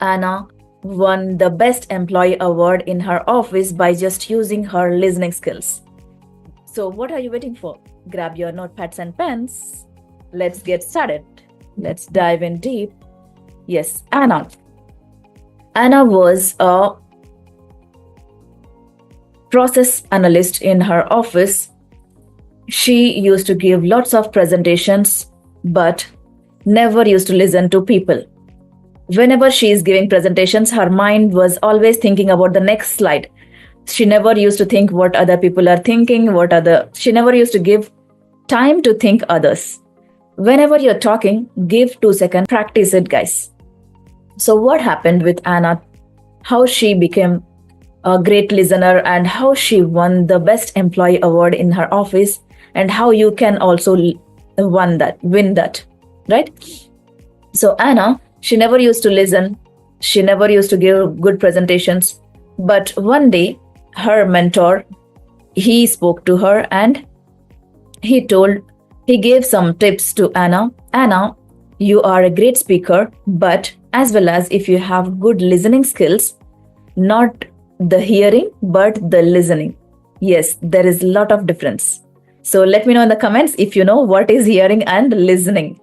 Anna won the Best Employee Award in her office by just using her listening skills. So, what are you waiting for? Grab your notepads and pens. Let's get started. Let's dive in deep. Yes, Anna. Anna was a process analyst in her office. She used to give lots of presentations, but never used to listen to people. Whenever she is giving presentations, her mind was always thinking about the next slide. She never used to think what other people are thinking, she never used to give time to think others. Whenever you're talking, give 2 seconds, practice it, guys. So what happened with Anna, how she became a great listener and how she won the Best Employee Award in her office, and how you can also win that, right? So Anna, she never used to listen. She never used to give good presentations. But one day, her mentor, he spoke to her and he gave some tips to Anna. Anna, you are a great speaker, but as well as if you have good listening skills, not the hearing, but the listening. Yes, there is a lot of difference. So let me know in the comments if you know what is hearing and listening.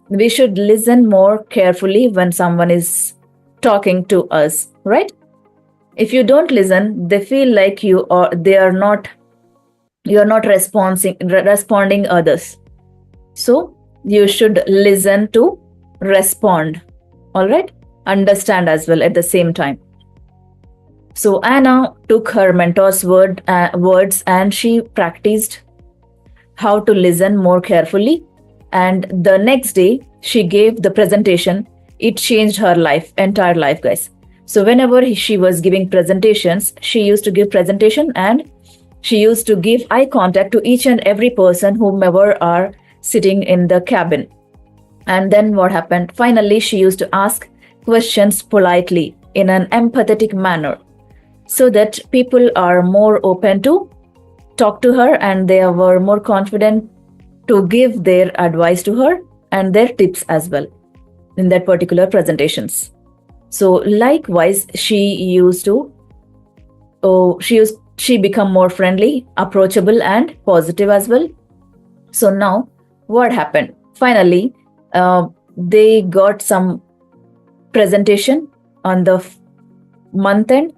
We should listen more carefully when someone is talking to us, right? If you don't listen, they feel like you're not responding others. So you should listen to respond. All right? Understand as well at the same time. So Anna took her mentor's words and she practiced how to listen more carefully. And the next day, she gave the presentation. It changed her entire life, guys. So whenever she was giving presentations, she used to give presentation and she used to give eye contact to each and every person, whomever are sitting in the cabin. And then what happened? Finally, she used to ask questions politely in an empathetic manner so that people are more open to talk to her and they were more confident to give their advice to her and their tips as well in that particular presentations. So likewise, she become more friendly, approachable and positive as well. So now what happened? Finally, they got some presentation on the month end.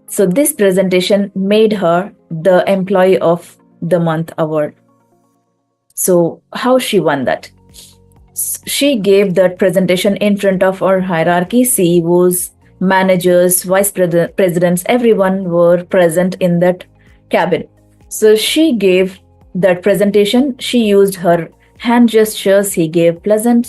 So this presentation made her the Employee of the Month award. So how she won that? She gave that presentation in front of her hierarchy, CEOs, managers, vice presidents, everyone were present in that cabin. So she gave that presentation. She used her hand gestures. She gave pleasant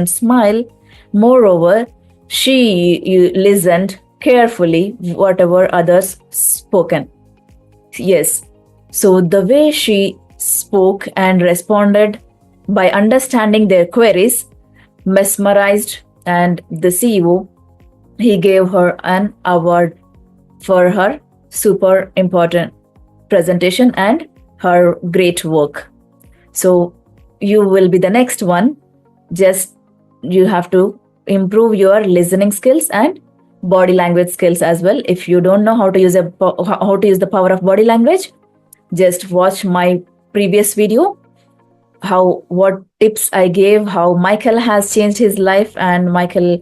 smile. Moreover, she listened carefully whatever others spoken. Yes. So the way she spoke and responded by understanding their queries mesmerized, and the CEO, he gave her an award for her super important presentation and her great work. So you will be the next one. Just you have to improve your listening skills and body language skills as well. If you don't know how to use the power of body language, just watch my previous video, what tips I gave, how Michael has changed his life, and Michael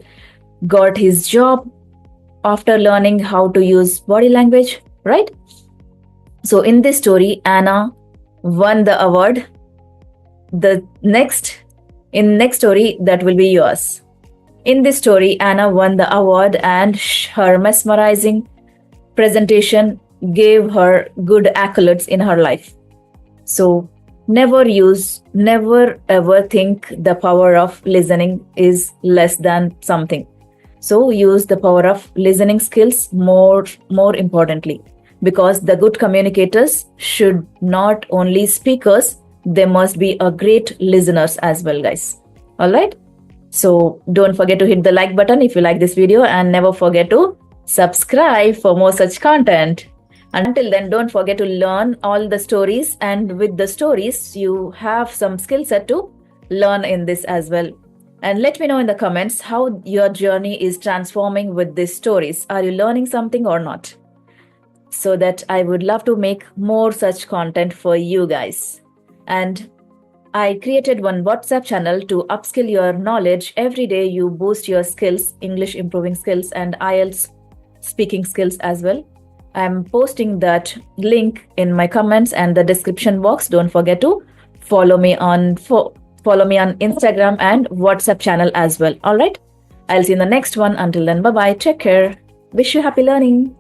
got his job after learning how to use body language, right? So in this story, Anna won the award. In next story, that will be yours. In this story, Anna won the award and her mesmerizing presentation gave her good accolades in her life. So never ever think the power of listening is less than something. So use the power of listening skills more importantly, because the good communicators should not only speakers, they must be a great listeners as well, guys. All right. So don't forget to hit the like button if you like this video, and never forget to subscribe for more such content. Until then, don't forget to learn all the stories, and with the stories, you have some skill set to learn in this as well. And let me know in the comments how your journey is transforming with these stories. Are you learning something or not? So that I would love to make more such content for you guys. And I created one WhatsApp channel to upskill your knowledge. Every day you boost your skills, English improving skills and IELTS speaking skills as well. I'm posting that link in my comments and the description box. Don't forget to follow me on Instagram and WhatsApp channel as well. All right. I'll see you in the next one. Until then, bye-bye. Take care. Wish you happy learning.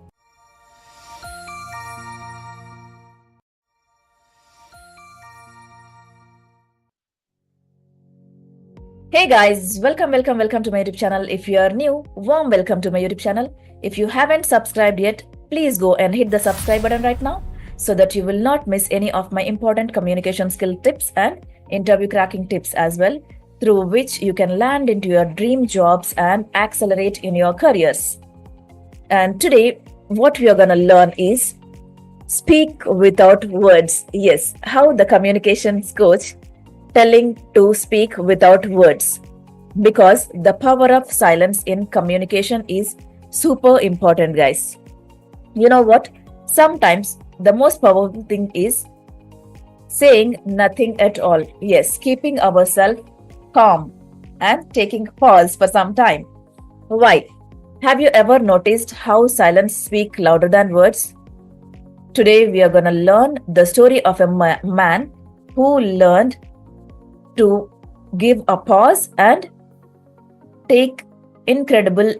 Hey guys, welcome to my YouTube channel. If you are new, warm welcome to my YouTube channel. If you haven't subscribed yet, please go and hit the subscribe button right now so that you will not miss any of my important communication skill tips and interview cracking tips as well, through which you can land into your dream jobs and accelerate in your careers. And today, what we are going to learn is speak without words. Yes, how the communications coach telling to speak without words, because the power of silence in communication is super important, guys. You know what? Sometimes the most powerful thing is saying nothing at all. Yes, keeping ourselves calm and taking pause for some time. Why? Have you ever noticed how silence speaks louder than words? Today we are going to learn the story of a man who learned to give a pause and take incredible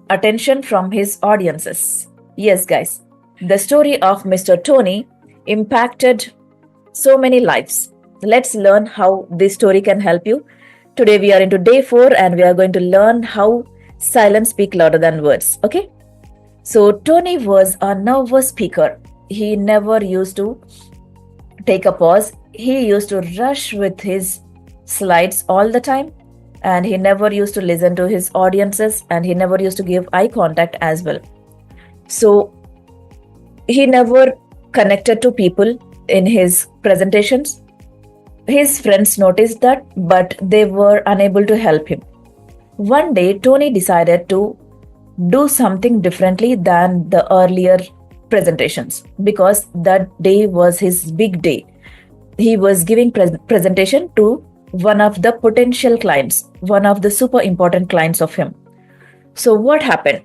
attention from his audiences. Yes, guys, the story of Mr. Tony impacted so many lives. Let's learn how this story can help you. Today we are into day 4 and we are going to learn how silence speaks louder than words. Okay? So Tony was a nervous speaker. He never used to take a pause. He used to rush with his slides all the time, and he never used to listen to his audiences, and he never used to give eye contact as well. So he never connected to people in his presentations. His friends noticed that, but they were unable to help him. One day, Tony decided to do something differently than the earlier presentations, because that day was his big day. He was giving presentation to one of the potential clients, one of the super important clients of him. So what happened?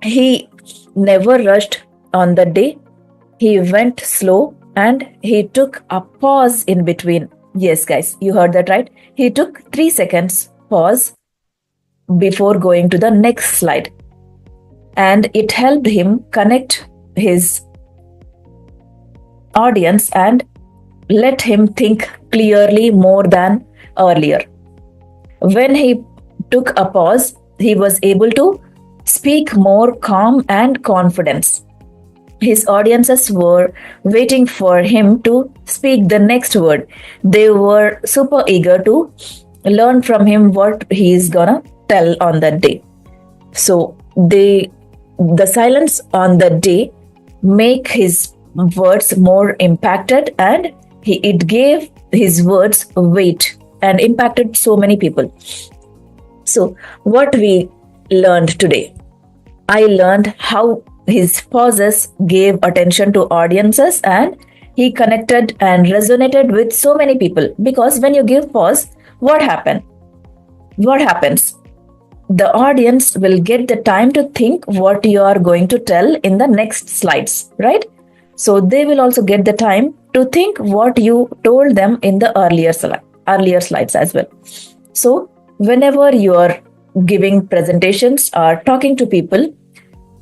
He never rushed on that day. He went slow and he took a pause in between. Yes, guys, you heard that right. He took 3 seconds pause before going to the next slide. And it helped him connect his audience and let him think clearly more than earlier. When he took a pause, he was able to speak more calm and confidence. His audiences were waiting for him to speak the next word. They were super eager to learn from him what he is gonna tell on that day. So the silence on that day make his words more impacted, and it gave his words weight and impacted so many people. So what we learned today, I learned how his pauses gave attention to audiences and he connected and resonated with so many people. Because when you give pause, what happens? The audience will get the time to think what you are going to tell in the next slides, right? So they will also get the time to think what you told them in the earlier slides as well. So whenever you are giving presentations or talking to people,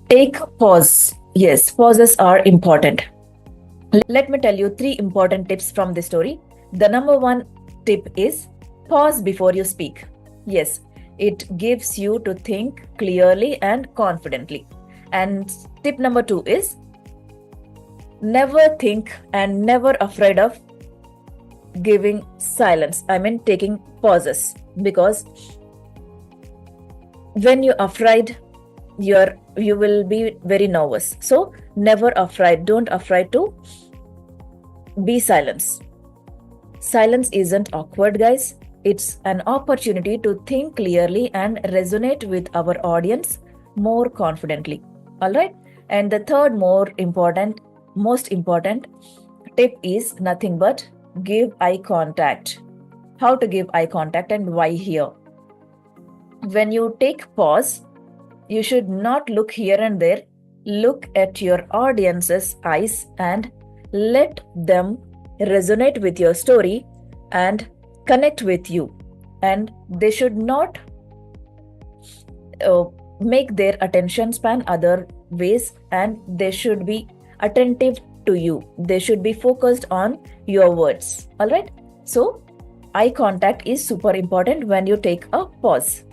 take pause. Yes, pauses are important. Let me tell you 3 important tips from this story. The number 1 tip is pause before you speak. Yes, it gives you to think clearly and confidently. And tip number 2 is never think and never afraid of giving silence. Taking pauses, because when you're afraid, you will be very nervous. So never afraid. Don't afraid to be silence. Silence isn't awkward, guys. It's an opportunity to think clearly and resonate with our audience more confidently. All right. And the third most important tip is nothing but give eye contact. How to give eye contact and why here? When you take pause, you should not look here and there. Look at your audience's eyes and let them resonate with your story and connect with you. And they should not make their attention span other ways, and they should be attentive to you. They should be focused on your words. All right. So, eye contact is super important when you take a pause.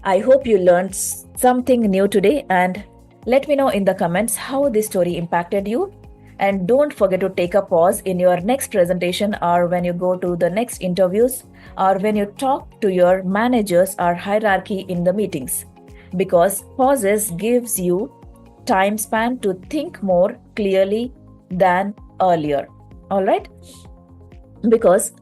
I hope you learned something new today, and let me know in the comments how this story impacted you. And don't forget to take a pause in your next presentation, or when you go to the next interviews, or when you talk to your managers or hierarchy in the meetings, because pauses gives you time span to think more clearly than earlier. All right. Because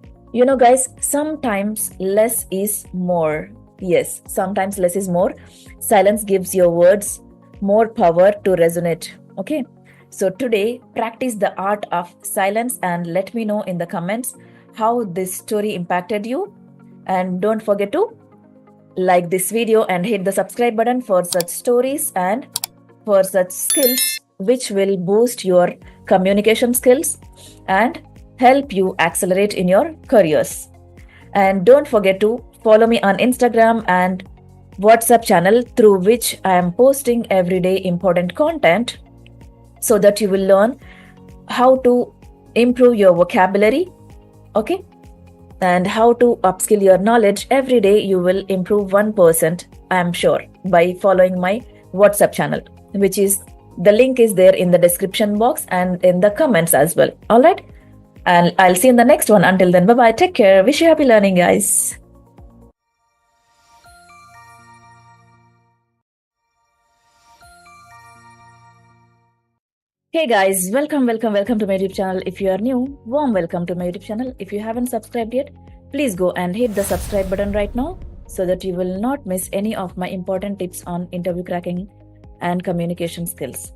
guys, sometimes less is more. Yes, sometimes less is more. Silence gives your words more power to resonate. Okay. So today, practice the art of silence and let me know in the comments how this story impacted you. And don't forget to like this video and hit the subscribe button for such stories and for such skills which will boost your communication skills and help you accelerate in your careers. And don't forget to follow me on Instagram and WhatsApp channel, through which I am posting everyday important content, so that you will learn how to improve your vocabulary, okay? And how to upskill your knowledge. Every day you will improve 1%, I am sure, by following my WhatsApp channel, which is, the link is there in the description box and in the comments as well. All right. And I'll see you in the next one. Until then, bye-bye. Take care. Wish you happy learning, guys. Hey guys, welcome to my YouTube channel. If you are new, warm welcome to my YouTube channel. If you haven't subscribed yet, please go and hit the subscribe button right now, so that you will not miss any of my important tips on interview cracking and communication skills,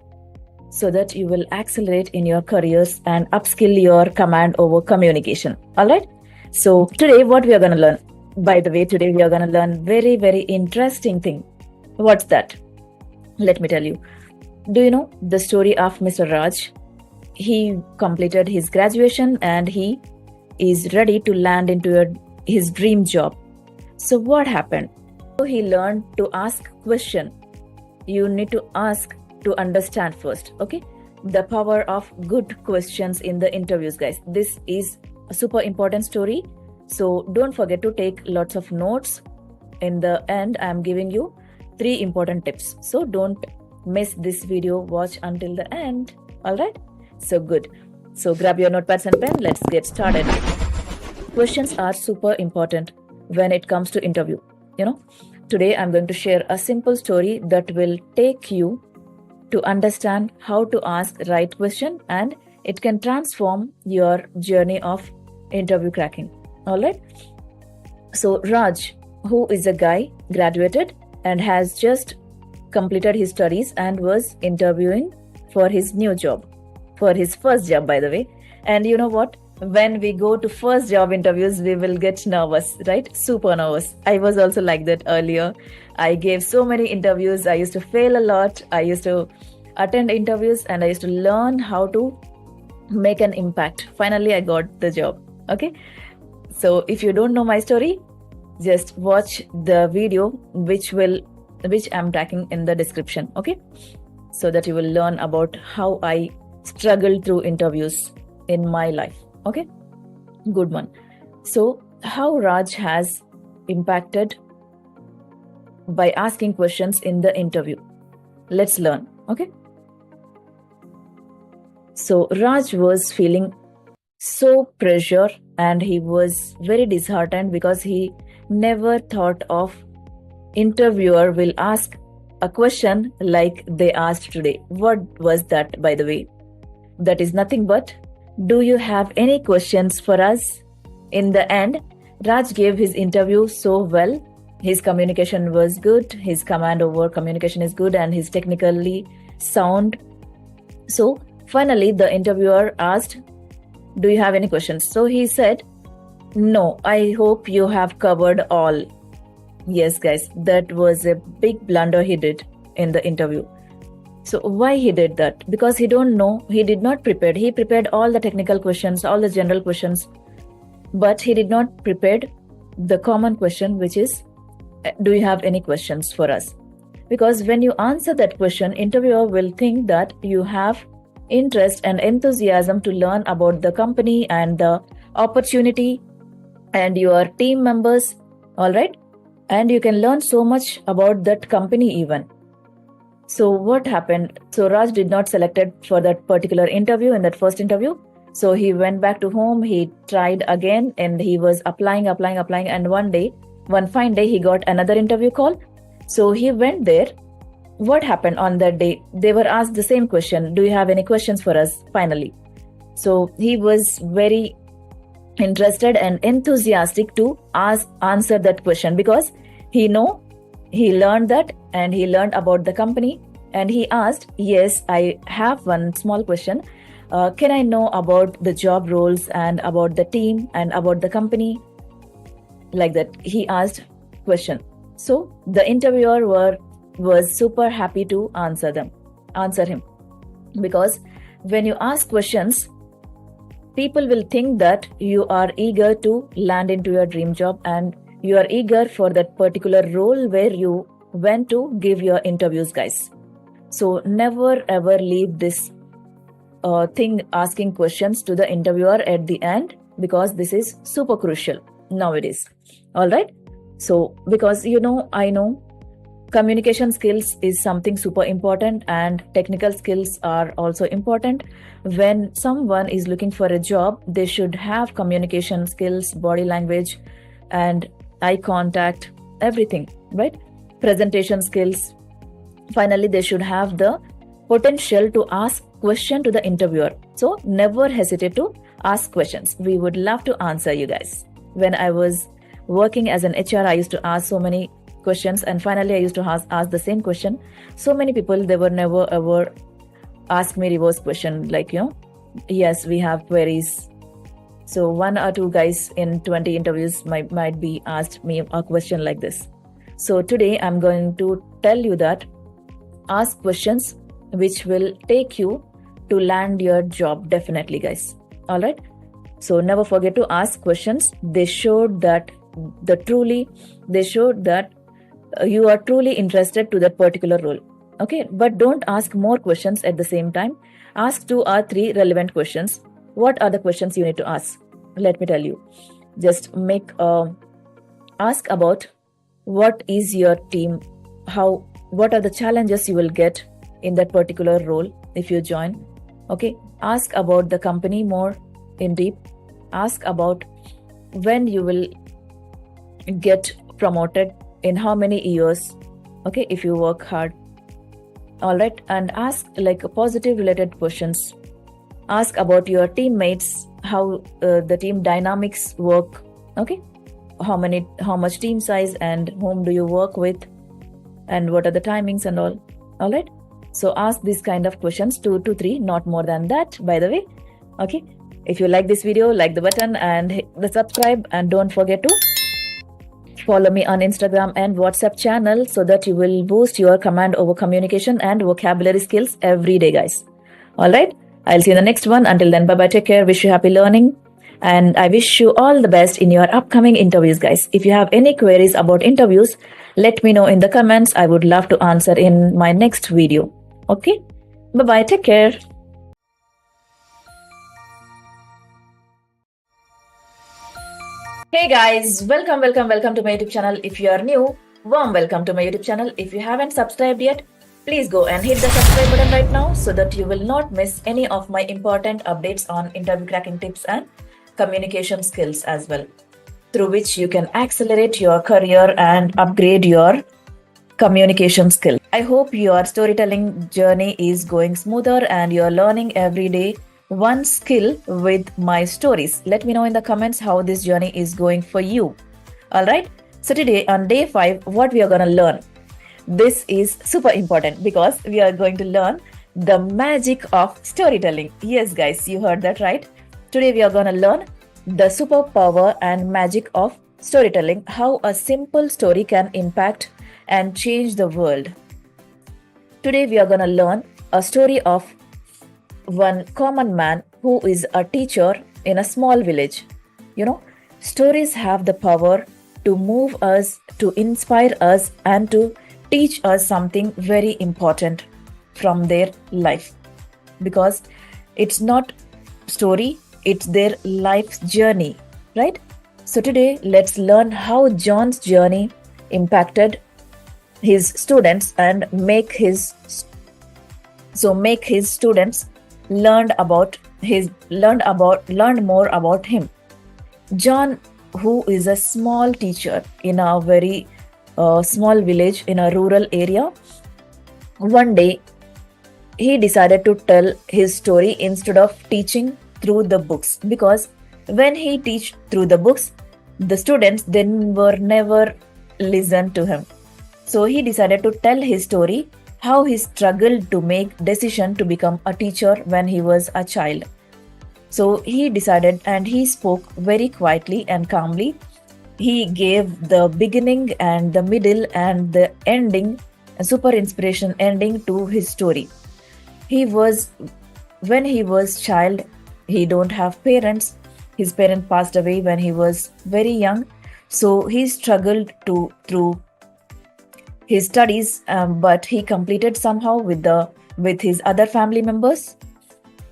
so that you will accelerate in your careers and upskill your command over communication. All right. So today what we are going to learn, by the way, today we are going to learn very, very interesting thing. What's that? Let me tell you. Do you know the story of Mr. Raj? He completed his graduation and he is ready to land into his dream job. So what happened? He learned to ask question. You need to ask to understand first. Okay. The power of good questions in the interviews, guys. This is a super important story. So don't forget to take lots of notes. In the end, I am giving you 3 important tips. So don't miss this video. Watch until the end. All right. So good. So grab your notepads and pen. Let's get started. Questions are super important when it comes to interview. Today I'm going to share a simple story that will take you to understand how to ask right question, and it can transform your journey of interview cracking. All right. So Raj, who is a guy, graduated and has just completed his studies and was interviewing for his new job, for his first job, by the way. And you know what? When we go to first job interviews, we will get nervous, right? Super nervous. I was also like that earlier. I gave so many interviews. I used to fail a lot. I used to attend interviews and I used to learn how to make an impact. Finally, I got the job. Okay. So if you don't know my story, just watch the video which I'm tagging in the description. Okay. So that you will learn about how I struggled through interviews in my life. Okay. Good one. So how Raj has impacted by asking questions in the interview. Let's learn. Okay. So Raj was feeling so pressure and he was very disheartened because he never thought of interviewer will ask a question like they asked today. What was that, by the way? That is nothing but, do you have any questions for us? In the end, Raj gave his interview so well. His communication was good, his command over communication is good, and he's technically sound. So finally, the interviewer asked, "Do you have any questions?" So he said, "No, I hope you have covered all." Yes, guys, that was a big blunder he did in the interview. So why he did that? Because he don't know, he did not prepare. He prepared all the technical questions, all the general questions, but he did not prepare the common question, which is, do you have any questions for us? Because when you answer that question, interviewer will think that you have interest and enthusiasm to learn about the company and the opportunity and your team members, all right? And you can learn so much about that company even. So what happened? So Raj did not selected for that particular interview in that first interview. So he went back to home, he tried again, and he was applying. And one fine day, he got another interview call. So he went there. What happened on that day? They were asked the same question. Do you have any questions for us? Finally. So he was very interested and enthusiastic to answer that question, because he learned that, and he learned about the company, and he asked, "Yes, I have one small question. Can I know about the job roles and about the team and about the company?" Like that, he asked question. So the interviewer was super happy to answer him, because when you ask questions, people will think that you are eager to land into your dream job and you are eager for that particular role where you went to give your interviews, guys. So never ever leave this thing asking questions to the interviewer at the end, because this is super crucial nowadays. All right. So because I know communication skills is something super important, and technical skills are also important. When someone is looking for a job, they should have communication skills, body language, and eye contact, everything, right? Presentation skills. Finally, they should have the potential to ask question to the interviewer. So never hesitate to ask questions. We would love to answer you guys. When I was working as an HR, I used to ask so many questions, and finally I used to ask the same question. So many people, they were never ever ask me reverse question like, yes, we have queries. So one or two guys in 20 interviews might be asked me a question like this. So today I'm going to tell you that ask questions which will take you to land your job, definitely, guys. All right. So never forget to ask questions. They showed that you are truly interested to that particular role. Okay, but don't ask more questions at the same time. Ask 2 or 3 relevant questions. What are the questions you need to ask? Let me tell you. Just ask about what is your team, what are the challenges you will get in that particular role if you join. Okay, ask about the company more in deep. Ask about when you will get promoted, in how many years, okay, if you work hard. All right. And ask like positive related questions. Ask about your teammates, how the team dynamics work. Okay, how much team size, and whom do you work with, and what are the timings and all. All right. So ask these kind of questions, 2 to 3, not more than that, by the way. Okay, if you like this video, like the button and hit the subscribe, and don't forget to follow me on Instagram and WhatsApp channel, so that you will boost your command over communication and vocabulary skills every day, guys. All right. I'll see you in the next one. Until then, bye-bye. Take care. Wish you happy learning. And I wish you all the best in your upcoming interviews, guys. If you have any queries about interviews, let me know in the comments. I would love to answer in my next video. Okay. Bye-bye. Take care. Hey guys, welcome to my YouTube channel. If you are new, warm welcome to my YouTube channel. If you haven't subscribed yet, please go and hit the subscribe button right now, so that you will not miss any of my important updates on interview cracking tips and communication skills as well, through which you can accelerate your career and upgrade your communication skill. I hope your storytelling journey is going smoother and you're learning every day one skill with my stories. Let me know in the comments how this journey is going for you. All right. So today on day 5, what we are going to learn. This is super important because we are going to learn the magic of storytelling. Yes, guys, you heard that right. Today we are going to learn the superpower and magic of storytelling, how a simple story can impact and change the world. Today we are going to learn a story of one common man who is a teacher in a small village. You know, stories have the power to move us, to inspire us, and to teach us something very important from their life. Because it's not story, it's their life's journey, right? So today let's learn how John's journey impacted his students and make his students learned more about him. John, who is a small teacher in a very small village in a rural area, one day he decided to tell his story instead of teaching through the books, because when he teach through the books, the students then were never listened to him. So he decided to tell his story, how he struggled to make decision to become a teacher when he was a child. So he decided and he spoke very quietly and calmly. He gave the beginning and the middle and the ending, a super inspiration ending to his story. When he was child, he don't have parents. His parent passed away when he was very young. So he struggled through his studies, but he completed somehow with his other family members,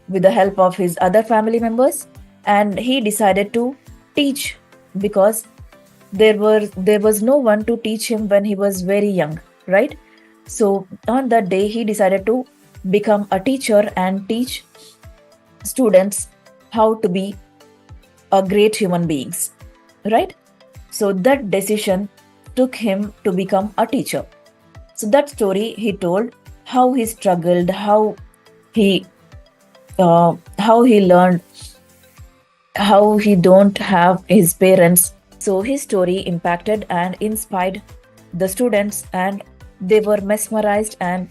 with the help of his other family members, and he decided to teach because there was no one to teach him when he was very young, right? So on that day he decided to become a teacher and teach students how to be a great human beings, right? So that decision took him to become a teacher. So that story he told, how he struggled, how he learned, how he don't have his parents. So his story impacted and inspired the students, and they were mesmerized, and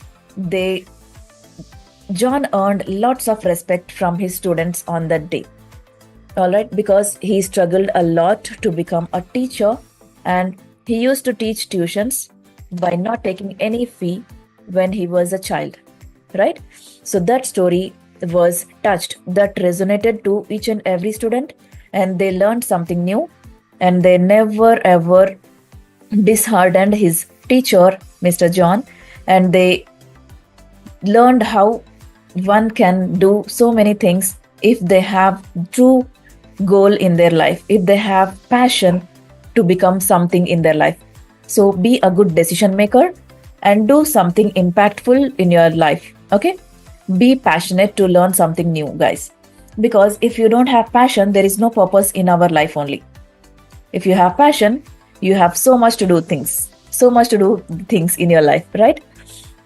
John earned lots of respect from his students on that day. All right, because he struggled a lot to become a teacher, and he used to teach tuitions by not taking any fee when he was a child, right? So that story was touched, that resonated to each and every student, and they learned something new, and they never ever disheartened his teacher, Mr. John, and they learned how one can do so many things if they have true goal in their life, if they have passion to become something in their life. So be a good decision maker and do something impactful in your life. Okay, be passionate to learn something new, guys, because if you don't have passion, there is no purpose in our life. Only if you have passion, you have so much to do things in your life, right?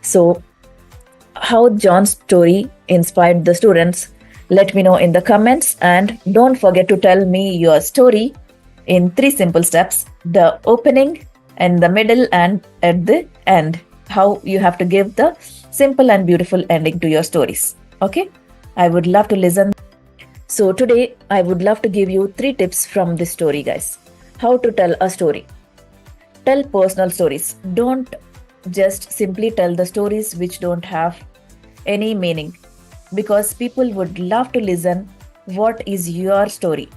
So how John's story inspired the students, let me know in the comments, and don't forget to tell me your story in 3 simple steps: the opening, and the middle, and at the end. How you have to give the simple and beautiful ending to your stories. Okay, I would love to listen. So today I would love to give you 3 tips from this story, guys. How to tell a story. Tell personal stories. Don't just simply tell the stories which don't have any meaning, because people would love to listen what is your story.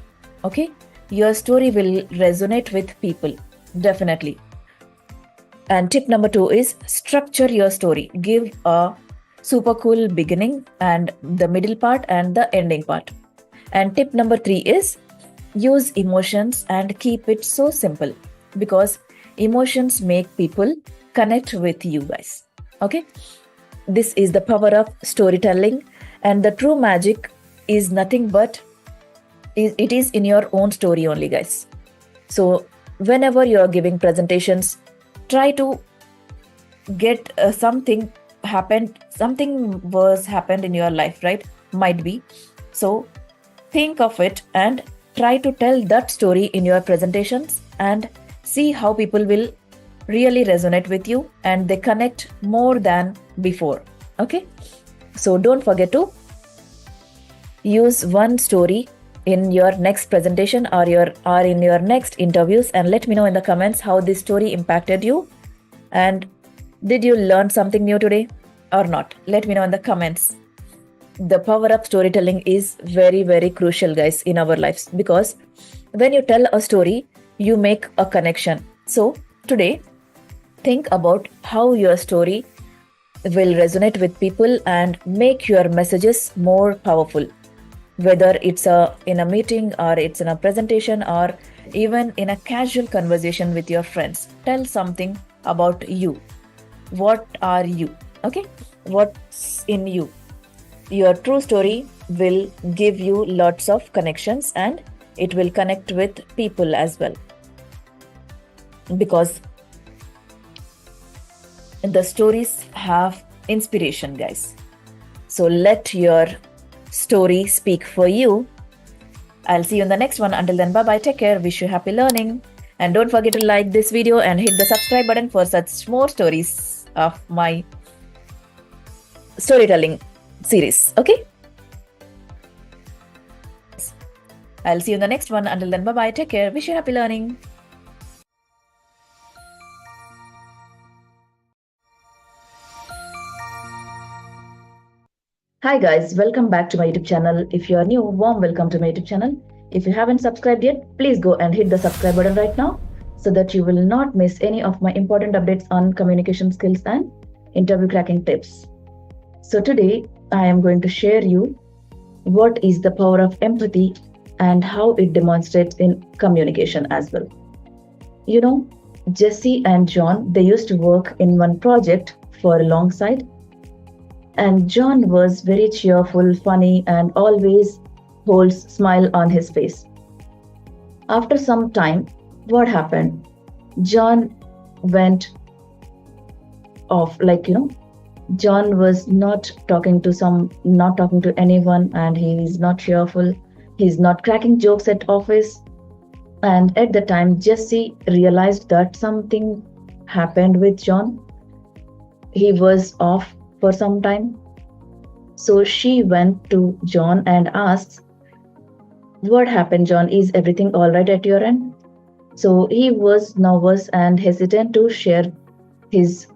Okay, your story will resonate with people, definitely. And tip number 2 is structure your story. Give a super cool beginning and the middle part and the ending part. And tip number 3 is use emotions and keep it so simple, because emotions make people connect with you, guys. Okay, this is the power of storytelling, and the true magic is nothing but it is in your own story only, guys. So whenever you are giving presentations, try to get something happened in your life, right? Might be. So think of it and try to tell that story in your presentations and see how people will really resonate with you and they connect more than before. Okay? So don't forget to use one story in your next presentation or in your next interviews, and let me know in the comments how this story impacted you, and did you learn something new today or not? Let me know in the comments. The power of storytelling is very, very crucial, guys, in our lives, because when you tell a story, you make a connection. So today, think about how your story will resonate with people and make your messages more powerful. Whether it's in a meeting or it's in a presentation or even in a casual conversation with your friends, tell something about you. What are you? Okay? What's in you? Your true story will give you lots of connections and it will connect with people as well. Because the stories have inspiration, guys. So let your story speak for you. I'll see you in the next one. Until then, bye-bye. Take care. Wish you happy learning. And don't forget to like this video and hit the subscribe button for such more stories of my storytelling series. Okay? I'll see you in the next one. Until then, bye-bye. Take care. Wish you happy learning. Hi guys, welcome back to my YouTube channel. If you are new, warm welcome to my YouTube channel. If you haven't subscribed yet, please go and hit the subscribe button right now so that you will not miss any of my important updates on communication skills and interview cracking tips. So today I am going to share you what is the power of empathy and how it demonstrates in communication as well. You know, Jesse and John, they used to work in one project for alongside. And John was very cheerful, funny, and always holds smile on his face. After some time, what happened? John went off, John was not talking to anyone, and he is not cheerful. He's not cracking jokes at office. And at the time, Jessie realized that something happened with John. He was off for some time. So she went to John and asked, "What happened, John? Is everything all right at your end?" So he was nervous and hesitant to share his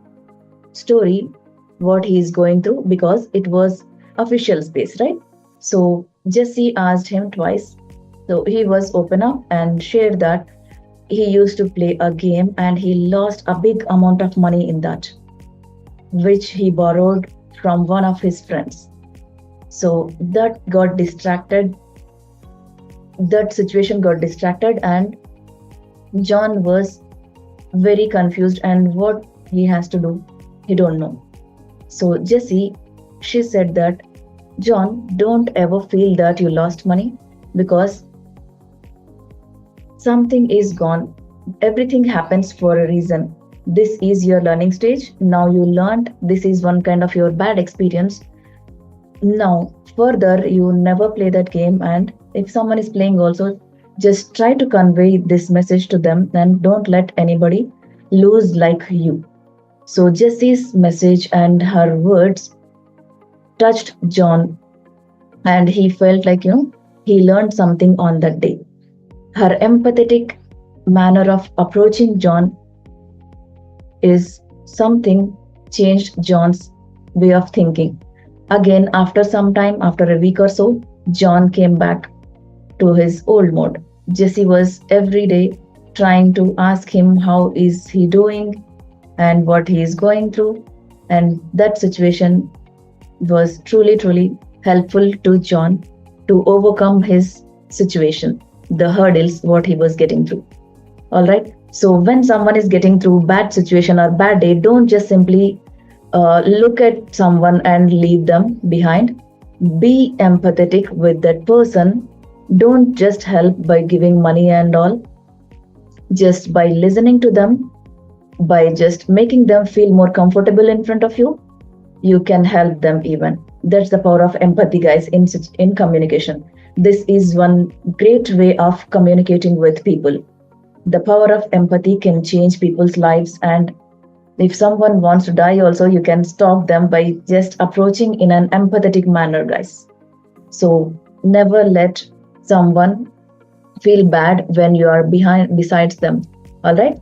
story, what he is going through, because it was official space, right? So Jesse asked him twice. So he was open up and shared that he used to play a game and he lost a big amount of money in that, which he borrowed from one of his friends. So that situation got distracted, and John was very confused, and what he has to do, he don't know. So Jessie, she said that, "John, don't ever feel that you lost money, because something is gone. Everything happens for a reason. This is your learning stage. Now you learned. This is one kind of your bad experience. Now, further, you never play that game. And if someone is playing also, just try to convey this message to them and don't let anybody lose like you." So Jessie's message and her words touched John, and he felt like, he learned something on that day. Her empathetic manner of approaching John is something changed John's way of thinking. Again, after some time, after a week or so, John came back to his old mode. Jesse was every day trying to ask him how is he doing and what he is going through. And that situation was truly, truly helpful to John to overcome his situation, the hurdles, what he was getting through. All right. So when someone is getting through bad situation or bad day, don't just simply look at someone and leave them behind. Be empathetic with that person. Don't just help by giving money and all. Just by listening to them, by just making them feel more comfortable in front of you, you can help them even. That's the power of empathy, guys, in communication. This is one great way of communicating with people. The power of empathy can change people's lives, and if someone wants to die also, you can stop them by just approaching in an empathetic manner, guys. So never let someone feel bad when you are besides them. All right.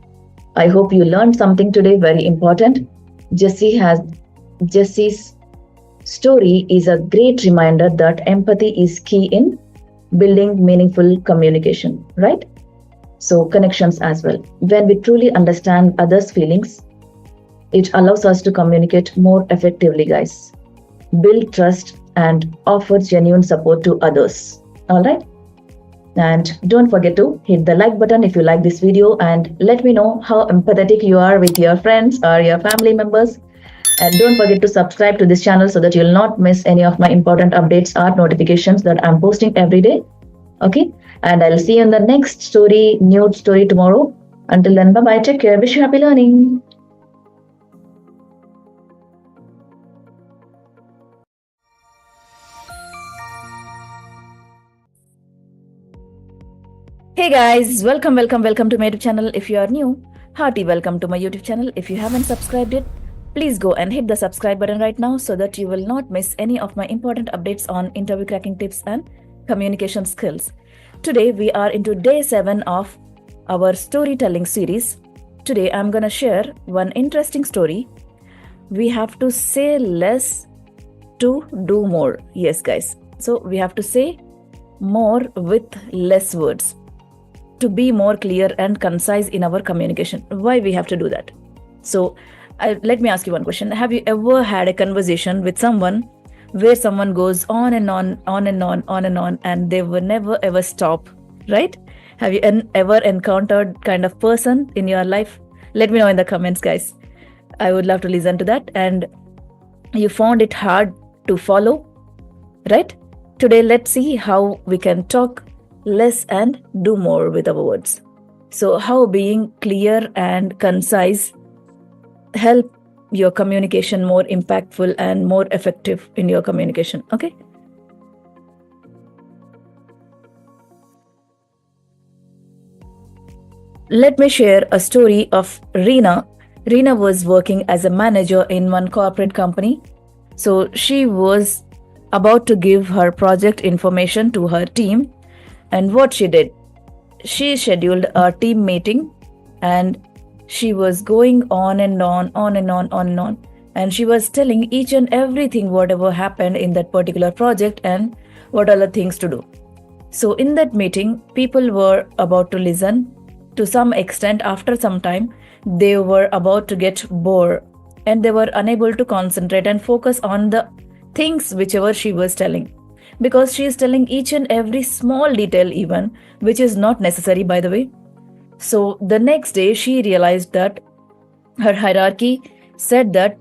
I hope you learned something today, very important. Jesse's story is a great reminder that empathy is key in building meaningful communication, right? So connections as well. When we truly understand others' feelings, it allows us to communicate more effectively, guys, build trust, and offer genuine support to others. All right. And don't forget to hit the like button if you like this video, and let me know how empathetic you are with your friends or your family members. And don't forget to subscribe to this channel so that you'll not miss any of my important updates or notifications that I'm posting every day. Okay. And I'll see you in the next story, new story tomorrow. Until then, bye bye. Take care. Wish you happy learning. Hey guys, welcome to my YouTube channel. If you are new, hearty welcome to my YouTube channel. If you haven't subscribed yet, please go and hit the subscribe button right now so that you will not miss any of my important updates on interview cracking tips and communication skills. Today we are into day 7 of our storytelling series. Today I'm gonna share one interesting story. We have to say less to do more. Yes guys, so we have to say more with less words, to be more clear and concise in our communication. Why we have to do that? So let me ask you one question. Have you ever had a conversation with someone where someone goes on and on, and they will never ever stop, right? Have you ever encountered kind of person in your life? Let me know in the comments, guys. I would love to listen to that. And you found it hard to follow, right? Today, let's see how we can talk less and do more with our words. So how being clear and concise help your communication more impactful and more effective in your communication. Okay. Let me share a story of Reena. Reena was working as a manager in one corporate company. So she was about to give her project information to her team. And what she did, she scheduled a team meeting, and she was going on and on. And she was telling each and everything, whatever happened in that particular project and what are the things to do. So in that meeting, people were about to listen. To some extent, after some time, they were about to get bored and they were unable to concentrate and focus on the things whichever she was telling. Because she is telling each and every small detail even, which is not necessary, by the way. So the next day she realized that her hierarchy said that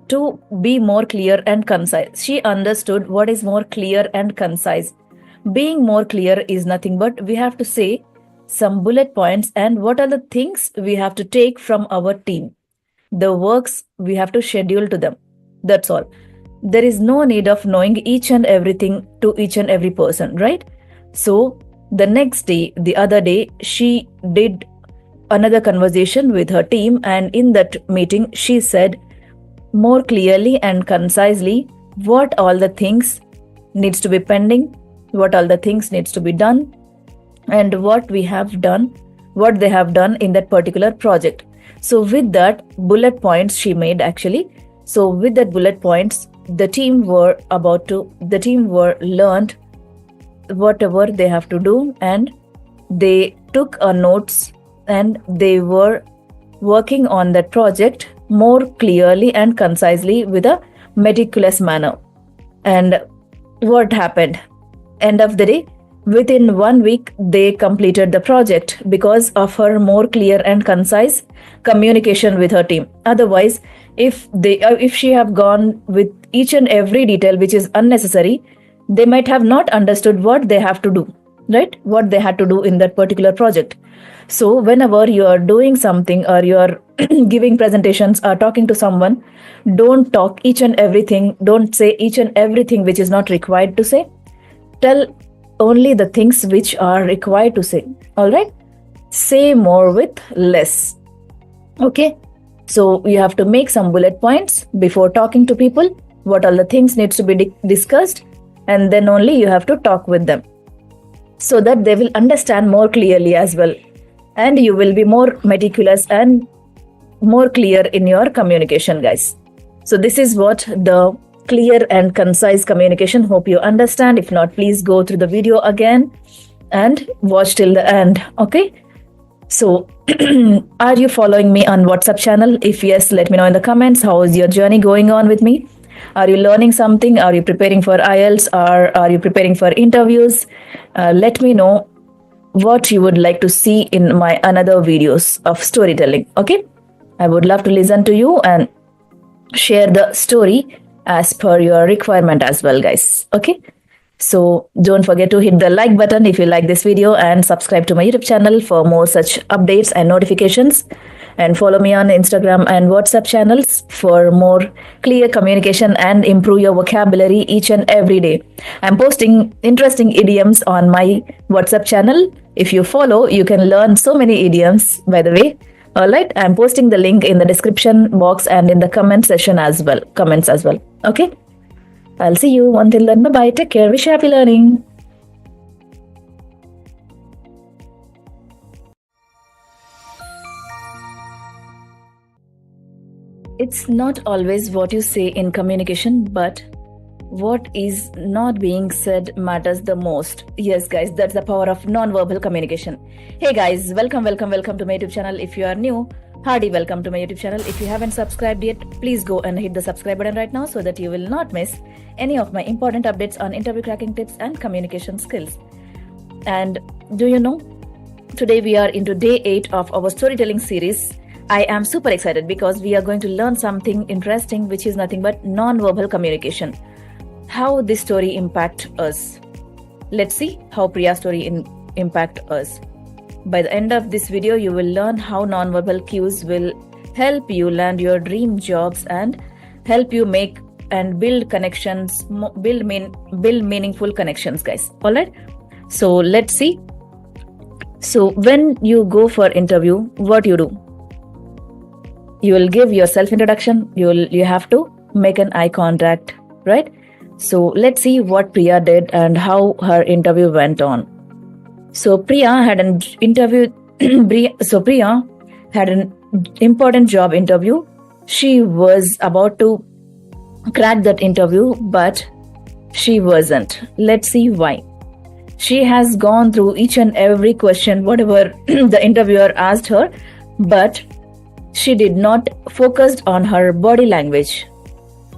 to be more clear and concise. She understood what is more clear and concise. Being more clear is nothing but we have to say some bullet points and what are the things we have to take from our team. The works we have to schedule to them. That's all. There is no need of knowing each and everything to each and every person, right? So the next day, the other day, she did another conversation with her team, and in that meeting, she said more clearly and concisely what all the things needs to be pending, what all the things needs to be done, and what we have done, what they have done in that particular project. So with that bullet points she made actually. So with that bullet points, the team were learned whatever they have to do, and they took a notes and they were working on that project more clearly and concisely with a meticulous manner. And what happened? End of the day, within 1 week, they completed the project because of her more clear and concise communication with her team. Otherwise, if she have gone with each and every detail which is unnecessary, they might have not understood what they have to do. right? What they had to do in that particular project. So whenever you are doing something or you are giving presentations or talking to someone, don't talk each and everything. Don't say each and everything which is not required to say. Tell only the things which are required to say. All right? Say more with less. Okay? So you have to make some bullet points before talking to people. What all the things needs to be discussed, and then only you have to talk with them so that they will understand more clearly as well, and you will be more meticulous and more clear in your communication, guys. So this is what the clear and concise communication. Hope you understand. If not, please go through the video again and watch till the end. Okay? So are you following me on WhatsApp channel? If yes, let me know in the comments. How is your journey going on with me? Are you learning something? Are you preparing for IELTS, or are you preparing for interviews? Let me know what you would like to see in my another videos of storytelling. Okay? I would love to listen to you and share the story as per your requirement as well, guys. Okay? So don't forget to hit the like button if you like this video, and subscribe to my YouTube channel for more such updates and notifications, and follow me on Instagram and WhatsApp channels for more clear communication and improve your vocabulary each and every day. I'm posting interesting idioms on my WhatsApp channel. If you follow, you can learn so many idioms, by the way. All right, I'm posting the link in the description box and in the comments as well. Okay? I'll see you. Until then, bye-bye. Take care. Wish you happy learning. It's not always what you say in communication, but what is not being said matters the most. Yes, guys, that's the power of non-verbal communication. Hey guys, welcome to my YouTube channel. If you are new, hardy welcome to my YouTube channel. If you haven't subscribed yet, please go and hit the subscribe button right now so that you will not miss any of my important updates on interview cracking tips and communication skills. And do you know, today we are into day 8 of our storytelling series. I am super excited because we are going to learn something interesting, which is nothing but non-verbal communication. How this story impact us. Let's see how Priya's story impact us. By the end of this video, you will learn how non-verbal cues will help you land your dream jobs and help you make and build connections, build meaningful connections, guys. All right. So let's see. So when you go for interview, what you do? You will give your self-introduction. You have to make an eye contact, right? So let's see what Priya did and how her interview went on. So Priya had an interview. Priya had an important job interview. She was about to crack that interview, but she wasn't. Let's see why. She has gone through each and every question, whatever the interviewer asked her, but she did not focus on her body language.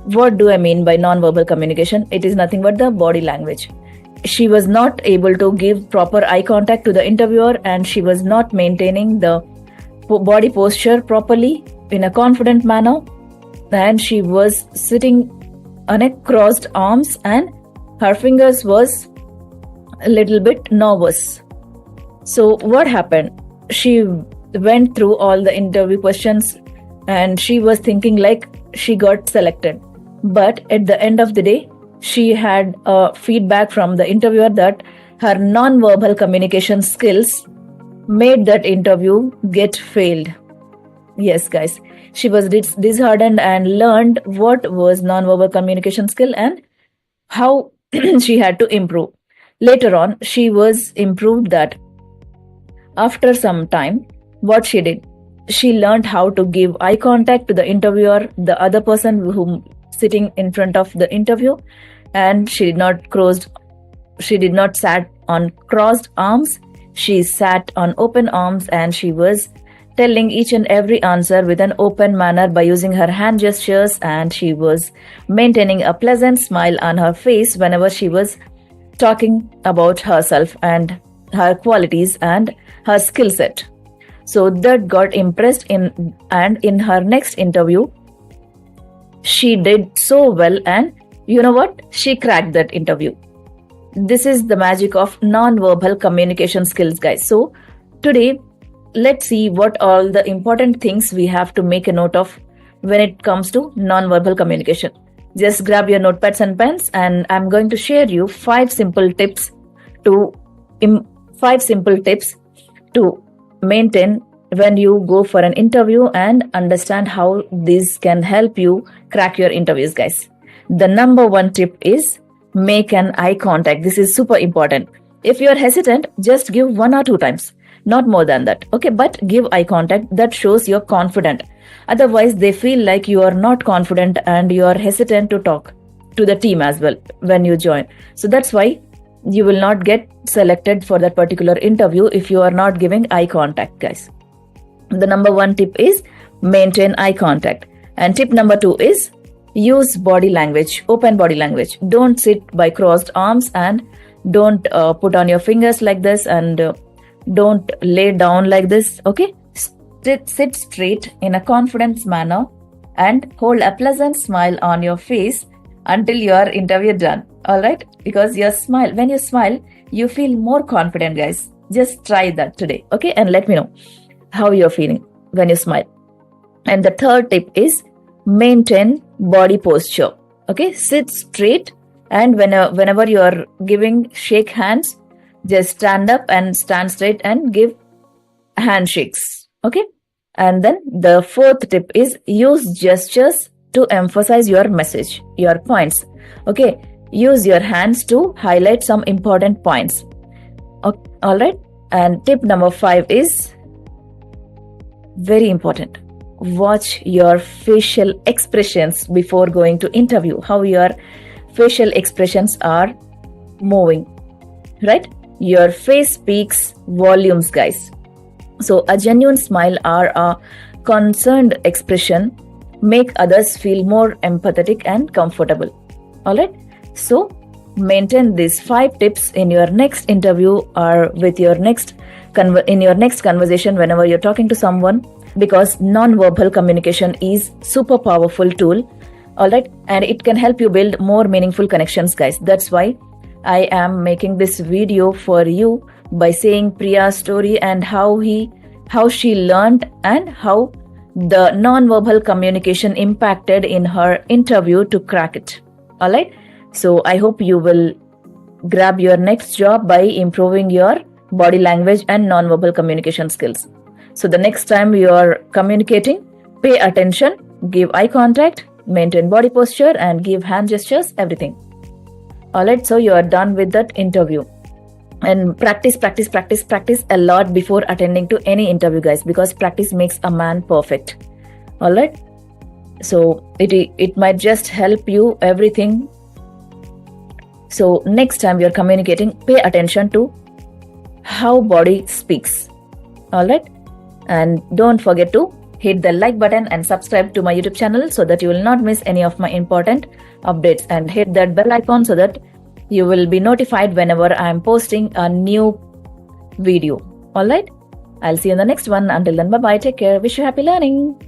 What do I mean by non-verbal communication? It is nothing but the body language. She was not able to give proper eye contact to the interviewer, and she was not maintaining the body posture properly in a confident manner, and she was sitting on a crossed arms, and her fingers was a little bit nervous. So what happened? She went through all the interview questions and she was thinking like she got selected. But at the end of the day, she had feedback from the interviewer that her non-verbal communication skills made that interview get failed. Yes, guys, she was disheartened and learned what was non-verbal communication skill and how she had to improve. Later on, she was improved that after some time, what she did, she learned how to give eye contact to the interviewer, the other person who sitting in front of the interview, and she did not sat on crossed arms. She sat on open arms, and she was telling each and every answer with an open manner by using her hand gestures, and she was maintaining a pleasant smile on her face whenever she was talking about herself and her qualities and her skill set. So that got impressed and in her next interview, she did so well, and you know what? She cracked that interview. This is the magic of non-verbal communication skills, guys. So today, let's see what all the important things we have to make a note of when it comes to non-verbal communication. Just grab your notepads and pens, and I'm going to share you to 5 simple tips to maintain when you go for an interview and understand how this can help you crack your interviews, guys. The number one tip is make an eye contact. This is super important. If you are hesitant, just give 1 or 2 times, not more than that. Okay, but give eye contact. That shows you're confident. Otherwise, they feel like you are not confident and you are hesitant to talk to the team as well when you join. So that's why you will not get selected for that particular interview if you are not giving eye contact, guys. The number one tip is maintain eye contact. And tip number 2 is use body language, open body language. Don't sit by crossed arms, and don't put on your fingers like this, and don't lay down like this. Okay, sit straight in a confident manner and hold a pleasant smile on your face until your interview done. All right, because when you smile, you feel more confident, guys. Just try that today. Okay, and let me know how you're feeling when you smile. And the third tip is maintain body posture. Okay, sit straight, and whenever you are giving shake hands, just stand up and stand straight and give handshakes. Okay, and then the fourth tip is use gestures to emphasize your message, your points. Okay, use your hands to highlight some important points. Okay, all right. And tip number 5 is very important. Watch your facial expressions before going to interview, how your facial expressions are moving, right? Your face speaks volumes, guys. So a genuine smile or a concerned expression make others feel more empathetic and comfortable. All right, so maintain these 5 tips in your next interview or with your next conversation whenever you're talking to someone, because non-verbal communication is super powerful tool. All right, and it can help you build more meaningful connections, guys. That's why I am making this video for you by saying Priya's story and how she learned and how the non-verbal communication impacted in her interview to crack it. All right, so I hope you will grab your next job by improving your body language and non-verbal communication skills. So the next time you are communicating, pay attention, give eye contact, maintain body posture, and give hand gestures, everything. All right, so you are done with that interview. And practice a lot before attending to any interview, guys, because practice makes a man perfect. All right, so it might just help you everything. So next time you're communicating, pay attention to how body speaks. All right, and don't forget to hit the like button and subscribe to my YouTube channel so that you will not miss any of my important updates, and hit that bell icon so that you will be notified whenever I am posting a new video. All right, I'll see you in the next one. Until then, bye bye, take care, wish you happy learning.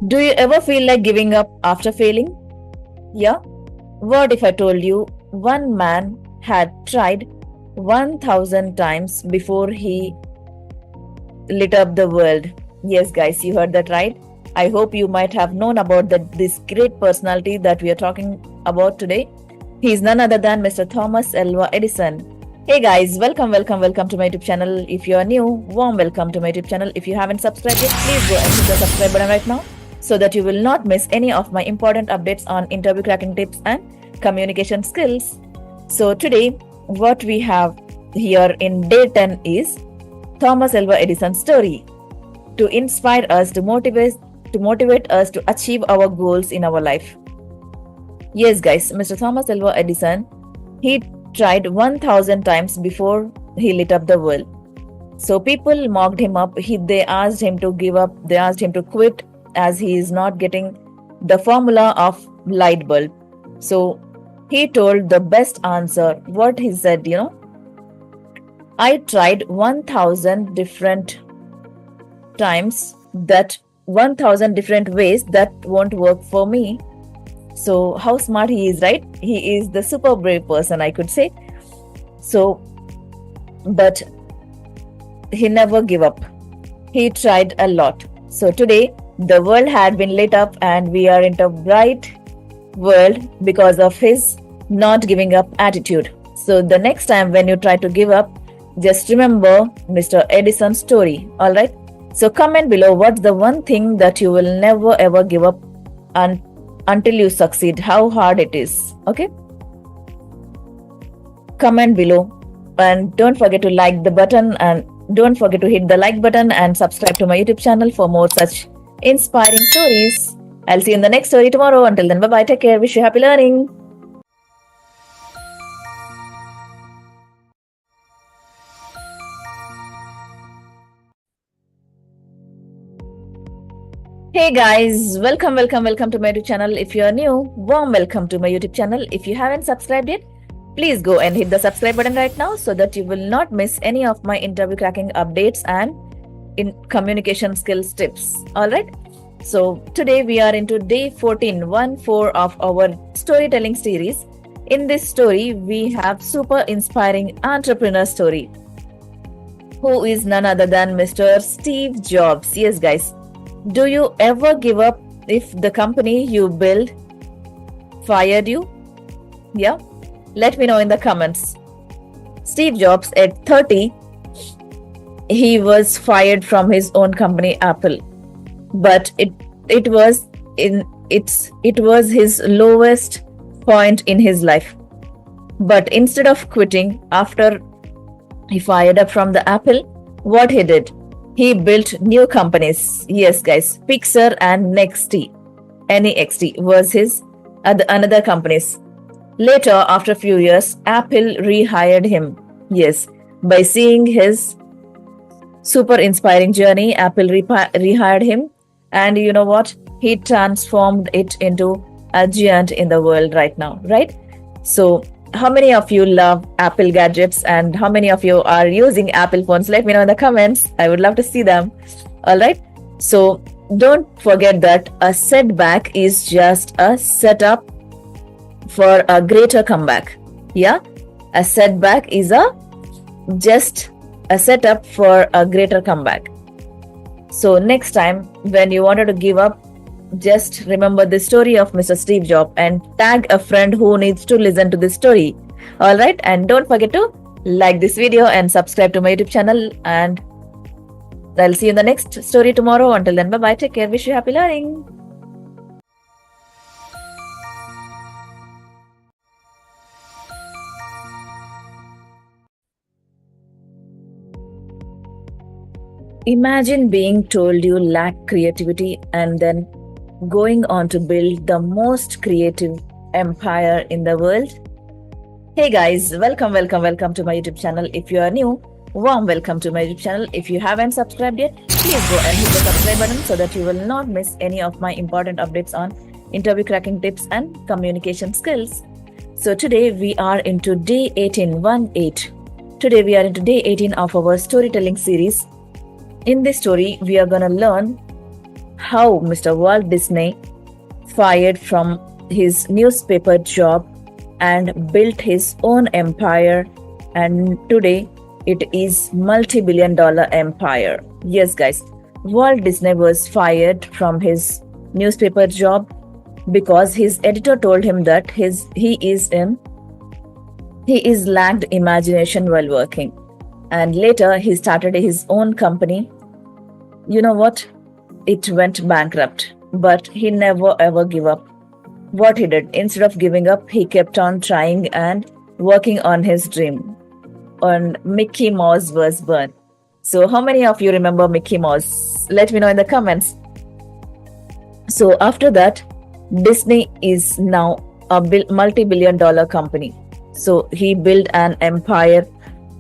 Do you ever feel like giving up after failing? Yeah? What if I told you one man had tried 1,000 times before he lit up the world? Yes, guys, you heard that right. I hope you might have known about this great personality that we are talking about today. He is none other than Mr. Thomas Alva Edison. Hey guys, welcome to my YouTube channel. If you are new, warm welcome to my YouTube channel. If you haven't subscribed yet, please go and hit the subscribe button right now, so that you will not miss any of my important updates on interview cracking tips and communication skills. So today, what we have here in day 10 is Thomas Alva Edison's story, to inspire us, to motivate us to achieve our goals in our life. Yes, guys, Mr. Thomas Alva Edison, he tried 1,000 times before he lit up the world. So people mocked him up. They asked him to give up. They asked him to quit, as he is not getting the formula of light bulb. So he told the best answer. What he said, I tried 1,000 different times that 1000 different ways that won't work for me. So how smart he is, right? He is the super brave person, I could say. So, but he never gave up. He tried a lot. So today the world had been lit up and we are in a bright world because of his not giving up attitude. So the next time when you try to give up, just remember Mr. Edison's story. All right. So comment below what's the one thing that you will never ever give up until you succeed, how hard it is. Okay. Comment below and don't forget to like the button and don't forget to hit the like button and subscribe to my YouTube channel for more such inspiring stories. I'll see you in the next story tomorrow. Until then, bye-bye. Take care. Wish you happy learning. Hey guys, welcome to my YouTube channel. If you are new, warm welcome to my YouTube channel. If you haven't subscribed yet, please go and hit the subscribe button right now so that you will not miss any of my interview cracking updates and in communication skills tips. All right. So today we are into day 14 of our storytelling series. In this story, we have super inspiring entrepreneur story, who is none other than Mr. Steve Jobs. Yes, guys. Do you ever give up if the company you build fired you? Yeah? Let me know in the comments. Steve Jobs at 30, he was fired from his own company Apple. But it was his lowest point in his life. But instead of quitting after he fired up from the Apple, what he did? He built new companies. Yes, guys, Pixar and NEXT was his another companies. Later, after a few years, Apple rehired him. Yes, by seeing his super inspiring journey, Apple rehired him. And you know what? He transformed it into a giant in the world right now, right? So how many of you love Apple gadgets and how many of you are using Apple phones? Let me know in the comments. I would love to see them. All right. So don't forget that a setback is just a setup for a greater comeback. Yeah. A setback is just a setup for a greater comeback. So next time when you wanted to give up, just remember the story of Mr. Steve Jobs and tag a friend who needs to listen to this story. All right. And don't forget to like this video and subscribe to my YouTube channel. And I'll see you in the next story tomorrow. Until then, bye-bye. Take care. Wish you happy learning. Imagine being told you lack creativity and then going on to build the most creative empire in the world. Hey guys, welcome to my YouTube channel. If you are new, warm welcome to my YouTube channel. If you haven't subscribed yet, please go and hit the subscribe button so that you will not miss any of my important updates on interview cracking tips and communication skills. So today we are into day 18. Today we are into day 18 of our storytelling series. In this story, we are gonna learn how Mr. Walt Disney fired from his newspaper job and built his own empire, and today it is multi-billion-dollar empire. Yes, guys, Walt Disney was fired from his newspaper job because his editor told him that he is lacked imagination while working, and later he started his own company. You know what? It went bankrupt, but he never ever gave up. What he did, instead of giving up, he kept on trying and working on his dream. And Mickey Mouse was born. So how many of you remember Mickey Mouse? Let me know in the comments. So after that, Disney is now a multi-billion-dollar company. So he built an empire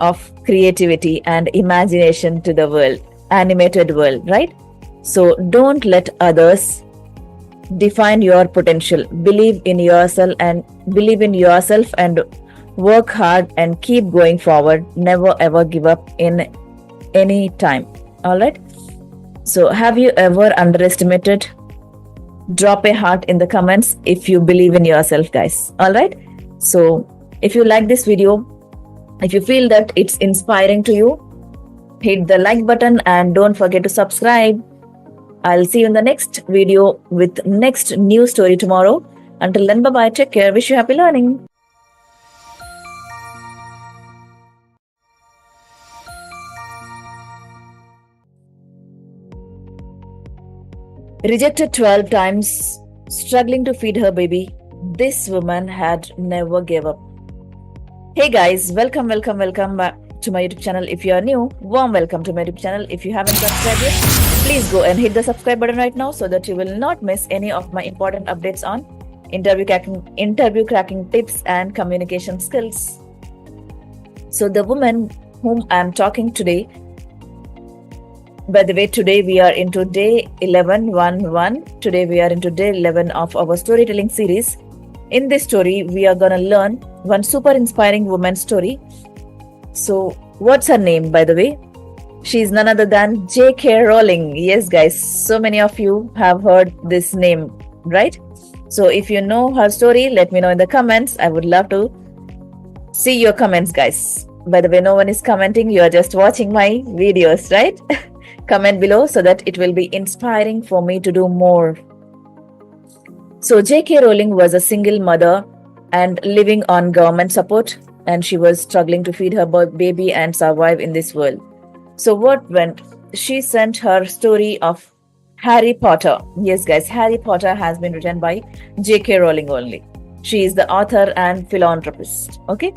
of creativity and imagination to the world, animated world, right? So don't let others define your potential. Believe in yourself and work hard and keep going forward. Never ever give up in any time. All right. So, have you ever underestimated? Drop a heart in the comments if you believe in yourself, guys. All right. So, if you like this video, if you feel that it's inspiring to you, hit the like button and don't forget to subscribe. I'll see you in the next video with next new story tomorrow. Until then, bye bye. Take care. Wish you happy learning. Rejected 12 times, struggling to feed her baby, this woman had never gave up. Hey guys, welcome back to my YouTube channel. If you are new, warm welcome to my YouTube channel. If you haven't subscribed yet, please go and hit the subscribe button right now so that you will not miss any of my important updates on interview cracking tips and communication skills. So the woman whom I am talking today, by the way, today we are into day 11. Today we are into day 11 of our storytelling series. In this story, we are gonna learn one super inspiring woman's story. So, what's her name, by the way? She's none other than J.K. Rowling. Yes, guys, so many of you have heard this name, right? So, if you know her story, let me know in the comments. I would love to see your comments, guys. By the way, no one is commenting. You are just watching my videos, right? Comment below so that it will be inspiring for me to do more. So J.K. Rowling was a single mother and living on government support, and she was struggling to feed her baby and survive in this world. So what went? She sent her story of Harry Potter. Yes, guys, Harry Potter has been written by J.K. Rowling only. She is the author and philanthropist. Okay,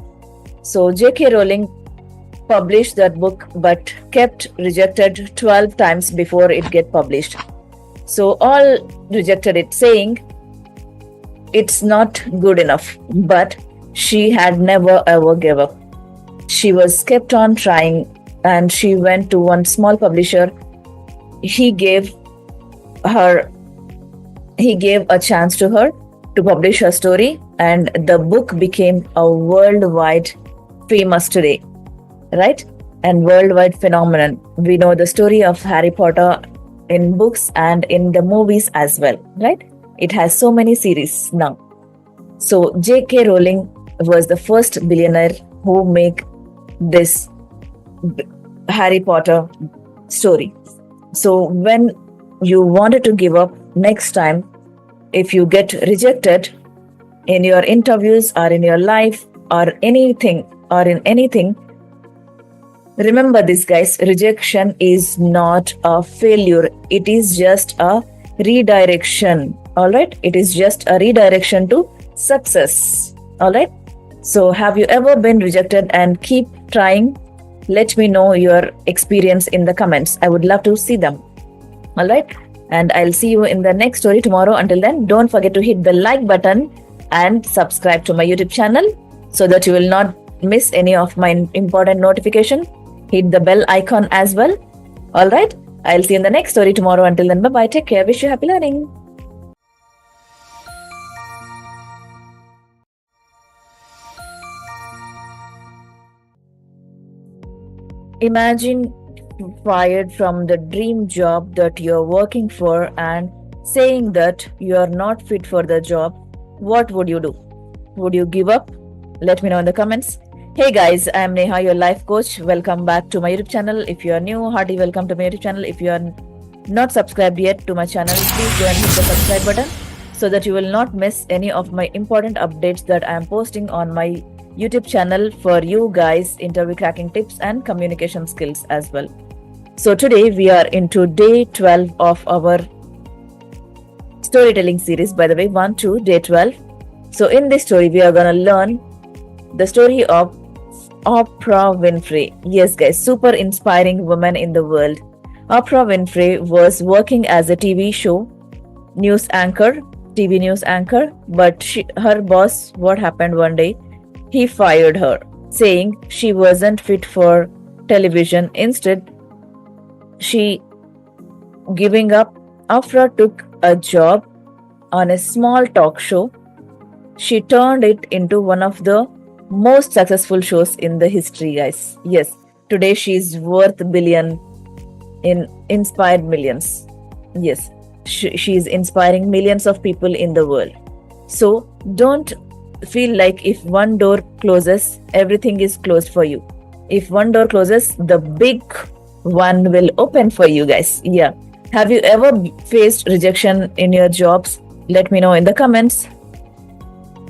so J.K. Rowling published that book but kept rejected 12 times before it get published. So all rejected it, saying it's not good enough, but she had never ever gave up. She was kept on trying, and she went to one small publisher. He gave a chance to her to publish her story, and the book became a worldwide famous today, right? And worldwide phenomenon. We know the story of Harry Potter in books and in the movies as well, right? It has so many series now. So J.K. Rowling was the first billionaire who make this Harry Potter story. So when you wanted to give up, next time, if you get rejected in your interviews or in your life or anything, remember this, guys, rejection is not a failure. It is just a redirection. All right. It is just a redirection to success. All right. So have you ever been rejected and keep trying? Let me know your experience in the comments. I would love to see them. All right. And I'll see you in the next story tomorrow. Until then, don't forget to hit the like button and subscribe to my YouTube channel so that you will not miss any of my important notification. Hit the bell icon as well. All right. I'll see you in the next story tomorrow. Until then, bye-bye. Take care. Wish you happy learning. Imagine fired from the dream job that you're working for and saying that you are not fit for the job. What would you do? Would you give up? Let me know in the comments. Hey guys, I am Neha, your life coach. Welcome back to my YouTube channel. If you are new, hearty welcome to my YouTube channel. If you are not subscribed yet to my channel, please go and hit the subscribe button so that you will not miss any of my important updates that I am posting on my YouTube channel for you guys, interview cracking tips and communication skills as well. So today we are into day 12 of our storytelling series, by the way, 1 to day 12. So in this story, we are gonna learn the story of Oprah Winfrey. Yes, guys, super inspiring woman in the world. Oprah Winfrey was working as a TV news anchor, but her boss, what happened one day? He fired her, saying she wasn't fit for television. Instead, she giving up. Oprah took a job on a small talk show. She turned it into one of the most successful shows in the history, guys. Yes, today she's worth billion inspired millions. Yes, she is inspiring millions of people in the world. So don't feel like if one door closes, everything is closed for you. If one door closes, the big one will open for you, guys. Yeah. Have you ever faced rejection in your jobs? Let me know in the comments.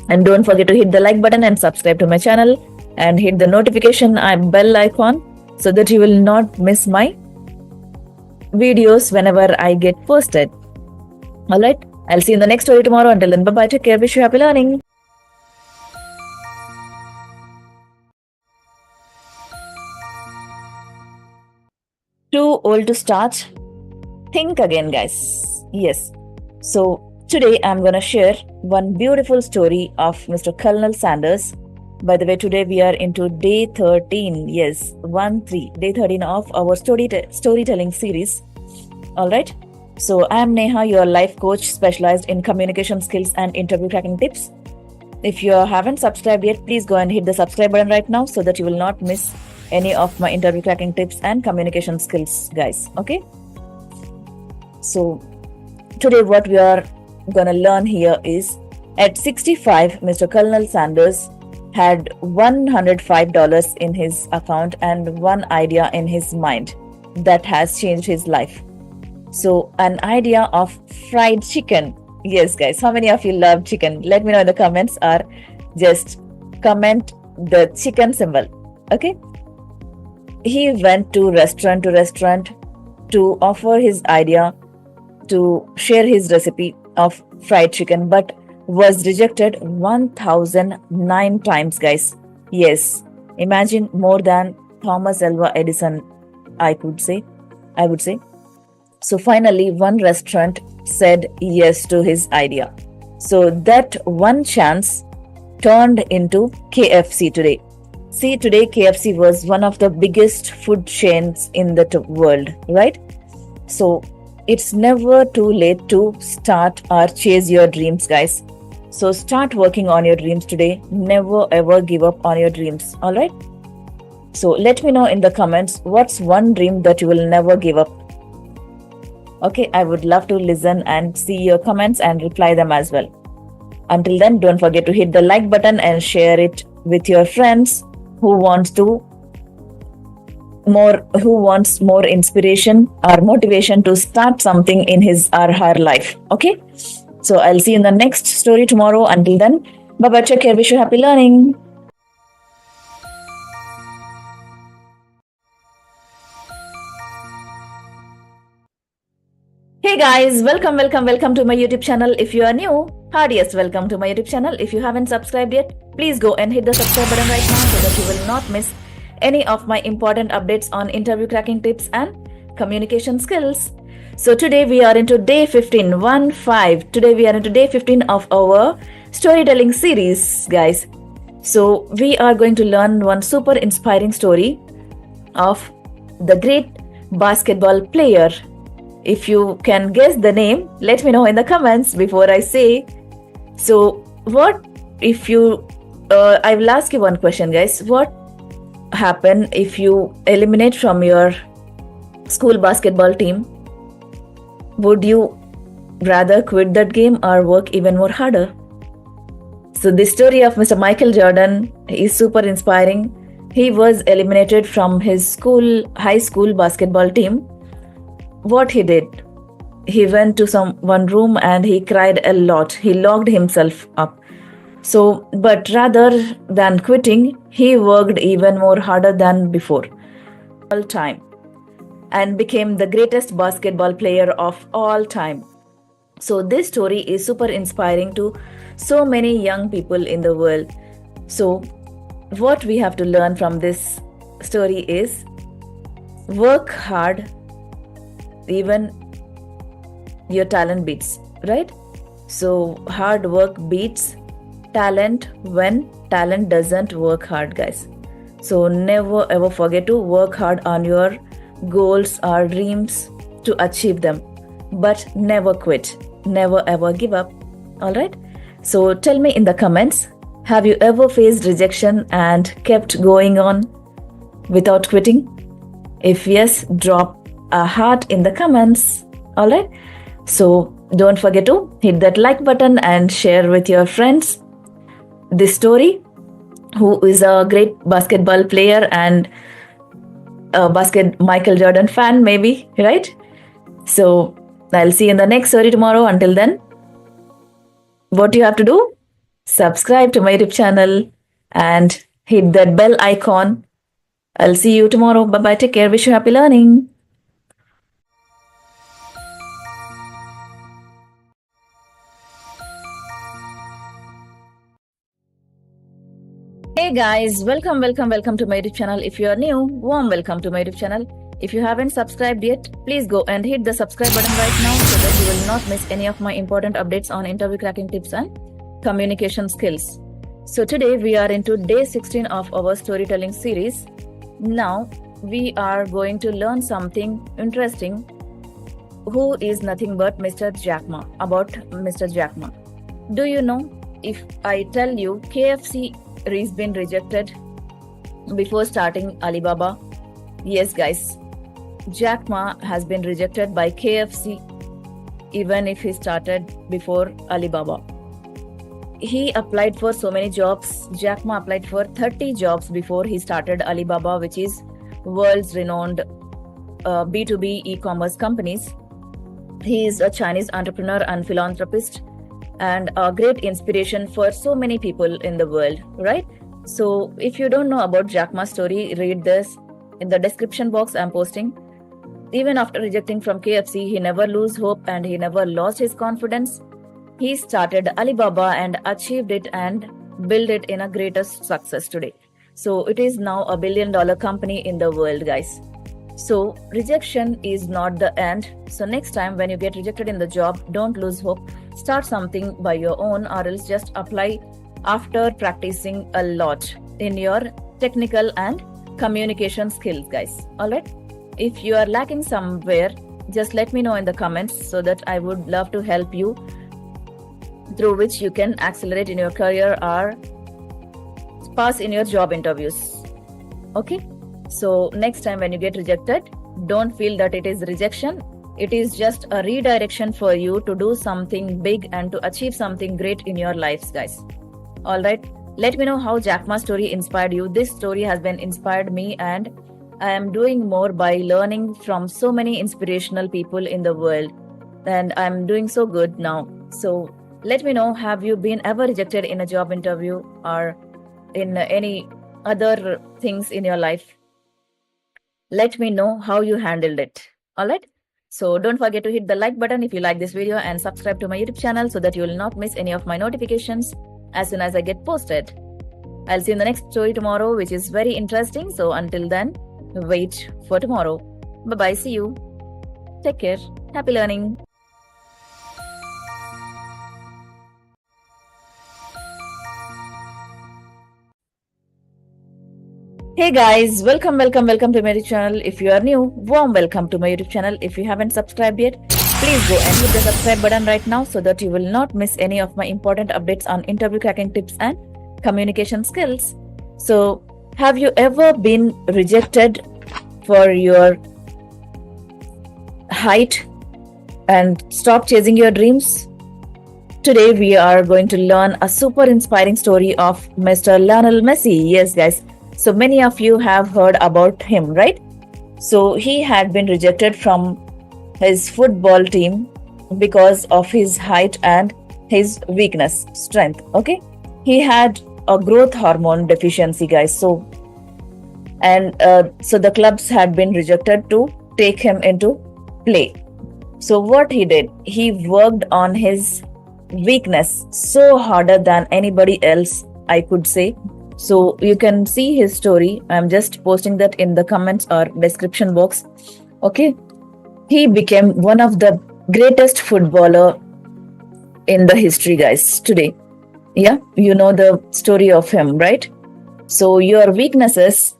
And don't forget to hit the like button and subscribe to my channel and hit the notification bell icon so that you will not miss my videos whenever I get posted. Alright, I'll see you in the next story tomorrow. Until then, bye-bye. Take care. Wish you happy learning. Too old to start? Think again, guys. Yes. So today I'm gonna share one beautiful story of Mr. Colonel Sanders. By the way, today we are into day 13. Yes, 1-3, day 13 of our storytelling series. Alright. So I am Neha, your life coach specialized in communication skills and interview cracking tips. If you haven't subscribed yet, please go and hit the subscribe button right now so that you will not miss any of my interview cracking tips and communication skills, guys. Okay. So today what we are gonna learn here is at 65, Mr. Colonel Sanders had $105 in his account and one idea in his mind that has changed his life. So an idea of fried chicken. Yes, guys, how many of you love chicken? Let me know in the comments or just comment the chicken symbol. Okay. He went to restaurant to offer his idea, to share his recipe of fried chicken, but was rejected 1009 times, guys. Yes, imagine more than Thomas Alva Edison, I would say. So finally, one restaurant said yes to his idea. So that one chance turned into KFC today. See, today KFC was one of the biggest food chains in the world, right? So it's never too late to start or chase your dreams, guys. So start working on your dreams today. Never ever give up on your dreams, all right? So let me know in the comments, what's one dream that you will never give up? Okay, I would love to listen and see your comments and reply them as well. Until then, don't forget to hit the like button and share it with your friends who wants more inspiration or motivation to start something in his or her life. Okay, so I'll see you in the next story tomorrow. Until then, bye bye, take care, wish you happy learning. Hey guys, welcome to my YouTube channel. If you are new, heartiest welcome to my YouTube channel. If you haven't subscribed yet, please go and hit the subscribe button right now so that you will not miss any of my important updates on interview cracking tips and communication skills. So today we are into day 15, 1-5. Today we are into day 15 of our storytelling series, guys. So we are going to learn one super inspiring story of the great basketball player. If you can guess the name, let me know in the comments before I say. So what if you, I will ask you one question, guys. What happen if you eliminate from your school basketball team? Would you rather quit that game or work even more harder? So the story of Mr. Michael Jordan is super inspiring. He was eliminated from his high school basketball team. What he did, he went to one room and he cried a lot. He locked himself up. So, but rather than quitting, he worked even more harder than before, all time, and became the greatest basketball player of all time. So this story is super inspiring to so many young people in the world. So what we have to learn from this story is work hard, even your talent beats, right? So hard work beats talent when talent doesn't work hard, guys. So never ever forget to work hard on your goals or dreams to achieve them, but never quit, never ever give up. All right, so tell me in the comments, have you ever faced rejection and kept going on without quitting? If yes, drop a heart in the comments. All right. So don't forget to hit that like button and share with your friends this story, who is a great basketball player and a Michael Jordan fan, maybe, right? So I'll see you in the next story tomorrow. Until then, what you have to do? Subscribe to my YouTube channel and hit that bell icon. I'll see you tomorrow. Bye bye. Take care. Wish you happy learning. Hey guys, welcome to my YouTube channel. If you are new, warm welcome to my YouTube channel. If you haven't subscribed yet, please go and hit the subscribe button right now so that you will not miss any of my important updates on interview cracking tips and communication skills. So today we are into day 16 of our storytelling series. Now we are going to learn something interesting. Who is nothing but Mr. Jack Ma? About Mr. Jack Ma. Do you know, if I tell you KFC has been rejected before starting Alibaba? Yes guys, Jack Ma has been rejected by KFC even if he started before Alibaba. He applied for so many jobs. Jack Ma applied for 30 jobs before he started Alibaba, which is world's renowned B2B e-commerce companies. He is a Chinese entrepreneur and philanthropist and a great inspiration for so many people in the world, right? So if you don't know about Jack Ma's story, read this in the description box I'm posting. Even after rejecting from KFC, he never lose hope and he never lost his confidence. He started Alibaba and achieved it and built it in a greatest success today. So it is now a $1 billion company in the world, guys. So rejection is not the end. So next time when you get rejected in the job, don't lose hope. Start something by your own, or else just apply after practicing a lot in your technical and communication skills, guys. All right. If you are lacking somewhere, just let me know in the comments so that I would love to help you, through which you can accelerate in your career or pass in your job interviews. Okay. So next time when you get rejected, don't feel that it is rejection. It is just a redirection for you to do something big and to achieve something great in your lives, guys. All right. Let me know how Jack Ma's story inspired you. This story has been inspired me, and I am doing more by learning from so many inspirational people in the world. And I'm doing so good now. So let me know, have you been ever rejected in a job interview or in any other things in your life? Let me know how you handled it. All right. So don't forget to hit the like button if you like this video and subscribe to my YouTube channel so that you will not miss any of my notifications as soon as I get posted. I'll see you in the next story tomorrow, which is very interesting. So until then, wait for tomorrow. Bye-bye. See you. Take care. Happy learning. Hey guys, welcome to my YouTube channel. If you are new, warm welcome to my YouTube channel. If you haven't subscribed yet, please go and hit the subscribe button right now so that you will not miss any of my important updates on interview cracking tips and communication skills. So, have you ever been rejected for your height and stop chasing your dreams? Today we are going to learn a super inspiring story of Mr. Lionel Messi. Yes guys, so many of you have heard about him, right? So he had been rejected from his football team because of his height and his weakness, strength. Okay, he had a growth hormone deficiency, guys. So the clubs had been rejected to take him into play. So what he did, he worked on his weakness so harder than anybody else, I could say. So you can see his story. I'm just posting that in the comments or description box. Okay. He became one of the greatest footballer in the history, guys, today. Yeah, you know the story of him, right? So your weaknesses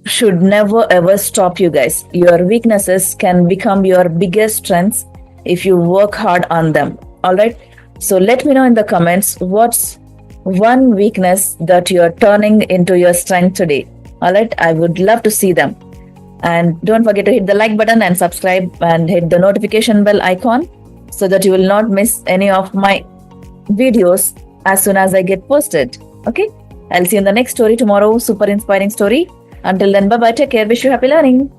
should never ever stop you, guys. Your weaknesses can become your biggest strengths if you work hard on them. All right. So let me know in the comments what's one weakness that you're turning into your strength today. All right. I would love to see them. And don't forget to hit the like button and subscribe and hit the notification bell icon so that you will not miss any of my videos as soon as I get posted. Okay? I'll see you in the next story tomorrow. Super inspiring story. Until then, bye bye. Take care. Wish you happy learning.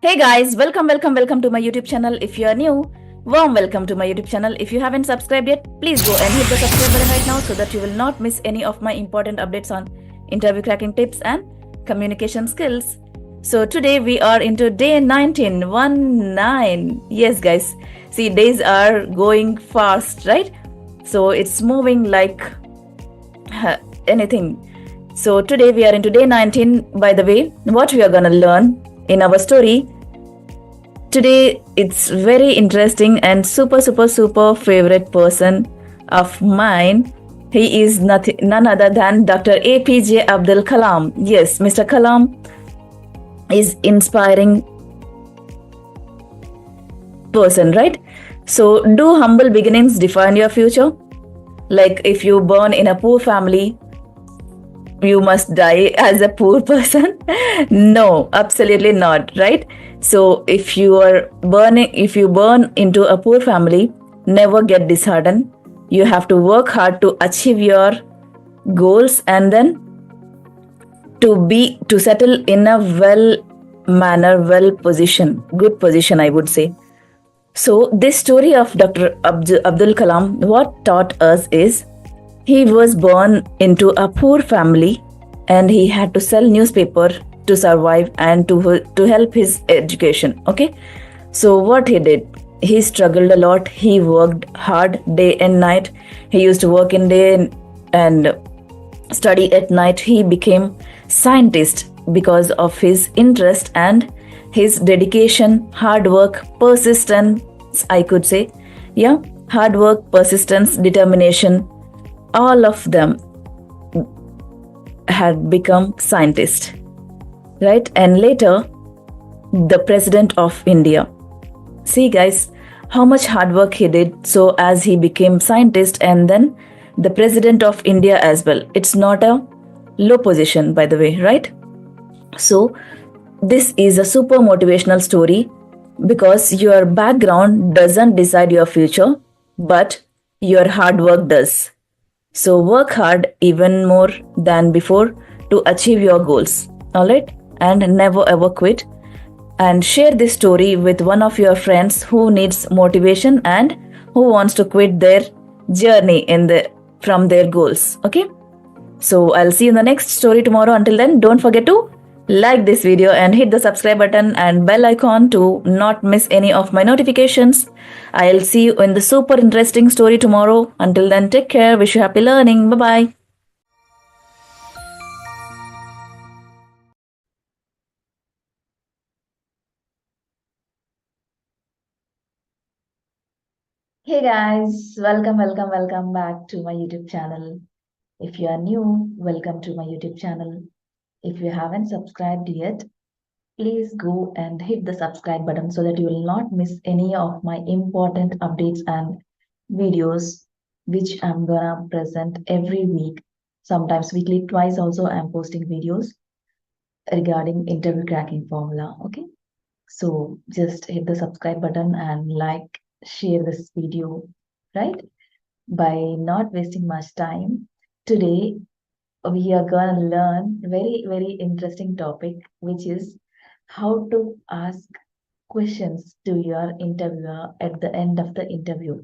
Hey guys, welcome to my YouTube channel. If you are new, warm welcome to my YouTube channel. If you haven't subscribed yet, please go and hit the subscribe button right now so that you will not miss any of my important updates on interview cracking tips and communication skills. So today we are into day 19, 1-9. Yes guys, see days are going fast, right? So it's moving like anything. So today we are into day 19. By the way, what we are gonna learn in our story today, it's very interesting and super favorite person of mine. He is none other than Dr. APJ Abdul Kalam. Yes, Mr. Kalam is inspiring person, right? So do humble beginnings define your future? Like if you born in a poor family, you must die as a poor person? No, absolutely not, right? So if you born into a poor family, never get disheartened. You have to work hard to achieve your goals and then to settle in a good position, I would say. So this story of Dr. Abdul Kalam, what taught us is he was born into a poor family and he had to sell newspaper to survive and to help his education. Okay. So what he did, he struggled a lot. He worked hard day and night. He used to work in day and study at night. He became scientist because of his interest and his dedication, hard work, persistence, I could say. Yeah, hard work, persistence, determination, all of them had become scientists, right? And later, the president of India. See, guys, how much hard work he did. So as he became scientist and then the president of India as well. It's not a low position, by the way, right? So this is a super motivational story because your background doesn't decide your future, but your hard work does. So work hard even more than before to achieve your goals. Alright? And never ever quit. And share this story with one of your friends who needs motivation and who wants to quit their journey from their goals. Okay? So I'll see you in the next story tomorrow. Until then, don't forget to like this video and hit the subscribe button and bell icon to not miss any of my notifications. I'll see you in the super interesting story tomorrow. Until then, take care. Wish you happy learning. Bye bye. Hey guys, welcome back to my YouTube channel. If you are new, welcome to my YouTube channel. If you haven't subscribed yet, please go and hit the subscribe button so that you will not miss any of my important updates and videos which I'm gonna present every week. Sometimes weekly, twice also I'm posting videos regarding interview cracking formula. Okay. So just hit the subscribe button and like, share this video, right? By not wasting much time, today we are gonna learn very interesting topic, which is how to ask questions to your interviewer at the end of the interview.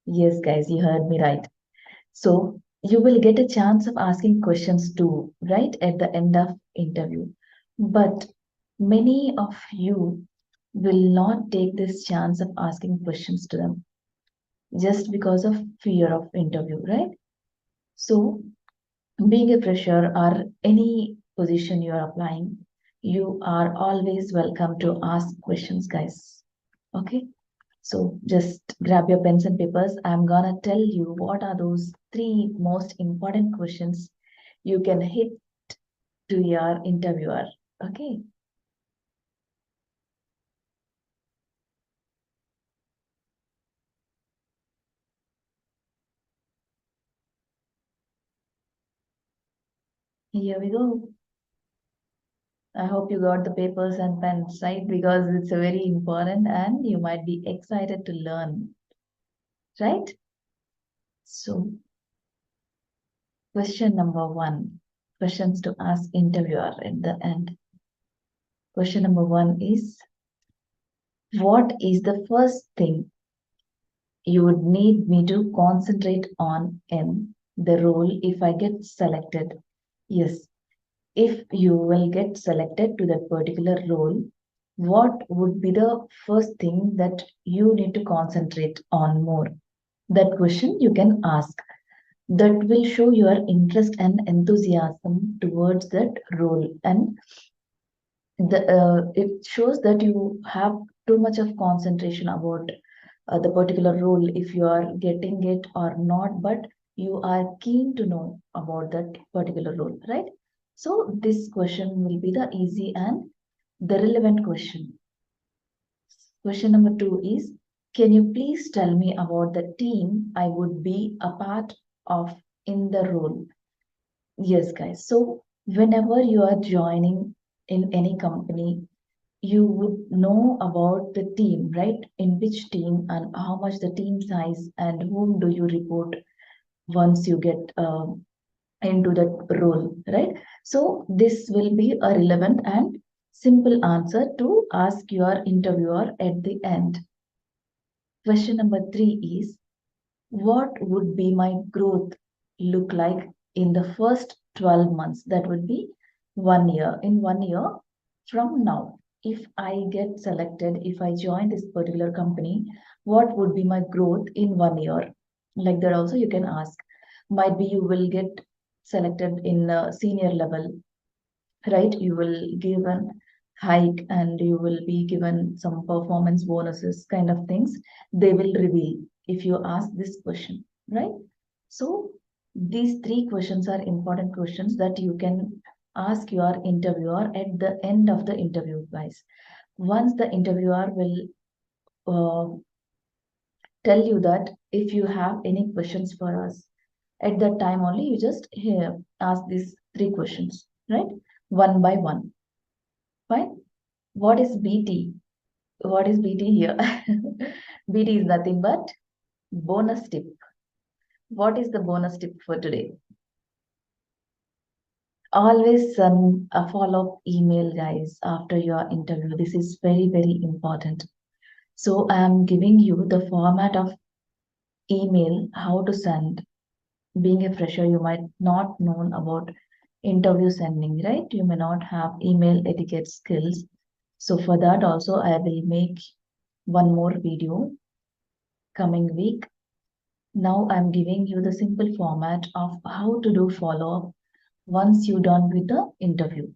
Yes, guys, you heard me right. So you will get a chance of asking questions too, right, at the end of interview. But many of you will not take this chance of asking questions to them just because of fear of interview, right? So being a fresher or any position you are applying, you are always welcome to ask questions, guys. Okay. So just grab your pens and papers. I'm gonna tell you what are those three most important questions you can hit to your interviewer. Okay. Here we go. I hope you got the papers and pens, right? Because it's a very important and you might be excited to learn, right? So, question number one, questions to ask interviewer at the end. Question number one is, what is the first thing you would need me to concentrate on in the role if I get selected? Yes, if you will get selected to that particular role, what would be the first thing that you need to concentrate on more? That question you can ask. That will show your interest and enthusiasm towards that role, and it shows that you have too much of concentration about the particular role, if you are getting it or not, but you are keen to know about that particular role, right? So this question will be the easy and the relevant question. Question number two is, can you please tell me about the team I would be a part of in the role? Yes, guys. So whenever you are joining in any company, you would know about the team, right? In which team and how much the team size and whom do you report once you get into that role, right? So this will be a relevant and simple answer to ask your interviewer at the end. Question number three is, what would be my growth look like in the first 12 months? That would be 1 year. In 1 year from now, if I get selected, if I join this particular company, what would be my growth in 1 year? Like that, also, you can ask. Might be you will get selected in a senior level, right? You will give an hike and you will be given some performance bonuses, kind of things they will reveal if you ask this question, right? So these three questions are important questions that you can ask your interviewer at the end of the interview, guys. Once the interviewer will tell you that if you have any questions for us, at that time only you just here ask these three questions, right? One by one. Fine. What is BT? What is BT here? BT is nothing but bonus tip. What is the bonus tip for today? Always send a follow-up email, guys, after your interview. This is very, very important. So I am giving you the format of email, how to send. Being a fresher, you might not know about interview sending, right? You may not have email etiquette skills. So for that also, I will make one more video coming week. Now I'm giving you the simple format of how to do follow-up once you're done with the interview.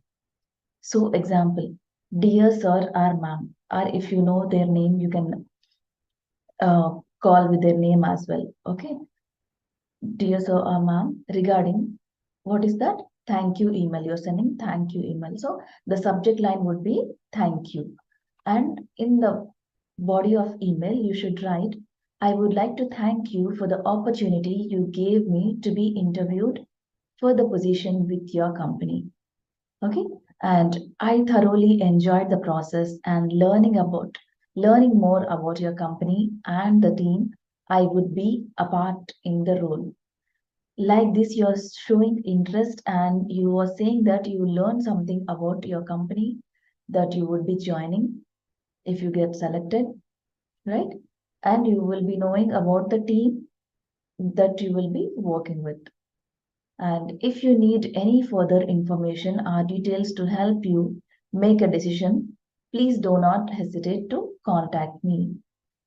So example, dear sir or ma'am, or if you know their name, you can call with their name as well. Okay. Dear sir or ma'am, regarding what is that? Thank you email. You're sending thank you email. So the subject line would be thank you. And in the body of email, you should write, I would like to thank you for the opportunity you gave me to be interviewed for the position with your company. Okay. And I thoroughly enjoyed the process and learning more about your company and the team I would be a part in the role. Like this, you're showing interest and you are saying that you learn something about your company that you would be joining if you get selected, right? And you will be knowing about the team that you will be working with. And if you need any further information or details to help you make a decision, please do not hesitate to contact me.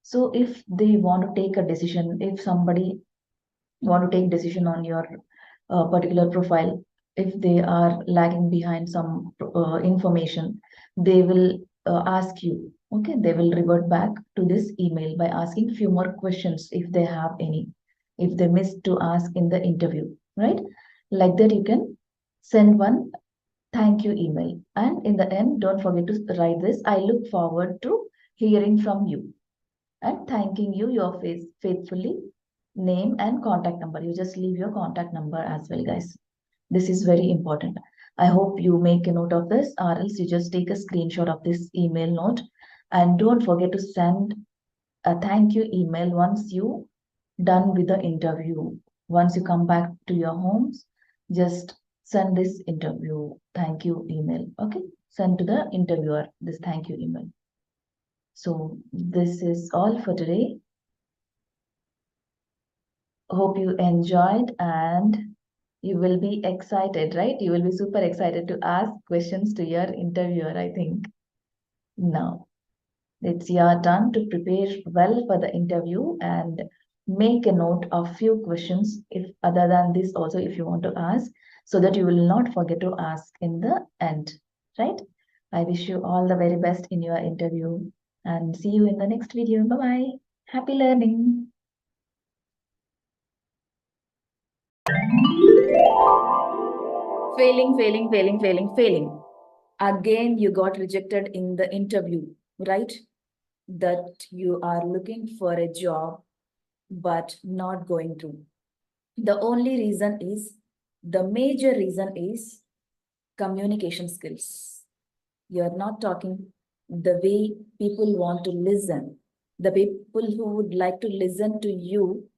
So if they want to take a decision, if somebody want to take decision on your particular profile, if they are lagging behind some information, they will ask you, okay, they will revert back to this email by asking few more questions if they have any, if they missed to ask in the interview, right? Like that, you can send one thank you email. And in the end, don't forget to write this, I look forward to hearing from you and thanking you your face faithfully, name and contact number. You just leave your contact number as well, guys. This is very important. I hope you make a note of this, or else you just take a screenshot of this email note. And don't forget to send a thank you email once you done with the interview. Once you come back to your homes, just send this interview thank you email. Okay, send to the interviewer this thank you email. So this is all for today. Hope you enjoyed, and you will be excited, right? You will be super excited to ask questions to your interviewer, I think. Now, it's your turn to prepare well for the interview and make a note of few questions if other than this also if you want to ask, so that you will not forget to ask in the end, right? I wish you all the very best in your interview and see you in the next video. Bye bye. Happy learning. Failing. Again, you got rejected in the interview, right? That you are looking for a job but not going to. The only reason is, the major reason is communication skills. You're not talking the way people want to listen. The people who would like to listen to you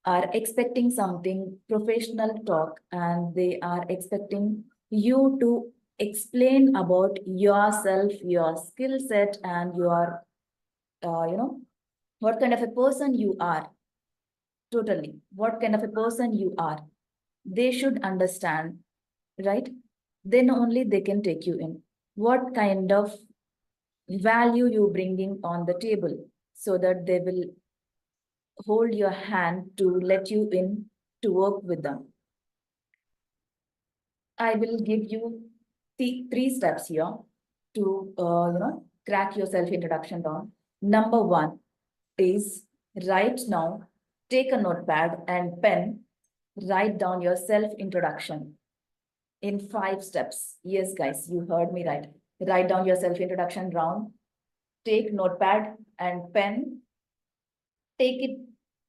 are expecting something professional talk, and they are expecting you to explain about yourself, your skill set, and your, what kind of a person you are. Totally, what kind of a person you are. They should understand, right? Then only they can take you in. What kind of value you bringing on the table, so that they will hold your hand to let you in to work with them. I will give you three steps here to crack your self introduction down. Number one is, right now, take a notepad and pen, write down your self introduction in 5 steps. Yes, guys, you heard me right. Write down your self introduction round. Take notepad and pen. Take it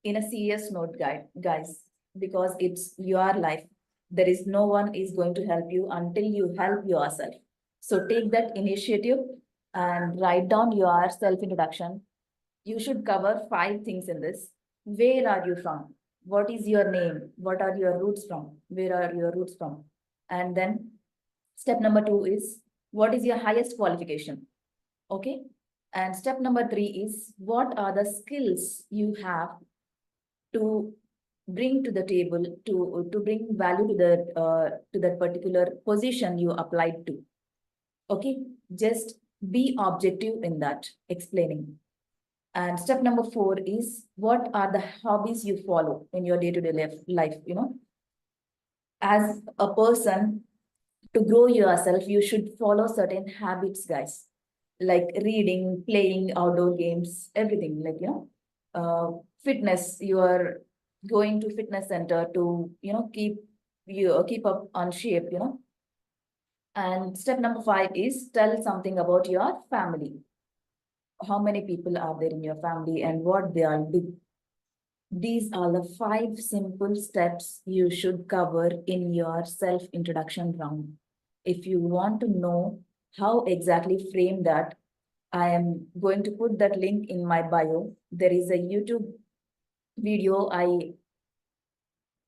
in a serious note, guys, because it's your life. There is no one is going to help you until you help yourself. So take that initiative and write down your self introduction. You should cover 5 things in this. Where are you from? What is your name? What are your roots from? Where are your roots from? And then step number 2 is, what is your highest qualification? Okay. And step number 3 is, what are the skills you have to bring to the table, to bring value to that particular position you applied to. Okay, just be objective in that explaining. And step number 4 is, what are the hobbies you follow in your day-to-day life? As a person, to grow yourself, you should follow certain habits, guys, like reading, playing outdoor games, everything, like, fitness. You are going to fitness center to, keep up on shape. And step number 5 is, tell something about your family. How many people are there in your family and what they are doing? These are the 5 simple steps you should cover in your self-introduction round. If you want to know how exactly frame that, I am going to put that link in my bio. There is a YouTube video I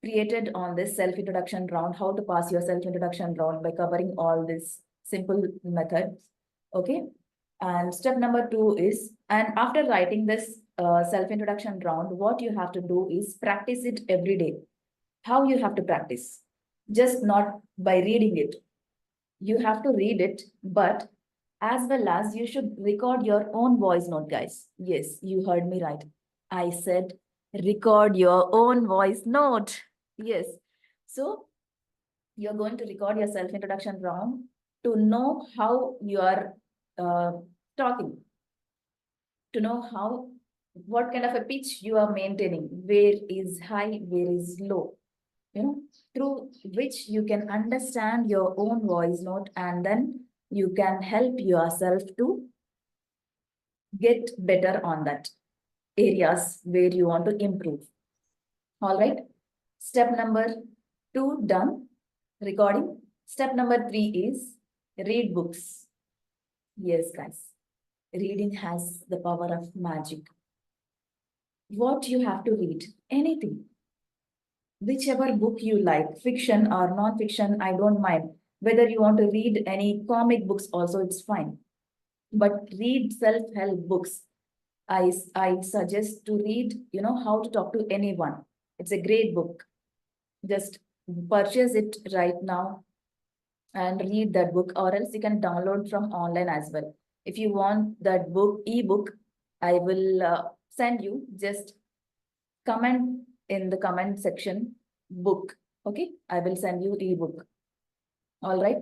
created on this self-introduction round, how to pass your self-introduction round by covering all these simple methods. Okay. And step number 2 is, and after writing this self-introduction round, what you have to do is practice it every day. How you have to practice? Just not by reading it. You have to read it, but as well as you should record your own voice note, guys. Yes, you heard me right. I said record your own voice note. Yes. So you're going to record your self-introduction round to know how you are talking, to know what kind of a pitch you are maintaining, where is high, where is low, through which you can understand your own voice note, and then you can help yourself to get better on that areas where you want to improve. All right. Step number 2 done. recording. Step number 3 is read books. Yes, guys, reading has the power of magic. What you have to read? Anything. Whichever book you like, fiction or non-fiction, I don't mind. Whether you want to read any comic books also, it's fine. But read self-help books. I suggest to read, how to talk to anyone. It's a great book. Just purchase it right now and read that book, or else you can download from online as well. If you want that book, ebook, I will send you. Just comment in the comment section book. Okay, I will send you ebook. All right,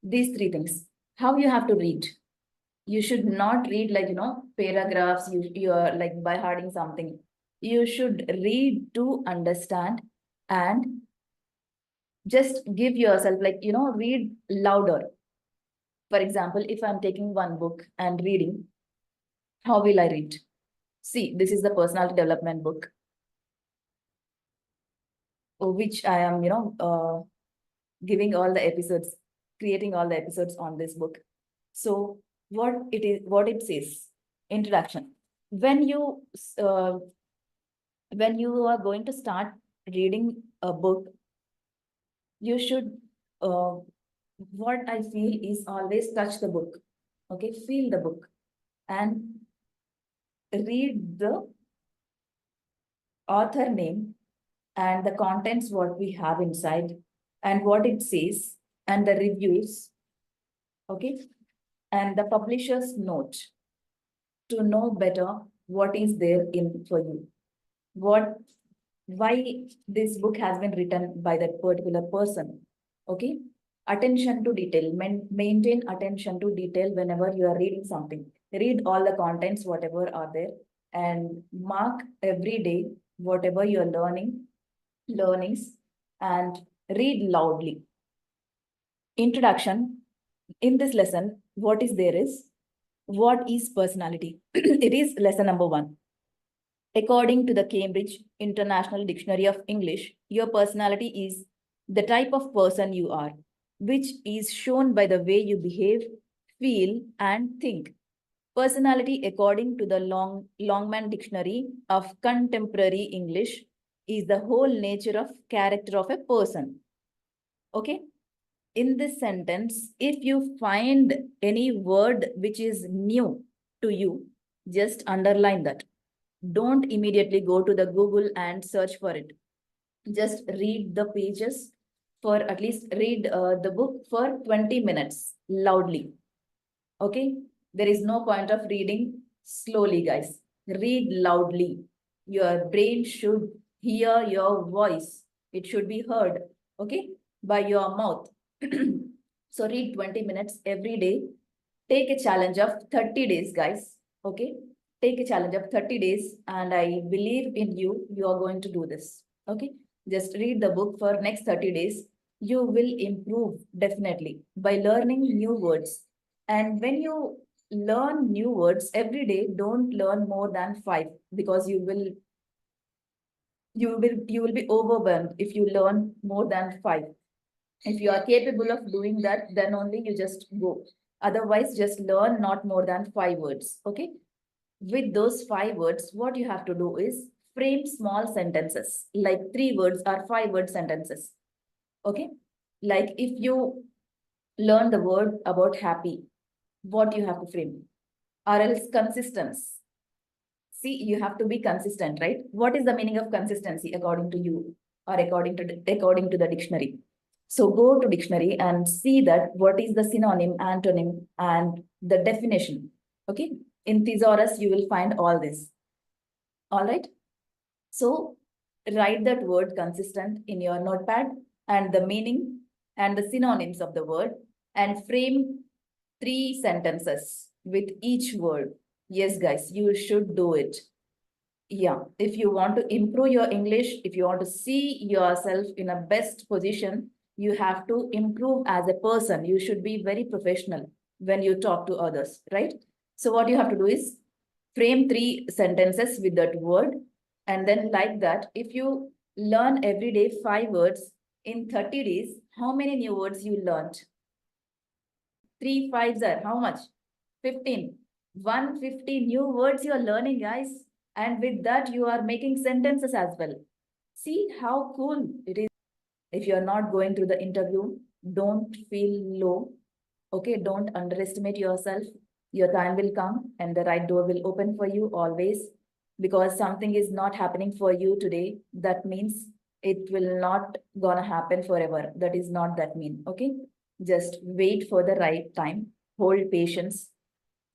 these three things. How you have to read? You should not read like paragraphs. You're like by hearting something. You should read to understand, and just give yourself like read louder. For example, if I'm taking one book and reading, how will I read? See, this is the personality development book, which I am, giving all the episodes, creating all the episodes on this book. So what it says, introduction. When you uh, when you are going to start reading a book, you should what I feel is always touch the book. Okay, feel the book and read the author name and the contents what we have inside and what it says and the reviews, okay, and the publisher's note to know better what is there in for you, what why this book has been written by that particular person. Okay, attention to detail. Maintain attention to detail whenever you are reading something. Read all the contents whatever are there and mark every day whatever you are learnings, and read loudly. Introduction. In this lesson, what is there is, what is personality? It is lesson number 1. According to the Cambridge International Dictionary of English, your personality is the type of person you are, which is shown by the way you behave, feel, and think. Personality, according to the Longman Dictionary of Contemporary English, is the whole nature of character of a person. Okay? In this sentence, if you find any word which is new to you, just underline that. Don't immediately go to the Google and search for it. Just read the pages for at least read the book for 20 minutes loudly. Okay? There is no point of reading slowly, guys. Read loudly. Your brain should hear your voice. It should be heard, okay, by your mouth. So read 20 minutes every day. Take a challenge of 30 days, guys. Okay? Take a challenge of 30 days, and I believe in you. You are going to do this. Okay? Just read the book for next 30 days. You will improve definitely by learning new words. And when you learn new words every day, don't learn more than 5, because you will be overwhelmed if you learn more than 5. If you are capable of doing that, then only you just go. Otherwise, just learn not more than 5 words. Okay. With those 5 words, what you have to do is frame small sentences, like 3 words or 5 word sentences. Okay. Like if you learn the word about happy, what you have to frame? Or else consistence. See, you have to be consistent, right? What is the meaning of consistency according to you, or according to the dictionary? So go to dictionary and see that what is the synonym, antonym, and the definition. Okay. In thesaurus, you will find all this. All right. So write that word consistent in your notepad and the meaning and the synonyms of the word, and frame 3 sentences with each word. Yes, guys, you should do it. Yeah, if you want to improve your English, if you want to see yourself in a best position, you have to improve as a person. You should be very professional when you talk to others, right? So what you have to do is frame 3 sentences with that word. And then like that, if you learn every day 5 words, in 30 days, how many new words you learned? 3 5s are how much? 15. 150 new words you are learning, guys. And with that, you are making sentences as well. See how cool it is. If you are not going through the interview, don't feel low. Okay, don't underestimate yourself. Your time will come and the right door will open for you always. Because something is not happening for you today, that means it will not gonna happen forever. That is not that mean. Okay, just wait for the right time. Hold patience.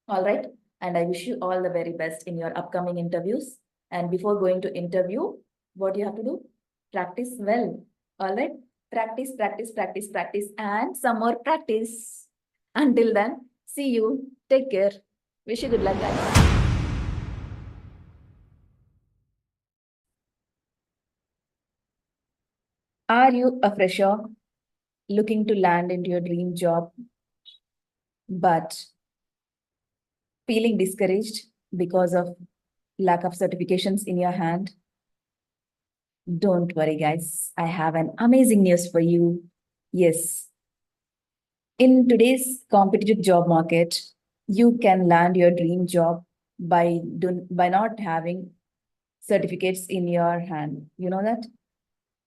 All right. And I wish you all the very best in your upcoming interviews. And before going to interview, what you have to do? Practice well. All right. Practice, practice, practice, practice, and some more practice. Until then, see you. Take care. Wish you good luck, guys. Are you a fresher looking to land into your dream job, but feeling discouraged because of lack of certifications in your hand? Don't worry, guys. I have an amazing news for you. Yes, in today's competitive job market, you can land your dream job by not having certificates in your hand. You know that?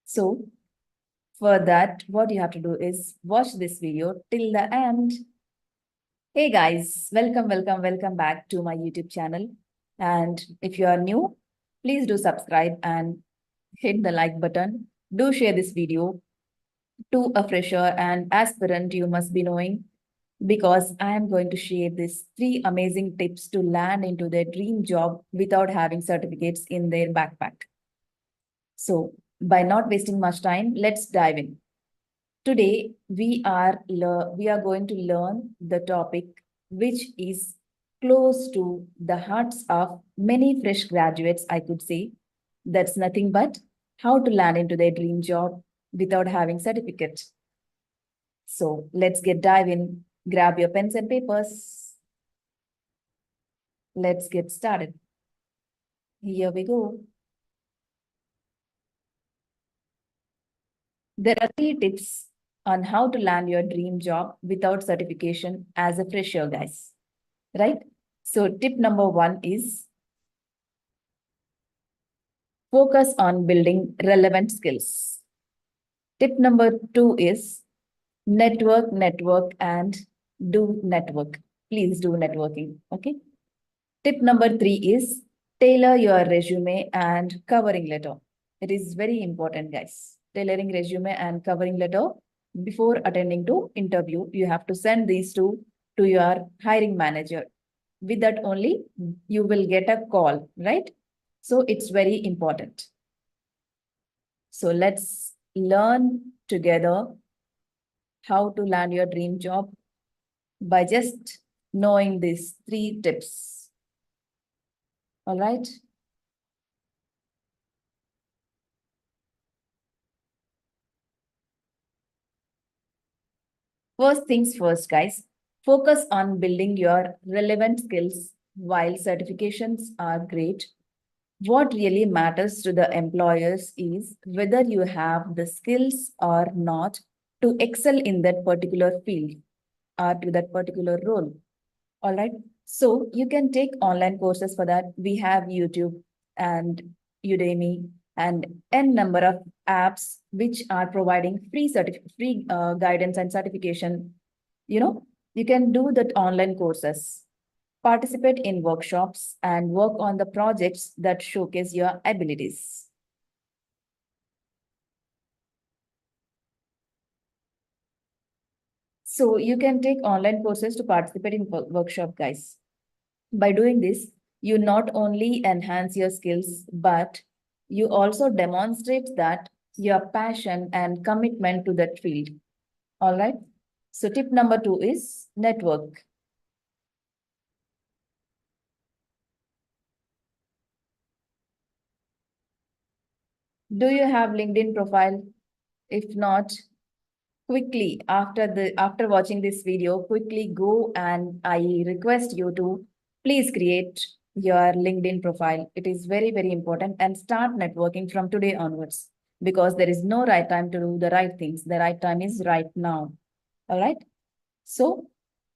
So, for that, what you have to do is watch this video till the end. Hey guys, welcome, welcome, welcome back to my YouTube channel. And if you are new, please do subscribe and hit the like button. Do share this video to a fresher and aspirant you must be knowing, because I am going to share these 3 amazing tips to land into their dream job without having certificates in their backpack. So, by not wasting much time, let's dive in. Today, we are going to learn the topic which is close to the hearts of many fresh graduates, I could say. That's nothing but how to land into their dream job without having certificate. So let's get dive in. Grab your pens and papers. Let's get started. Here we go. There are 3 tips on how to land your dream job without certification as a fresher, guys. Right? So tip number 1 is focus on building relevant skills. Tip number 2 is network, network, and do network. Please do networking. Okay. Tip number 3 is tailor your resume and covering letter. It is very important, guys. Tailoring resume and covering letter before attending to interview. You have to send these two to your hiring manager. With that only, you will get a call, right? So it's very important. So let's learn together how to land your dream job by just knowing these 3 tips. All right. First things first, guys, focus on building your relevant skills. While certifications are great, what really matters to the employers is whether you have the skills or not to excel in that particular field or to that particular role. All right. So you can take online courses for that. We have YouTube and Udemy and n number of apps which are providing free guidance and certification. You can do that online courses, participate in workshops, and work on the projects that showcase your abilities. So you can take online courses to participate in workshop, guys. By doing this, you not only enhance your skills, but you also demonstrate that your passion and commitment to that field. All right. So tip number 2 is network. Do you have LinkedIn profile? If not, quickly after watching this video, quickly go and I request you to please create your LinkedIn profile. It is very, very important, and start networking from today onwards. because there is no right time to do the right things. The right time is right now. All right. So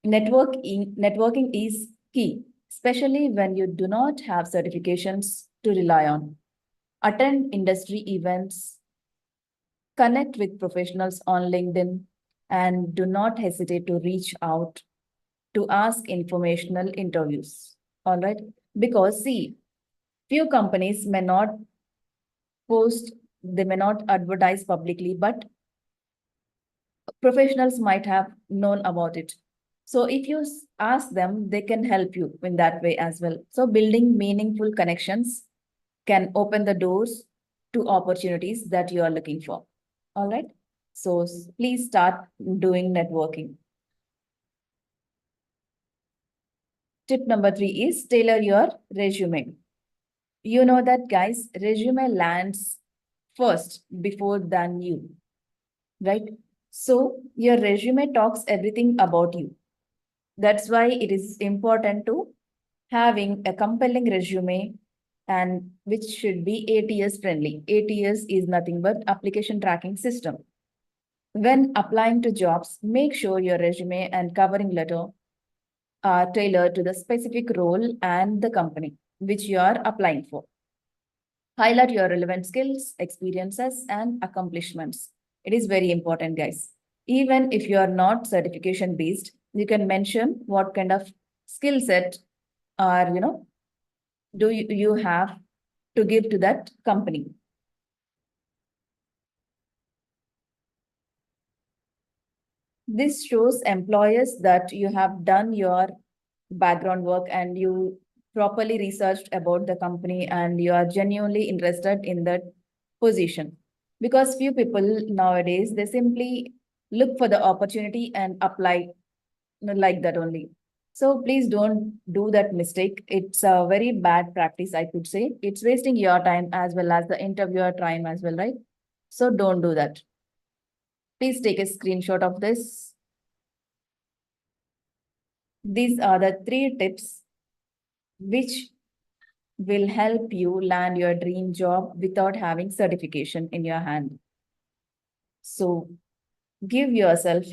networking is key, especially when you do not have certifications to rely on. Attend industry events, connect with professionals on LinkedIn, and do not hesitate to reach out to ask informational interviews. All right. Because see, few companies may not post, they may not advertise publicly, but professionals might have known about it. So if you ask them, they can help you in that way as well. So building meaningful connections can open the doors to opportunities that you are looking for. All right. So please start doing networking. Tip number 3 is tailor your resume. You know that, guys, resume lands first before than you, right? So your resume talks everything about you. That's why it is important to having a compelling resume and which should be ATS friendly. ATS is nothing but application tracking system. When applying to jobs, make sure your resume and covering letter are tailored to the specific role and the company which you are applying for. Highlight your relevant skills, experiences, and accomplishments. It is very important, guys. Even if you are not certification based, you can mention what kind of skill set or do you have to give to that company. This shows employers that you have done your background work and you properly researched about the company and you are genuinely interested in that position. Because few people nowadays, they simply look for the opportunity and apply like that only. So please don't do that mistake. It's a very bad practice, I could say. It's wasting your time as well as the interviewer time as well, right? So don't do that. Please take a screenshot of this. These are the 3 tips which will help you land your dream job without having certification in your hand. So give yourself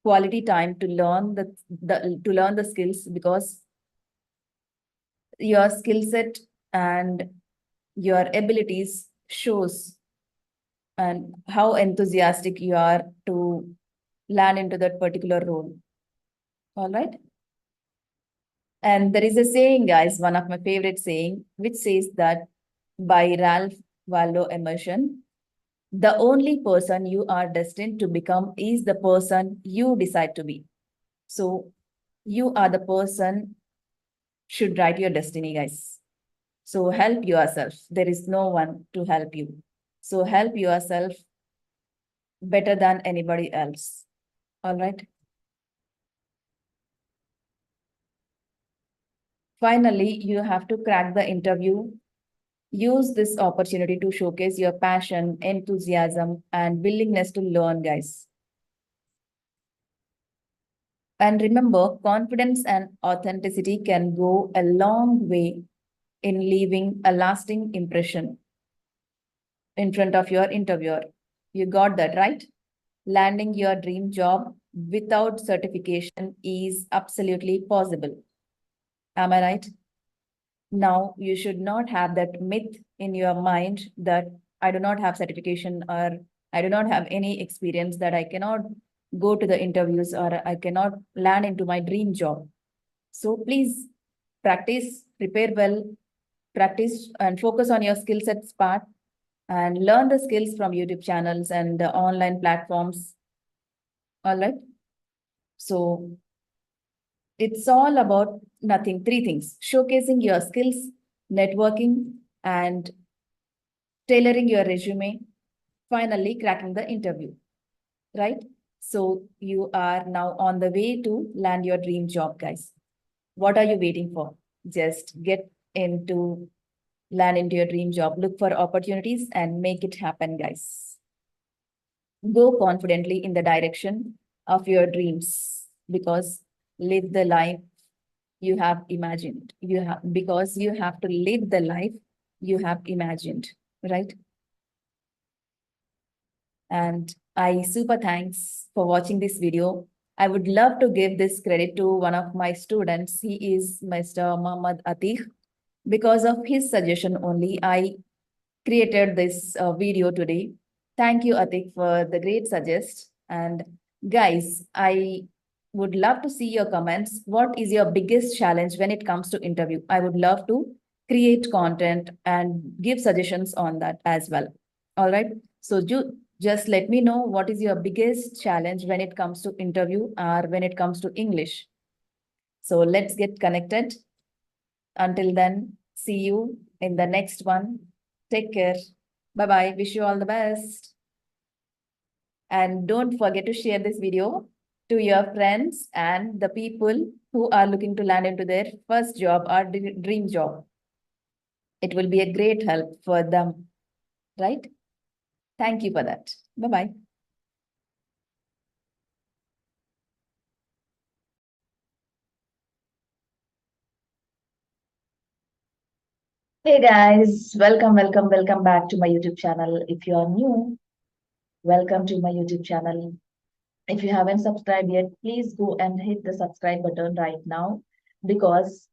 quality time to learn the skills, because your skill set and your abilities shows and how enthusiastic you are to land into that particular role. All right. And there is a saying, guys, one of my favorite saying, which says that by Ralph Waldo Emerson, the only person you are destined to become is the person you decide to be. So you are the person should write your destiny, guys. So help yourself. There is no one to help you. So help yourself better than anybody else. All right. Finally, you have to crack the interview. Use this opportunity to showcase your passion, enthusiasm, and willingness to learn, guys. And remember, confidence and authenticity can go a long way in leaving a lasting impression in front of your interviewer. You got that, right? Landing your dream job without certification is absolutely possible. Am I right? Now, you should not have that myth in your mind that I do not have certification or I do not have any experience, that I cannot go to the interviews or I cannot land into my dream job. So please practice, prepare well, practice and focus on your skill sets part and learn the skills from YouTube channels and the online platforms. All right. So it's all about nothing, 3 things: showcasing your skills, networking, and tailoring your resume, finally cracking the interview, right? So you are now on the way to land your dream job, guys. What are you waiting for? Just get into land into your dream job, look for opportunities and make it happen, guys. Go confidently in the direction of your dreams, because live the life you have imagined. You have, because you have to live the life you have imagined, right? And I super thanks for watching this video. I would love to give this credit to one of my students. He is Mr. Muhammad Atif. Because of his suggestion only, I created this video today. Thank you, Atik, for the great suggest. And guys, I would love to see your comments. What is your biggest challenge when it comes to interview? I would love to create content and give suggestions on that as well. All right. So just let me know what is your biggest challenge when it comes to interview or when it comes to English. So let's get connected. Until then, see you in the next one. Take care. Bye bye. Wish you all the best. And don't forget to share this video to your friends and the people who are looking to land into their first job or dream job. It will be a great help for them, right? Thank you for that. Bye bye. Hey guys, welcome back to my YouTube channel. If you are new, welcome to my YouTube channel. If you haven't subscribed yet, please go and hit the subscribe button right now because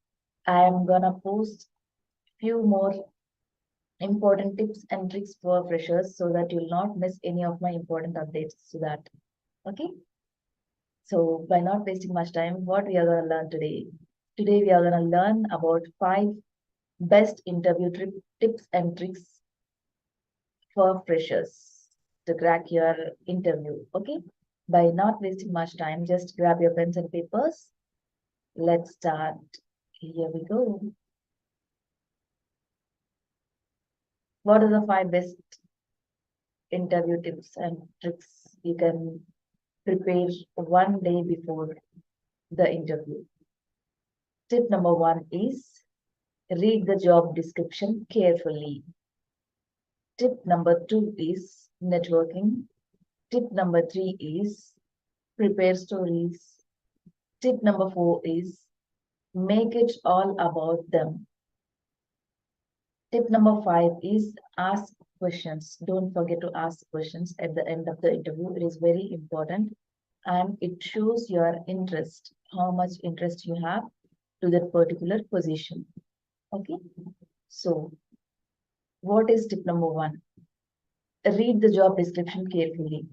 I am gonna post few more important tips and tricks for freshers so that you'll not miss any of my important updates to that. Okay? So by not wasting much time, what we are gonna learn today? Today we are gonna learn about 5 best interview tips and tricks for freshers to crack your interview. Okay? By not wasting much time, just grab your pens and papers. Let's start. Here we go. What are the 5 best interview tips and tricks you can prepare one day before the interview? Tip number 1 is read the job description carefully. Tip number 2 is networking. Tip number 3 is prepare stories. Tip number 4 is make it all about them. Tip number 5 is ask questions. Don't forget to ask questions at the end of the interview. It is very important and it shows your interest, how much interest you have to that particular position. Okay. So, what is tip number 1? Read the job description carefully.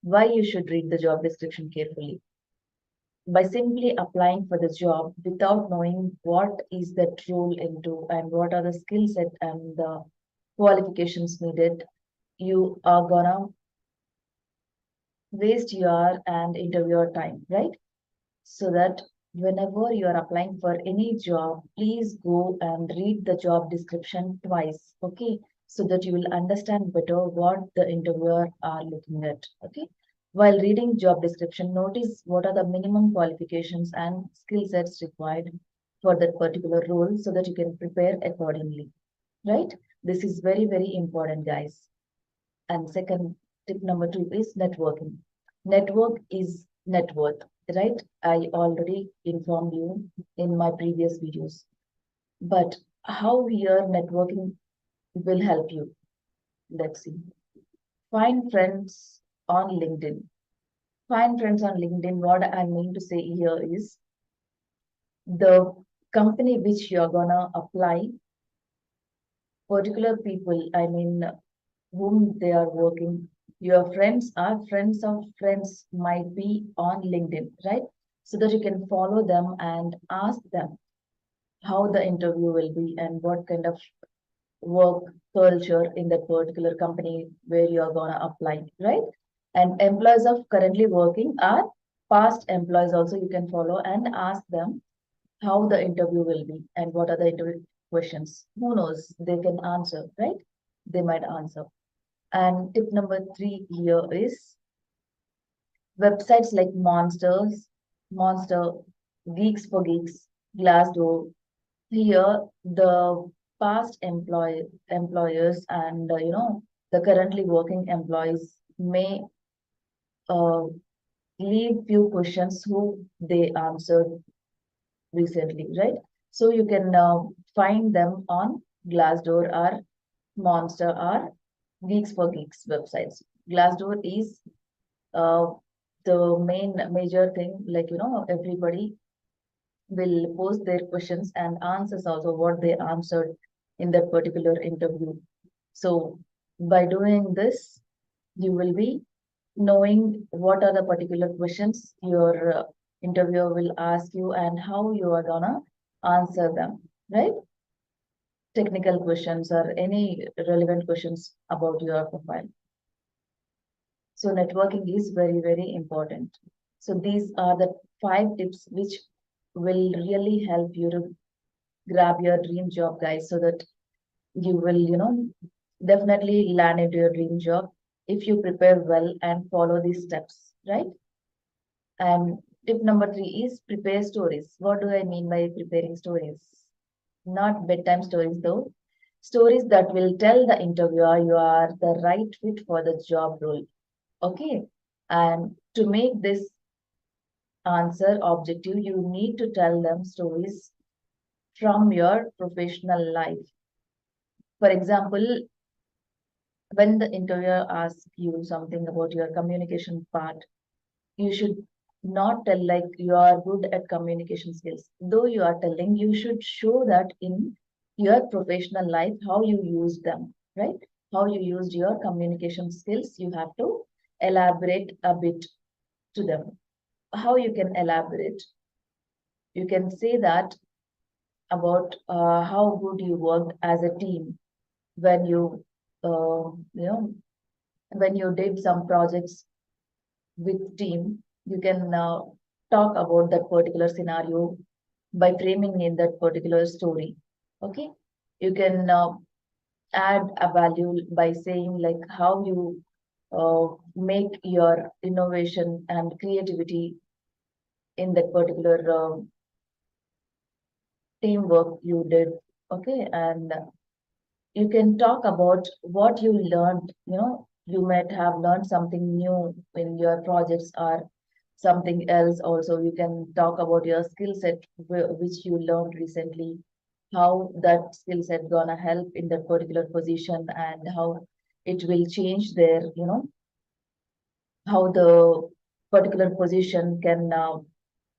Why you should read the job description carefully? By simply applying for the job without knowing what is that role into and what are the skill set and the qualifications needed, you are gonna waste your and interviewer time, right? So that whenever you are applying for any job, please go and read the job description twice, okay? So that you will understand better what the interviewer are looking at, okay? While reading job description, notice what are the minimum qualifications and skill sets required for that particular role so that you can prepare accordingly, right? This is very, very important, guys. And second, tip number 2 is networking. Network is net worth, right? I already informed you in my previous videos. But how here networking will help you? Let's see. Find friends on LinkedIn. Find friends on LinkedIn. What I mean to say here is the company which you're gonna apply, particular people, I mean, whom they are working. Your friends are friends of friends might be on LinkedIn, right? So that you can follow them and ask them how the interview will be and what kind of work culture in that particular company where you are gonna apply, right? And employees of currently working are past employees also you can follow and ask them how the interview will be and what are the interview questions. Who knows? They can answer, right? They might answer. And tip number 3 here is websites like Monster, Geeks for Geeks, Glassdoor. Here, the past employers and the currently working employees may uh, leave few questions who they answered recently, right? So you can find them on Glassdoor or Monster or Geeks for Geeks websites. Glassdoor is uh, the major thing, like, everybody will post their questions and answers also what they answered in that particular interview. So by doing this, you will be knowing what are the particular questions your interviewer will ask you and how you are gonna answer them, right? Technical questions or any relevant questions about your profile. So networking is very, very important. So these are the 5 tips which will really help you to grab your dream job, guys, so that you will, definitely land into your dream job if you prepare well and follow these steps, right? And tip number 3 is prepare stories. What do I mean by preparing stories? Not bedtime stories, though. Stories that will tell the interviewer you are the right fit for the job role. Okay. And to make this answer objective, you need to tell them stories from your professional life. For example, when the interviewer asks you something about your communication part, you should not tell like you are good at communication skills. Though you are telling, you should show that in your professional life, how you use them, right? How you used your communication skills, you have to elaborate a bit to them. How you can elaborate? You can say that about how good you worked as a team when you know, when you did some projects with team, you can talk about that particular scenario by framing in that particular story. Okay, you can add a value by saying like how you make your innovation and creativity in that particular teamwork you did. Okay, and you can talk about what you learned. You might have learned something new in your projects or something else. Also, you can talk about your skill set which you learned recently, how that skill set gonna help in that particular position and how it will change their, how the particular position can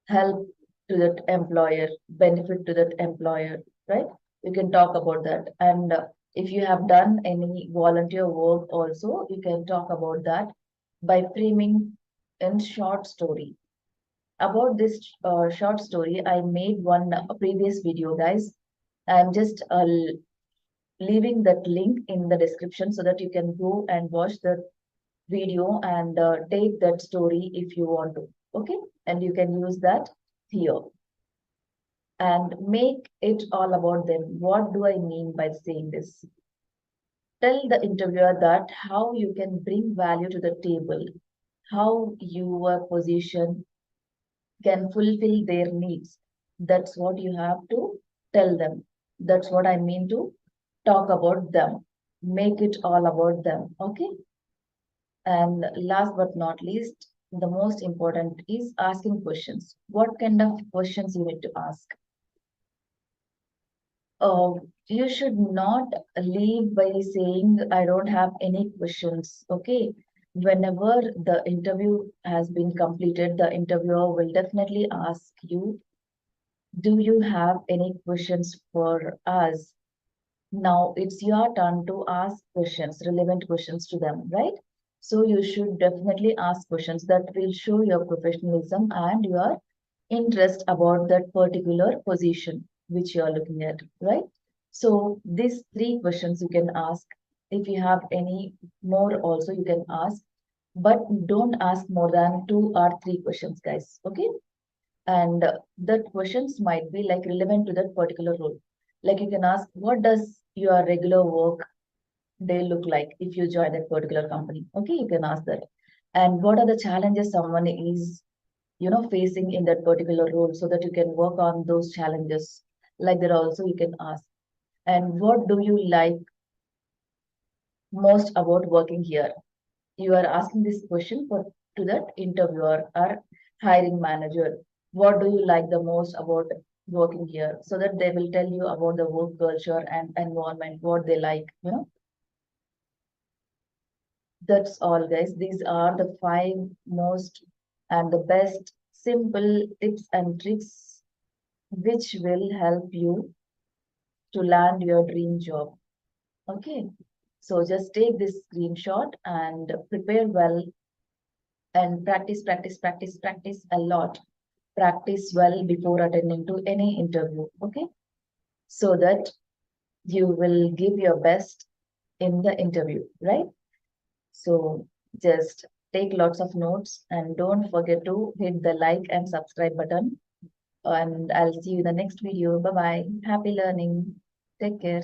help to that employer, benefit to that employer, right? You can talk about that. And if you have done any volunteer work also, you can talk about that by framing in short story. About this short story, I made one previous video, guys. I'm just leaving that link in the description so that you can go and watch the video and take that story if you want to. Okay, and you can use that here and make it all about them. What do I mean by saying this? Tell the interviewer that how you can bring value to the table, how your position can fulfill their needs. That's what you have to tell them. That's what I mean to talk about them. Make it all about them. Okay. And last but not least, the most important is asking questions. What kind of questions you need to ask? uh, you should not leave by saying, I don't have any questions. Okay. Whenever the interview has been completed, the interviewer will definitely ask you, do you have any questions for us? Now it's your turn to ask questions, relevant questions to them, right? So you should definitely ask questions that will show your professionalism and your interest about that particular position which you are looking at, right? So these 3 questions you can ask. If you have any more also you can ask, but don't ask more than 2 or 3 questions, guys. Okay. And that questions might be like relevant to that particular role. Like you can ask, what does your regular work day look like if you join that particular company? Okay, you can ask that. And what are the challenges someone is, facing in that particular role so that you can work on those challenges. Like that also you can ask. And what do you like most about working here? You are asking this question for to that interviewer or hiring manager. What do you like the most about working here? So that they will tell you about the work culture and environment, what they like, That's all, guys. These are the five most and the best simple tips and tricks which will help you to land your dream job. Okay. So just take this screenshot and prepare well and practice a lot. Practice well before attending to any interview. Okay. So that you will give your best in the interview, right? So just take lots of notes and don't forget to hit the like and subscribe button. And I'll see you in the next video. Bye bye. Happy learning. Take care.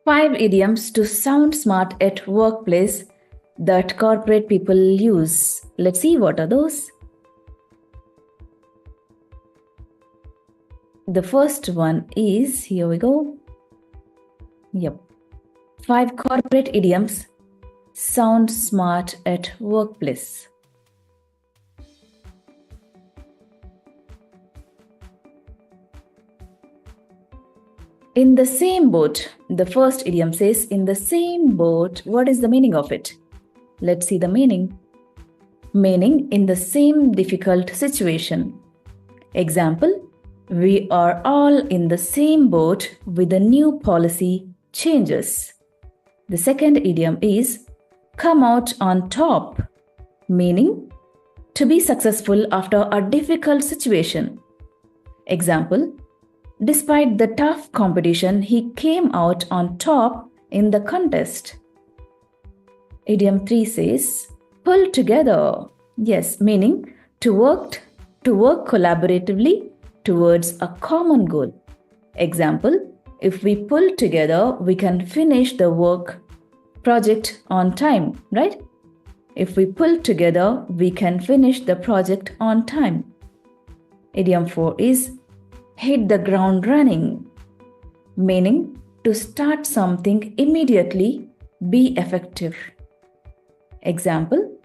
5 idioms to sound smart at workplace that corporate people use. Let's see what are those. The first one is, here we go. Yep. 5 corporate idioms sound smart at workplace. In the same boat. The first idiom says, in the same boat. What is the meaning of it? Let's see the meaning. Meaning, in the same difficult situation. Example, we are all in the same boat with the new policy changes. The second idiom is, come out on top. Meaning, to be successful after a difficult situation. Example, despite the tough competition, he came out on top in the contest. Idiom 3 says, pull together. Yes, meaning to work collaboratively towards a common goal. Example, if we pull together, we can finish the project on time, right? If we pull together, we can finish the project on time. Idiom 4 is, hit the ground running, meaning to start something immediately, be effective. Example,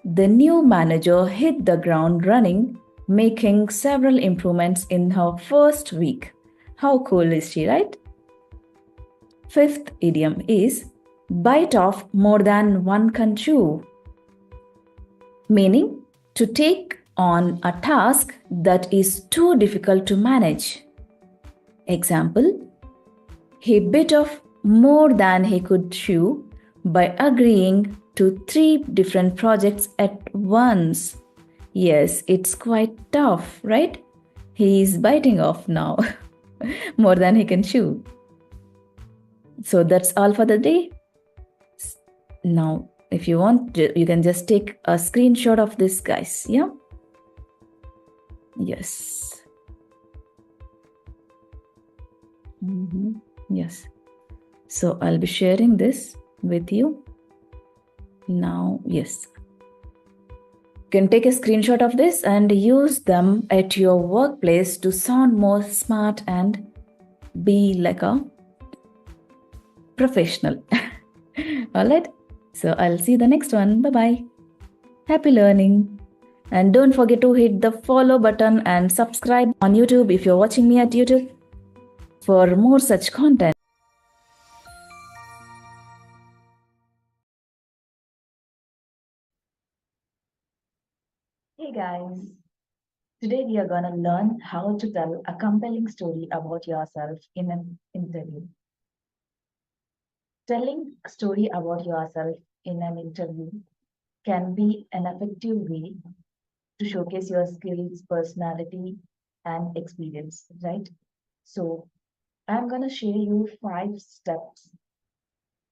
the new manager hit the ground running, making several improvements in her first week. How cool is she, right? Fifth idiom is, bite off more than one can chew, meaning to take on a task that is too difficult to manage. Example, he bit off more than he could chew by agreeing to 3 different projects at once. Yes, it's quite tough, right? He is biting off now more than he can chew. So that's all for the day. Now, if you want, you can just take a screenshot of this, guys. Yeah. Yes. Yes. So I'll be sharing this with you now. Yes. You can take a screenshot of this and use them at your workplace to sound more smart and be like a professional. All right. So I'll see you the next one. Bye-bye. Happy learning. And don't forget to hit the follow button and subscribe on YouTube if you're watching me at YouTube for more such content. Hey guys, today we are going to learn how to tell a compelling story about yourself in an interview. Telling a story about yourself in an interview can be an effective way to showcase your skills, personality, and experience, right? So I'm going to share you 5 steps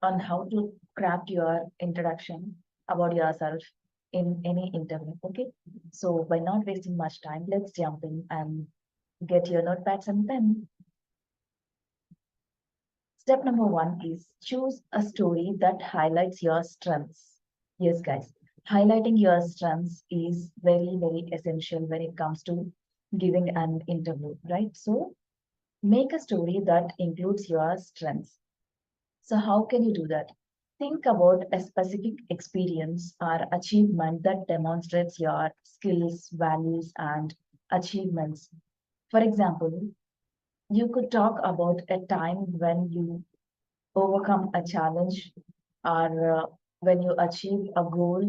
on how to craft your introduction about yourself in any interview. Okay. So by not wasting much time, let's jump in and get your notepads and pen. Step number 1 is choose a story that highlights your strengths. Yes, guys, highlighting your strengths is very, very essential when it comes to giving an interview, right? So make a story that includes your strengths. So how can you do that? Think about a specific experience or achievement that demonstrates your skills, values, and achievements. For example, you could talk about a time when you overcome a challenge or when you achieve a goal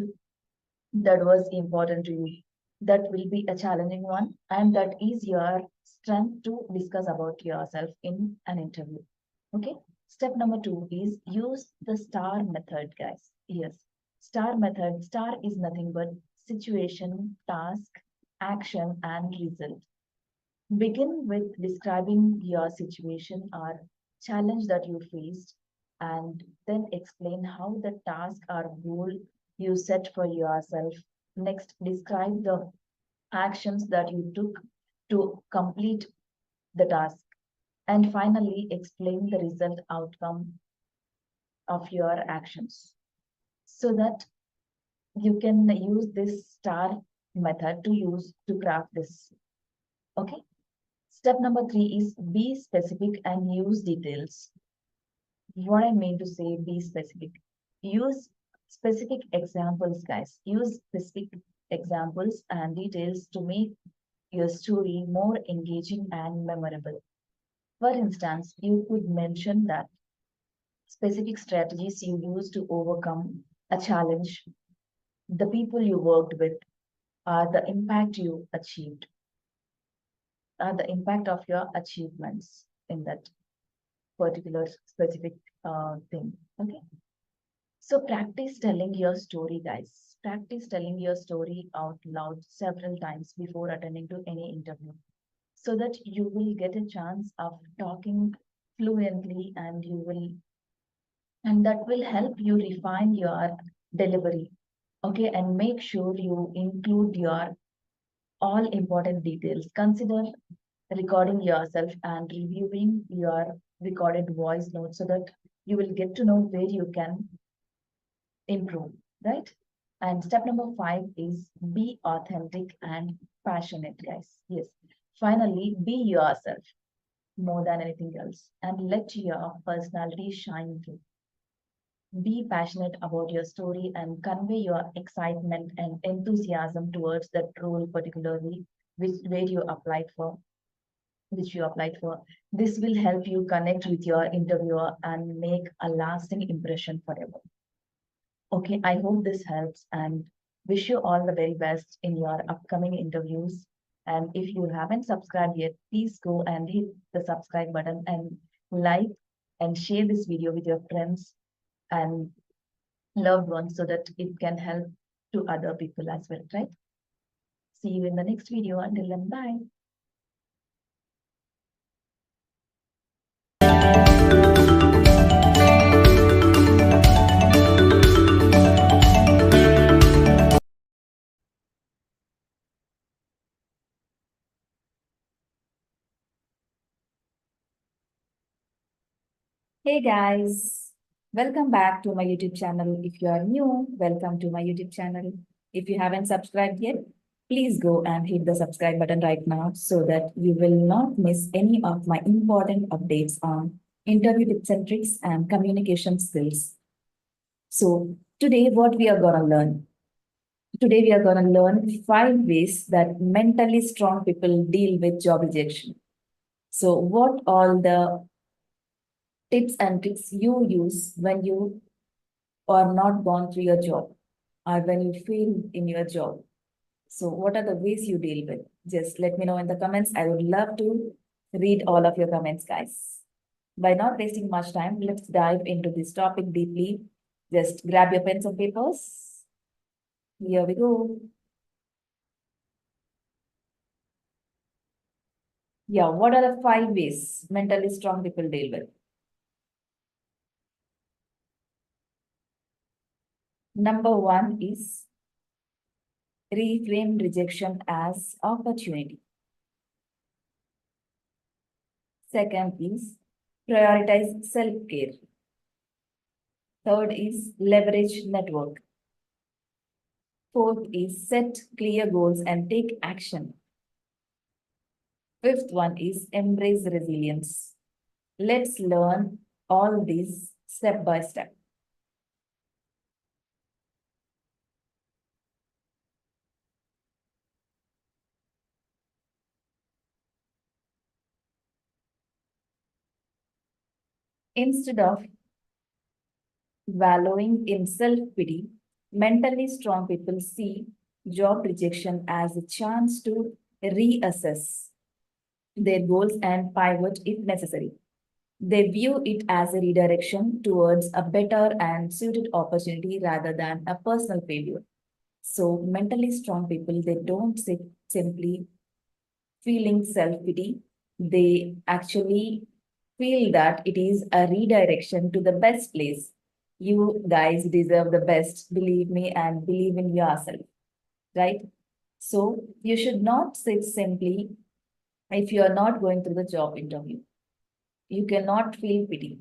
that was important to you. That will be a challenging one, and that is your strength to discuss about yourself in an interview. Okay. Step number two is use the STAR method, guys. Yes, STAR method. STAR is nothing but situation, task, action, and result. Begin with describing your situation or challenge that you faced, and then explain how the task or goal you set for yourself. Next, describe the actions that you took to complete the task. And finally, explain the result outcome of your actions so that you can use this STAR method to use to craft this. Okay. Step number three is be specific and use details. What I mean to say, be specific. Use specific examples, guys. Use specific examples and details to make your story more engaging and memorable. For instance, you could mention that specific strategies you used to overcome a challenge, the people you worked with, the impact you achieved, the impact of your achievements in that particular specific thing. Okay. So practice telling your story, guys. Practice telling your story out loud several times before attending to any interview so that you will get a chance of talking fluently and that will help you refine your delivery. Okay. And make sure you include your all important details. Consider recording yourself and reviewing your recorded voice notes so that you will get to know where you can improve, right? And step number five is be authentic and passionate, guys. Yes. Finally, be yourself more than anything else and let your personality shine through. Be passionate about your story and convey your excitement and enthusiasm towards that role, particularly where you applied for, which you applied for. This will help you connect with your interviewer and make a lasting impression forever. Okay, I hope this helps and wish you all the very best in your upcoming interviews. And if you haven't subscribed yet, please go and hit the subscribe button and like and share this video with your friends and loved ones so that it can help to other people as well, right? See you in the next video. Until then, bye. Hey guys, welcome back to my YouTube channel. If you are new, welcome to my YouTube channel. If you haven't subscribed yet, please go and hit the subscribe button right now so that you will not miss any of my important updates on interview tips and tricks and communication skills. So today what we are going to learn? Today we are going to learn 5 ways that mentally strong people deal with job rejection. So what all the tips and tricks you use when you are not gone through your job or when you fail in your job. So, what are the ways you deal with? Just let me know in the comments. I would love to read all of your comments, guys. By not wasting much time, let's dive into this topic deeply. Just grab your pens and papers. Here we go. Yeah, what are the 5 ways mentally strong people deal with? Number one is reframe rejection as opportunity. Second is prioritize self-care. Third is leverage network. Fourth is set clear goals and take action. Fifth one is embrace resilience. Let's learn all these step by step. Instead of wallowing in self pity, mentally strong people see job rejection as a chance to reassess their goals and pivot if necessary. They view it as a redirection towards a better and suited opportunity rather than a personal failure. So, mentally strong people, they don't sit simply feeling self pity, they actually feel that it is a redirection to the best place. You guys deserve the best, believe me, and believe in yourself, right? So, you should not sit simply if you are not going through the job interview. You cannot feel pity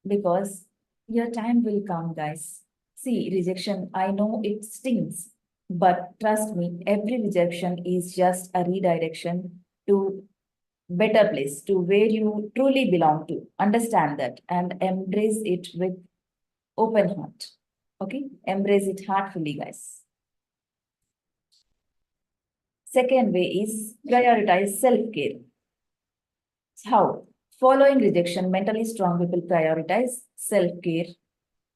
because your time will come, guys. See, rejection, I know it stings, but trust me, every rejection is just a redirection to better place, to where you truly belong to. Understand that and embrace it with open heart. Okay? Embrace it heartfully, guys. Second way is prioritize self-care. How? Following rejection, mentally strong people prioritize self-care.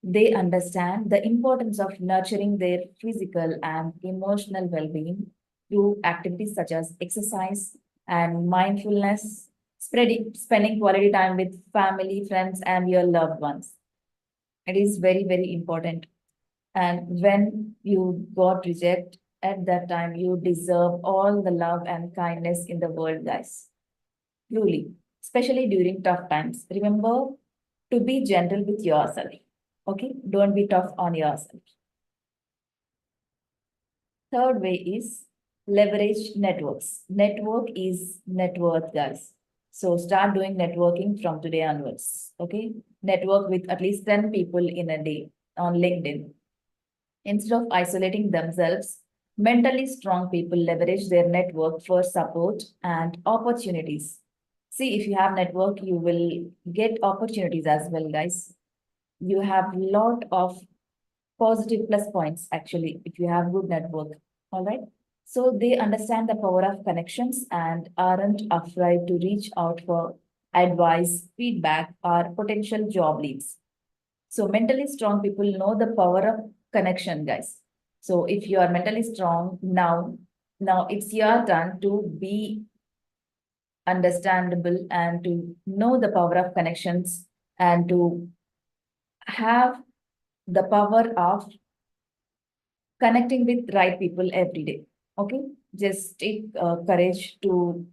They understand the importance of nurturing their physical and emotional well being through activities such as exercise and mindfulness, spending quality time with family, friends, and your loved ones. It is very, very important. And when you got rejected at that time, you deserve all the love and kindness in the world, guys. Truly, especially during tough times. Remember to be gentle with yourself. Okay, don't be tough on yourself. Third way is leverage networks. Network is net worth, guys. So start doing networking from today onwards. Okay, network with at least 10 people in a day on LinkedIn. Instead of isolating themselves, mentally strong people leverage their network for support and opportunities. See, if you have network, you will get opportunities as well, guys. You have lot of positive plus points actually if you have good network. All right. So they understand the power of connections and aren't afraid to reach out for advice, feedback, or potential job leads. So mentally strong people know the power of connection, guys. So if you are mentally strong now it's your turn to be understandable and to know the power of connections and to have the power of connecting with right people every day. Okay, just take courage to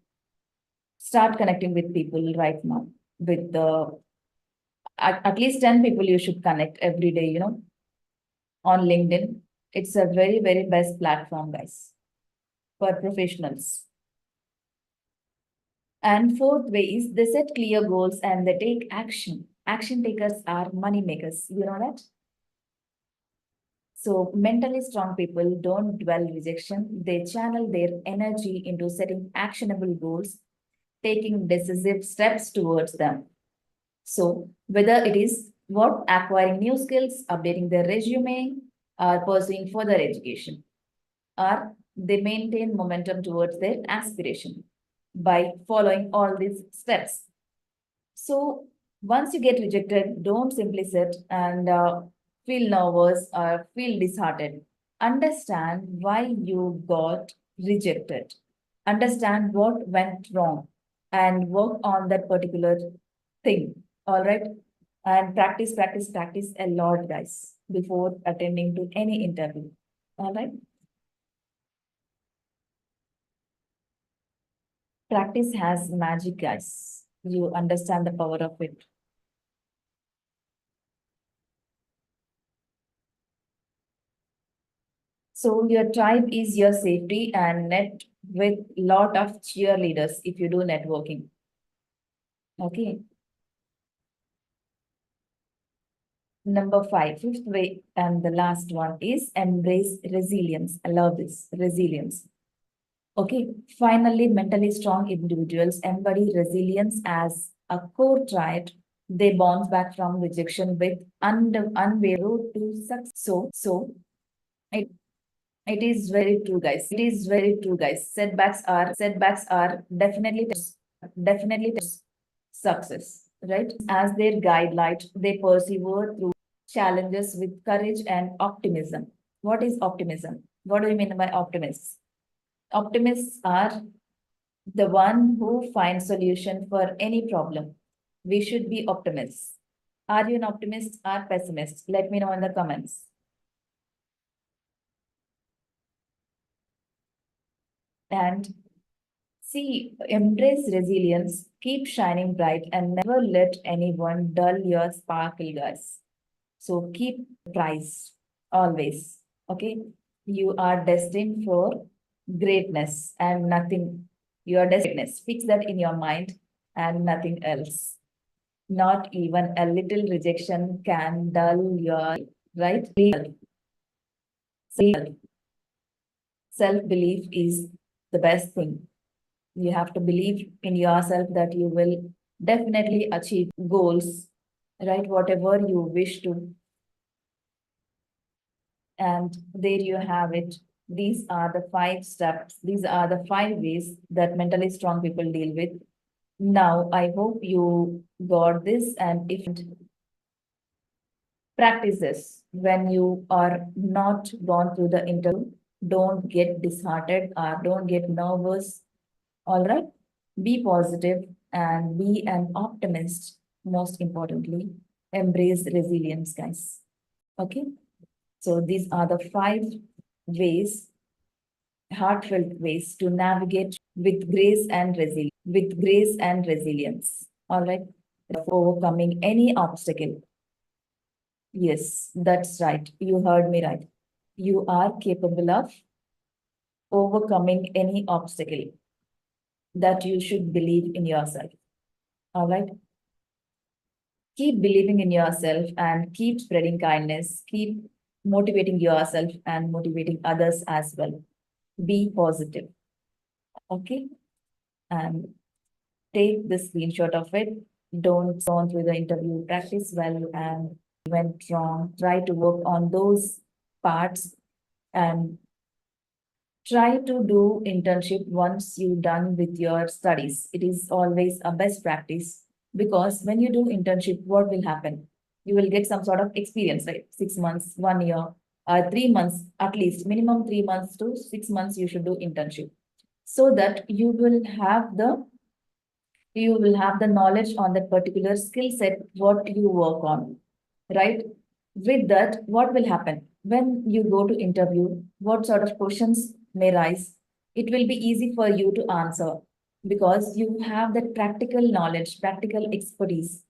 start connecting with people right now. With the at least 10 people you should connect every day. On LinkedIn, it's a very very best platform, guys, for professionals. And fourth way is they set clear goals and they take action. Action takers are money makers. You know that. So mentally strong people don't dwell rejection. They channel their energy into setting actionable goals, taking decisive steps towards them. So whether it is what acquiring new skills, updating their resume, or pursuing further education, or they maintain momentum towards their aspiration by following all these steps. So once you get rejected, don't simply sit and feel nervous or feel disheartened. Understand why you got rejected. Understand what went wrong and work on that particular thing. All right. And practice, practice, practice a lot, guys, before attending to any interview. All right. Practice has magic, guys. You understand the power of it. So your tribe is your safety and net with lot of cheerleaders if you do networking. Okay. Number five, fifth way, and the last one is embrace resilience. I love this resilience. Okay. Finally, mentally strong individuals embody resilience as a core trait. They bounce back from rejection with unwavering to success. So it It is very true, guys. It is very true, guys. Setbacks are definitely success. right? As their guide light, they persevere through challenges with courage and optimism. What is optimism? What do you mean by optimists? Optimists are the one who finds solution for any problem. We should be optimists. Are you an optimist or pessimist? Let me know in the comments. And see, embrace resilience, keep shining bright, and never let anyone dull your sparkle, guys. So keep price always. Okay. You are destined for greatness and nothing. You are destined for greatness. Fix that in your mind and nothing else. Not even a little rejection can dull your right. Self belief is the best thing. You have to believe in yourself that you will definitely achieve goals, right? Whatever you wish to. And there you have it. These are the 5 steps. These are the 5 ways that mentally strong people deal with. Now, I hope you got this. And if practice this when you are not gone through the interview, don't get disheartened or don't get nervous. All right. Be positive and be an optimist. Most importantly, embrace resilience, guys. Okay. So these are the 5 ways, heartfelt ways to navigate with grace and resilience. All right. Overcoming any obstacle. Yes, that's right. You heard me right. You are capable of overcoming any obstacle that you should believe in yourself. All right. Keep believing in yourself and keep spreading kindness. Keep motivating yourself and motivating others as well. Be positive. Okay. And take the screenshot of it. Don't go on through the interview, practice well, and went wrong. Try to work on those parts and try to do internship once you're done with your studies. It is always a best practice because when you do internship, what will happen? You will get some sort of experience, right? 6 months, 1 year, 3 months, at least minimum 3 months to 6 months, you should do internship so that you will have the knowledge on that particular skill set, what you work on, right? With that, what will happen? When you go to interview, what sort of questions may rise? It will be easy for you to answer because you have that practical knowledge, practical expertise,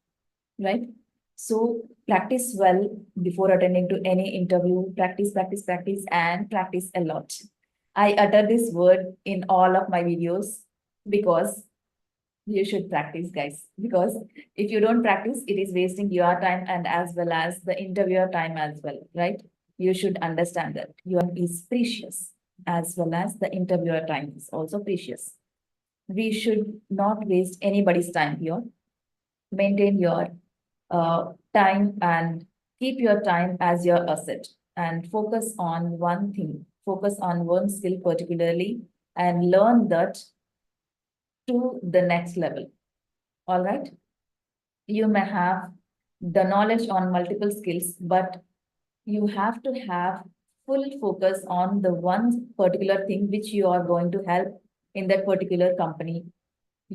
right? So practice well before attending to any interview. Practice, practice, practice, and practice a lot. I utter this word in all of my videos because you should practice, guys, because if you don't practice, it is wasting your time and as well as the interviewer time as well, right? You should understand that your time is precious as well as the interviewer time is also precious. We should not waste anybody's time here. Maintain your time and keep your time as your asset and focus on one thing, focus on one skill particularly and learn that to the next level. All right. You may have the knowledge on multiple skills, but you have to have full focus on the one particular thing which you are going to help in that particular company,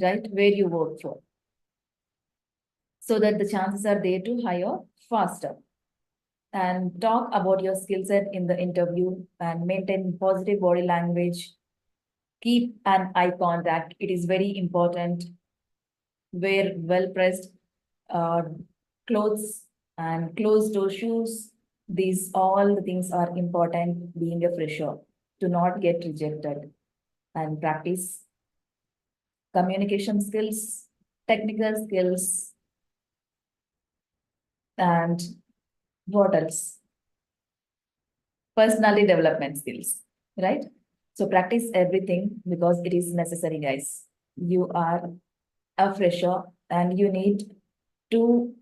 right? Where you work for, so that the chances are there to hire faster. And talk about your skill set in the interview and maintain positive body language. Keep an eye contact. It is very important. Wear well pressed uh, clothes and closed toe shoes. These all the things are important being a fresher to not get rejected and practice communication skills, technical skills, and what else? Personality development skills, right? So practice everything because it is necessary, guys. You are a fresher and you need to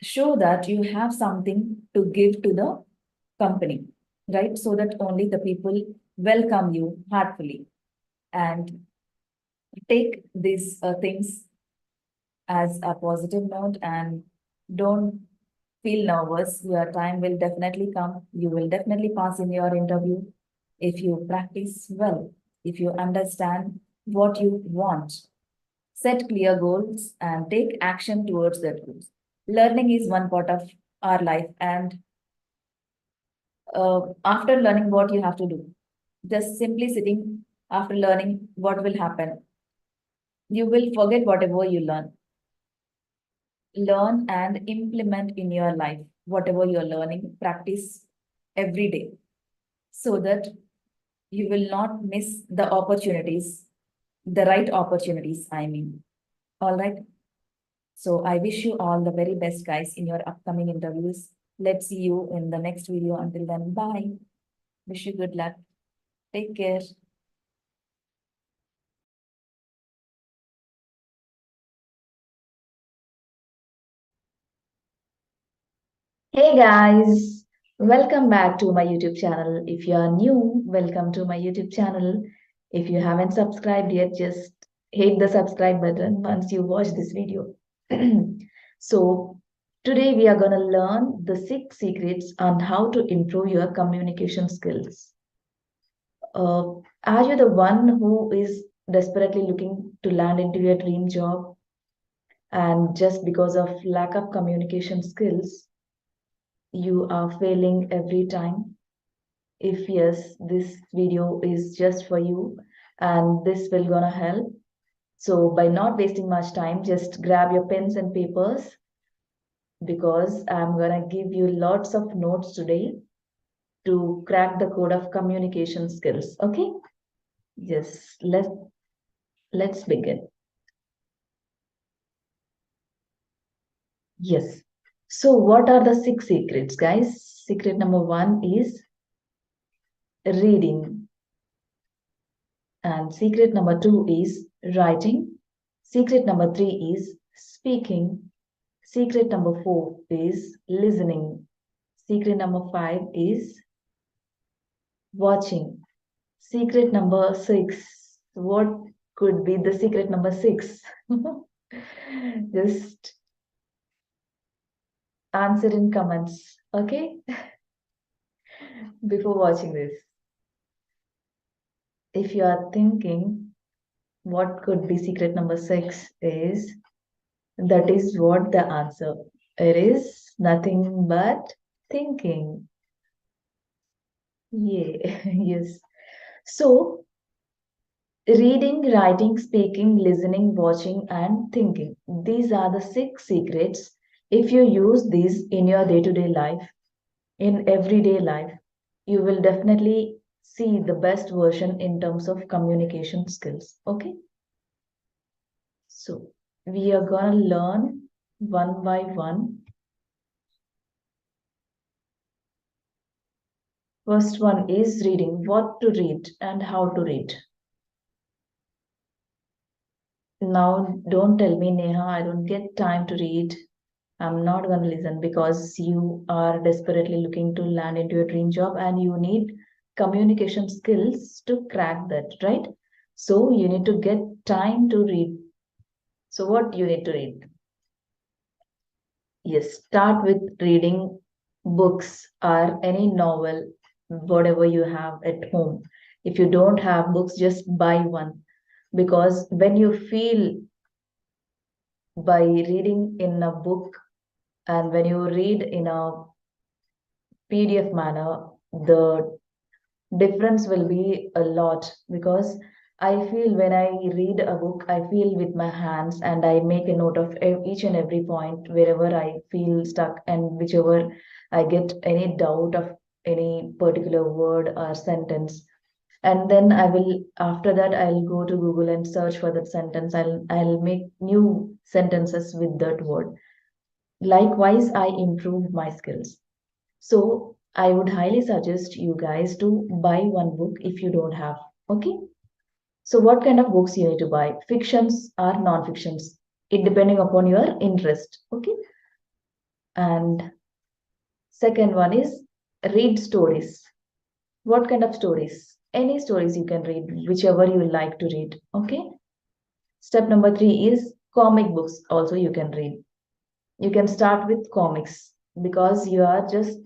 show that you have something to give to the company, right? So that only the people welcome you heartfully and take these things as a positive note, and don't feel nervous. Your time will definitely come. You will definitely pass in your interview if you practice well, if you understand what you want. Set clear goals and take action towards that goals. Learning is one part of our life, and after learning what you have to do, just simply sitting after learning, what will happen? You will forget whatever you learn. Learn and implement in your life whatever you're learning, practice every day so that you will not miss the opportunities, the right opportunities, I mean. All right. So I wish you all the very best, guys, in your upcoming interviews. Let's see you in the next video. Until then, bye. Wish you good luck. Take care. Hey guys, welcome back to my YouTube channel. If you are new, welcome to my YouTube channel. If you haven't subscribed yet, just hit the subscribe button once you watch this video. So, today we are going to learn the 6 secrets on how to improve your communication skills. Uh, are you the one who is desperately looking to land into your dream job, and just because of lack of communication skills, you are failing every time? If yes, this video is just for you and this will gonna help. So by not wasting much time, just grab your pens and papers because I'm gonna give you lots of notes today to crack the code of communication skills. Okay? Yes, let's begin. Yes. So what are the 6 secrets, guys? Secret number 1 is reading. And secret number 2 is writing. Secret number 3 is speaking. Secret number 4 is listening. Secret number 5 is watching. Secret number 6. What could be the secret number 6? Just answer in comments, okay? Before watching this. If you are thinking what could be secret number 6 is, that is what the answer. It is nothing but thinking. Yeah, yes. So, reading, writing, speaking, listening, watching, and thinking. These are the 6 secrets. If you use these in your day to day life, in everyday life, you will definitely see the best version in terms of communication skills. Okay? So, we are going to learn one by one. First one is reading. What to read and how to read. Now, don't tell me, Neha, I don't get time to read. I'm not going to listen, because you are desperately looking to land into your dream job and you need communication skills to crack that, right? So you need to get time to read. So what you need to read? Yes, start with reading books or any novel, whatever you have at home. If you don't have books, just buy one, because when you feel by reading in a book and when you read in a PDF manner, the difference will be a lot, because I feel when I read a book, I feel with my hands and I make a note of each and every point wherever I feel stuck and whichever I get any doubt of any particular word or sentence. And then I will, after that, I'll go to Google and search for that sentence. I'll make new sentences with that word. Likewise, I improve my skills. So I would highly suggest you guys to buy one book if you don't have. Okay. So what kind of books you need to buy? Fictions or non-fictions? It depending upon your interest. Okay. And second one is read stories. What kind of stories? Any stories you can read, whichever you like to read. Okay. Step number 3 is Comic books also you can read. You can start with comics because you are just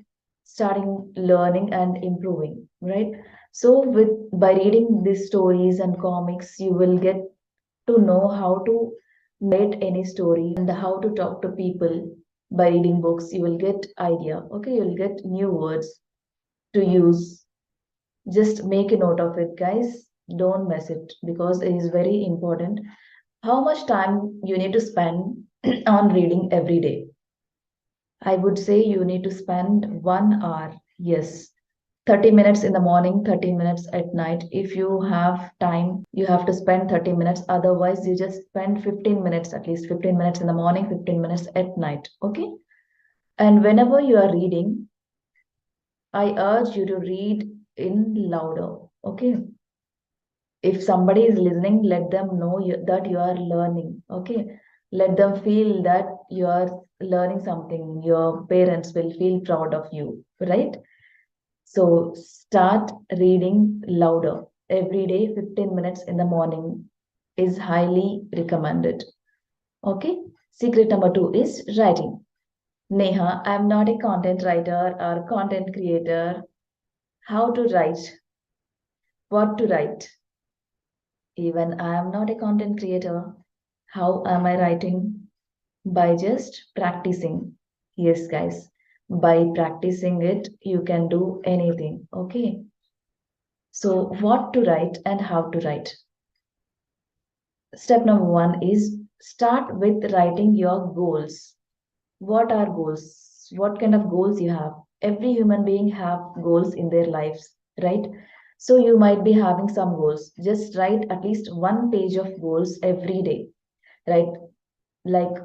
starting learning and improving, right? So with by reading these stories and comics, you will get to know how to narrate any story and how to talk to people. By reading books you will get idea, okay, you'll get new words to use. Just make a note of it, guys. Don't miss it because it is very important. How much time you need to spend on reading every day? I would say you need to spend 1 hour. Yes. 30 minutes in the morning, 30 minutes at night. If you have time, you have to spend 30 minutes. Otherwise, you just spend 15 minutes, at least 15 minutes in the morning, 15 minutes at night. Okay. And whenever you are reading, I urge you to read in louder. Okay. If somebody is listening, let them know that you are learning. Okay. Let them feel that you are learning something. Your parents will feel proud of you, right? So start reading louder. Every day, 15 minutes in the morning is highly recommended. Okay. Secret number two is writing. Neha, I'm not a content writer or content creator. How to write? What to write? Even I am not a content creator. How am I writing? By just practicing. Yes, guys. By practicing it, you can do anything. Okay. So, what to write and how to write? Step number one is start with writing your goals. What are goals? What kind of goals you have? Every human being have goals in their lives, right? So you might be having some goals. Just write at least one page of goals every day, right? Like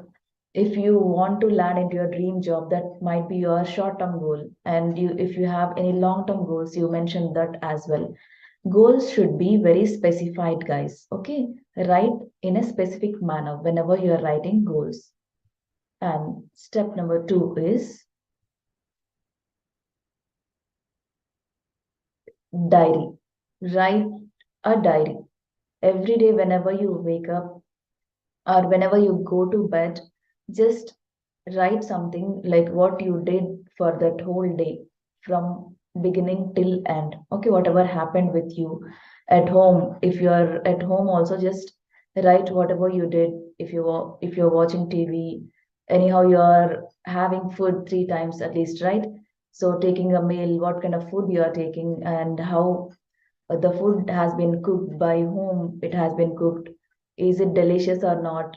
if you want to land into your dream job, that might be your short-term goal. And you, if you have any long-term goals, you mentioned that as well. Goals should be very specified, guys. Okay, write in a specific manner whenever you are writing goals. And step number two is diary. Write a diary every day whenever you wake up or whenever you go to bed. Just write something like what you did for that whole day from beginning till end. Okay, whatever happened with you at home. If you are at home, also just write whatever you did. If you're watching TV, anyhow you are having food three times at least, right? So taking a meal, what kind of food you are taking and how the food has been cooked, by whom it has been cooked, is it delicious or not,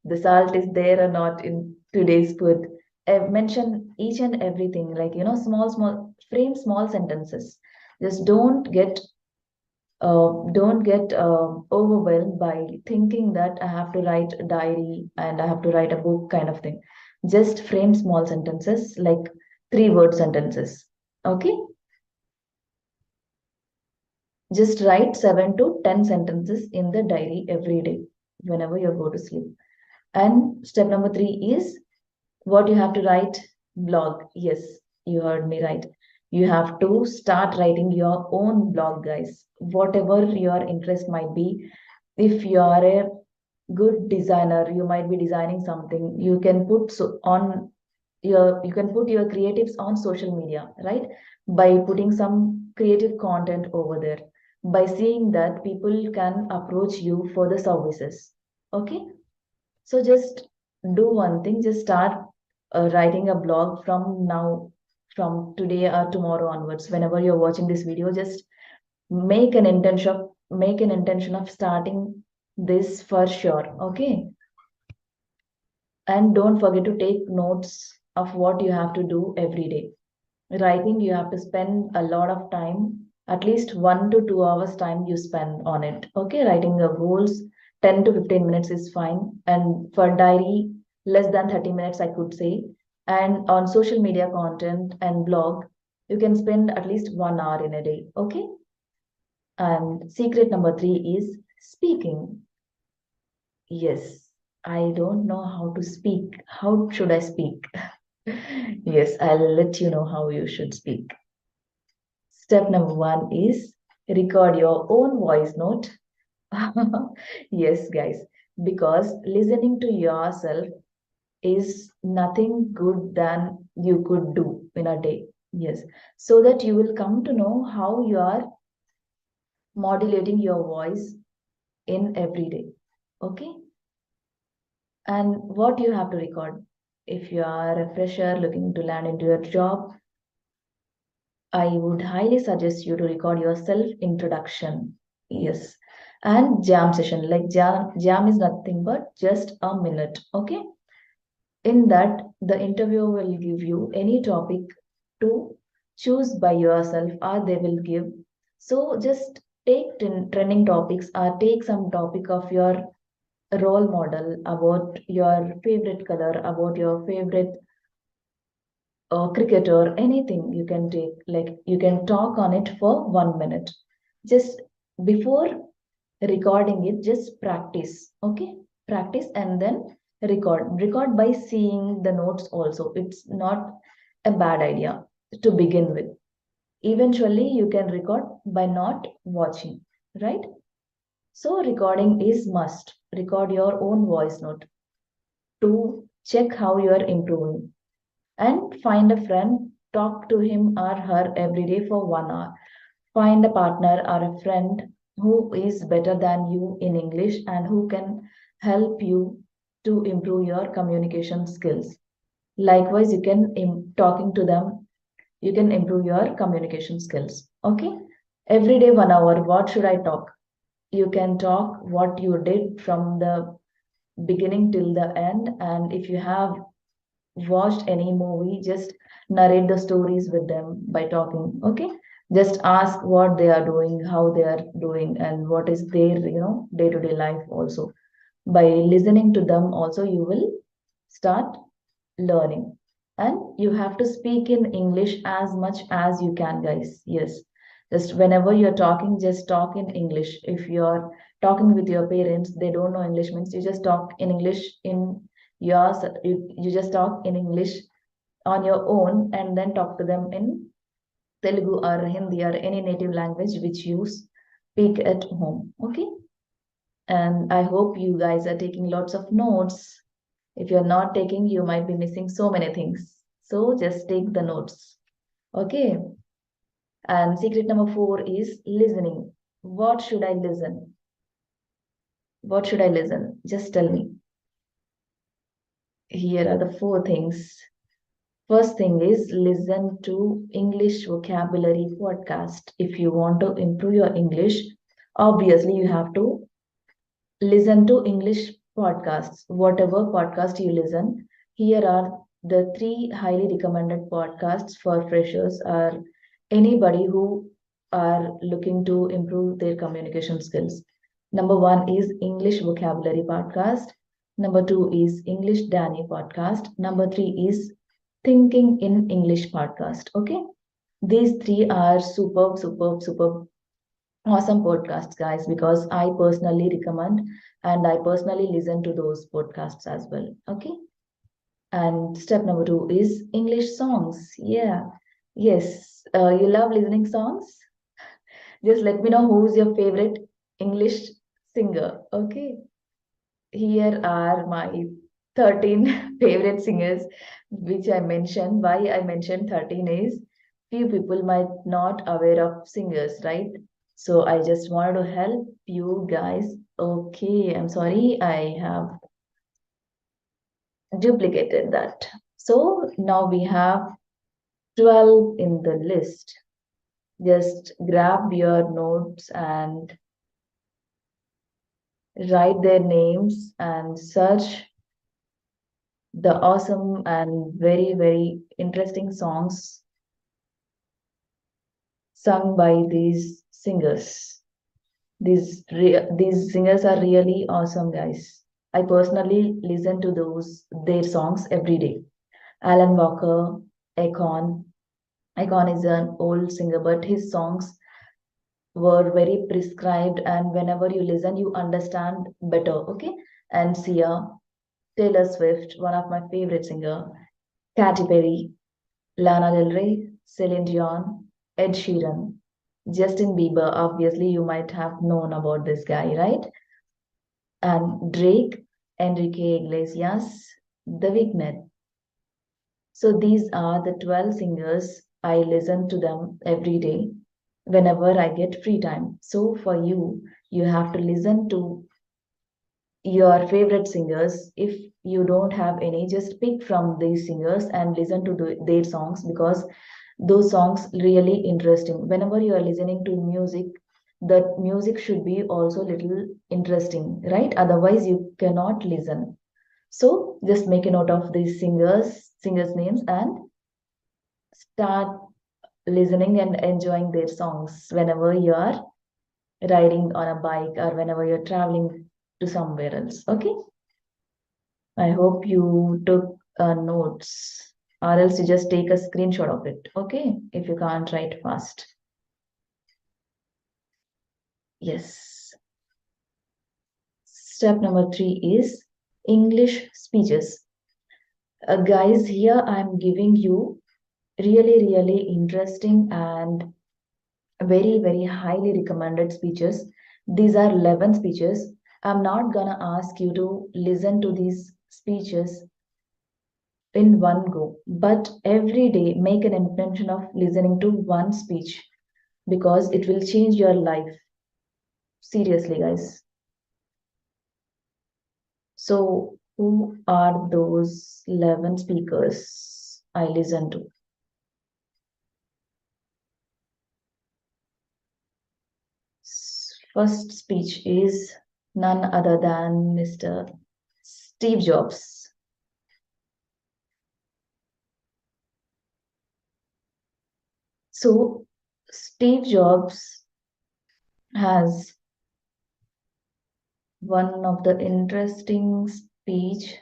the salt is there or not in today's food. Mention each and everything, like small frame small sentences. Just don't get overwhelmed by thinking that I have to write a diary and I have to write a book kind of thing. Just frame small sentences like 3-word sentences. Okay, just write 7 to 10 sentences in the diary every day whenever you go to sleep. And step number three is what you have to write. Blog. Yes, you heard me right. You have to start writing your own blog, guys. Whatever your interest might be. If you are a good designer, you might be designing something. You can put your creatives on social media, right? By putting some creative content over there. By seeing that people can approach you for the services. Okay, so just do one thing, just start writing a blog from now, from today or tomorrow onwards. Whenever you're watching this video, just make an intention of starting this for sure. Okay, and don't forget to take notes of what you have to do every day. Writing, you have to spend a lot of time, at least 1 to 2 hours time you spend on it. Okay, writing your goals, 10 to 15 minutes is fine. And for diary, less than 30 minutes, I could say. And on social media content and blog, you can spend at least 1 hour in a day. Okay. And secret number three is speaking. Yes, I don't know how to speak. How should I speak? Yes, I'll let you know how you should speak. Step number one is record your own voice note. Yes, guys. because listening to yourself is nothing good than you could do in a day. Yes. So that you will come to know how you are modulating your voice in every day. Okay. And what you have to record. If you are a fresher looking to land into your job, I would highly suggest you to record your self introduction. Yes. And jam session. Like jam is nothing but just a minute. Okay. In that, the interviewer will give you any topic to choose by yourself, or they will give. So just take trending topics or take some topic of your role model, about your favorite color, about your favorite cricketer, anything you can take. Like you can talk on it for 1 minute. Just before recording it, just practice. Okay, practice and then record by seeing the notes also. It's not a bad idea to begin with. Eventually you can record by not watching, right? So recording is must. Record your own voice note to check how you are improving. And find a friend, talk to him or her every day for 1 hour. Find a partner or a friend who is better than you in English and who can help you to improve your communication skills. Likewise, you can talking to them, you can improve your communication skills. Okay. Every day 1 hour, what should I talk? You can talk what you did from the beginning till the end. And if you have watched any movie, just narrate the stories with them by talking. Okay. Just ask what they are doing, how they are doing, and what is their, day-to-day life also. By listening to them also, you will start learning. And you have to speak in English as much as you can, guys. Yes. Just whenever you're talking, just talk in English. If you're talking with your parents, they don't know English, means you just talk in English in your, you just talk in English on your own and then talk to them in Telugu or Hindi or any native language which you speak at home. Okay. And I hope you guys are taking lots of notes. If you're not taking, you might be missing so many things. So just take the notes. Okay. And secret number 4 is listening. What should I listen? What should I listen? Just tell me. Here are the 4 things. First thing is listen to English vocabulary podcast. If you want to improve your English, obviously you have to listen to English podcasts. Whatever podcast you listen, here are the 3 highly recommended podcasts for freshers or anybody who are looking to improve their communication skills. Number 1 is English vocabulary podcast. Number 2 is English Danny podcast. Number 3 is Thinking in English podcast. Okay. These 3 are superb awesome podcasts, guys, because I personally recommend and I personally listen to those podcasts as well. Okay. And step number 2 is English songs. Yeah. Yes. You love listening songs? Just let me know who's your favorite English singer. Okay. Here are my 13 favorite singers, which I mentioned. Why I mentioned 13 is few people might not aware of singers, right? So I just wanted to help you guys. Okay, I'm sorry, I have duplicated that. So now we have 12 in the list. Just grab your notes and write their names and search the awesome and very interesting songs sung by these singers. These singers are really awesome, guys. I personally listen to those their songs every day. Alan Walker, Akon. Akon is an old singer, but his songs were very prescribed, and whenever you listen, you understand better. Okay, and Sia, Taylor Swift, one of my favorite singer, Katy Perry, Lana Del Rey, Celine Dion, Ed Sheeran, Justin Bieber. Obviously, you might have known about this guy, right? and Drake, Enrique Iglesias, The Weeknd. So these are the 12 singers. I listen to them every day whenever I get free time. So for you, you have to listen to your favorite singers. If you don't have any, just pick from these singers and listen to their songs, because those songs really interesting. Whenever you are listening to music, the music should be also little interesting, right? Otherwise you cannot listen. So just make a note of these singers names, and start listening and enjoying their songs whenever you are riding on a bike or whenever you're traveling to somewhere else. Okay, I hope you took notes, or else you just take a screenshot of it. Okay, if you can't write fast. Yes. Step number 3 is English speeches. Guys, here I'm giving you really interesting and very highly recommended speeches. These are 11 speeches. I'm not gonna ask you to listen to these speeches in one go, but every day make an intention of listening to one speech, because it will change your life. Seriously, guys. So, who are those 11 speakers I listen to? First speech is none other than Mr. Steve Jobs. So, Steve Jobs has one of the interesting speech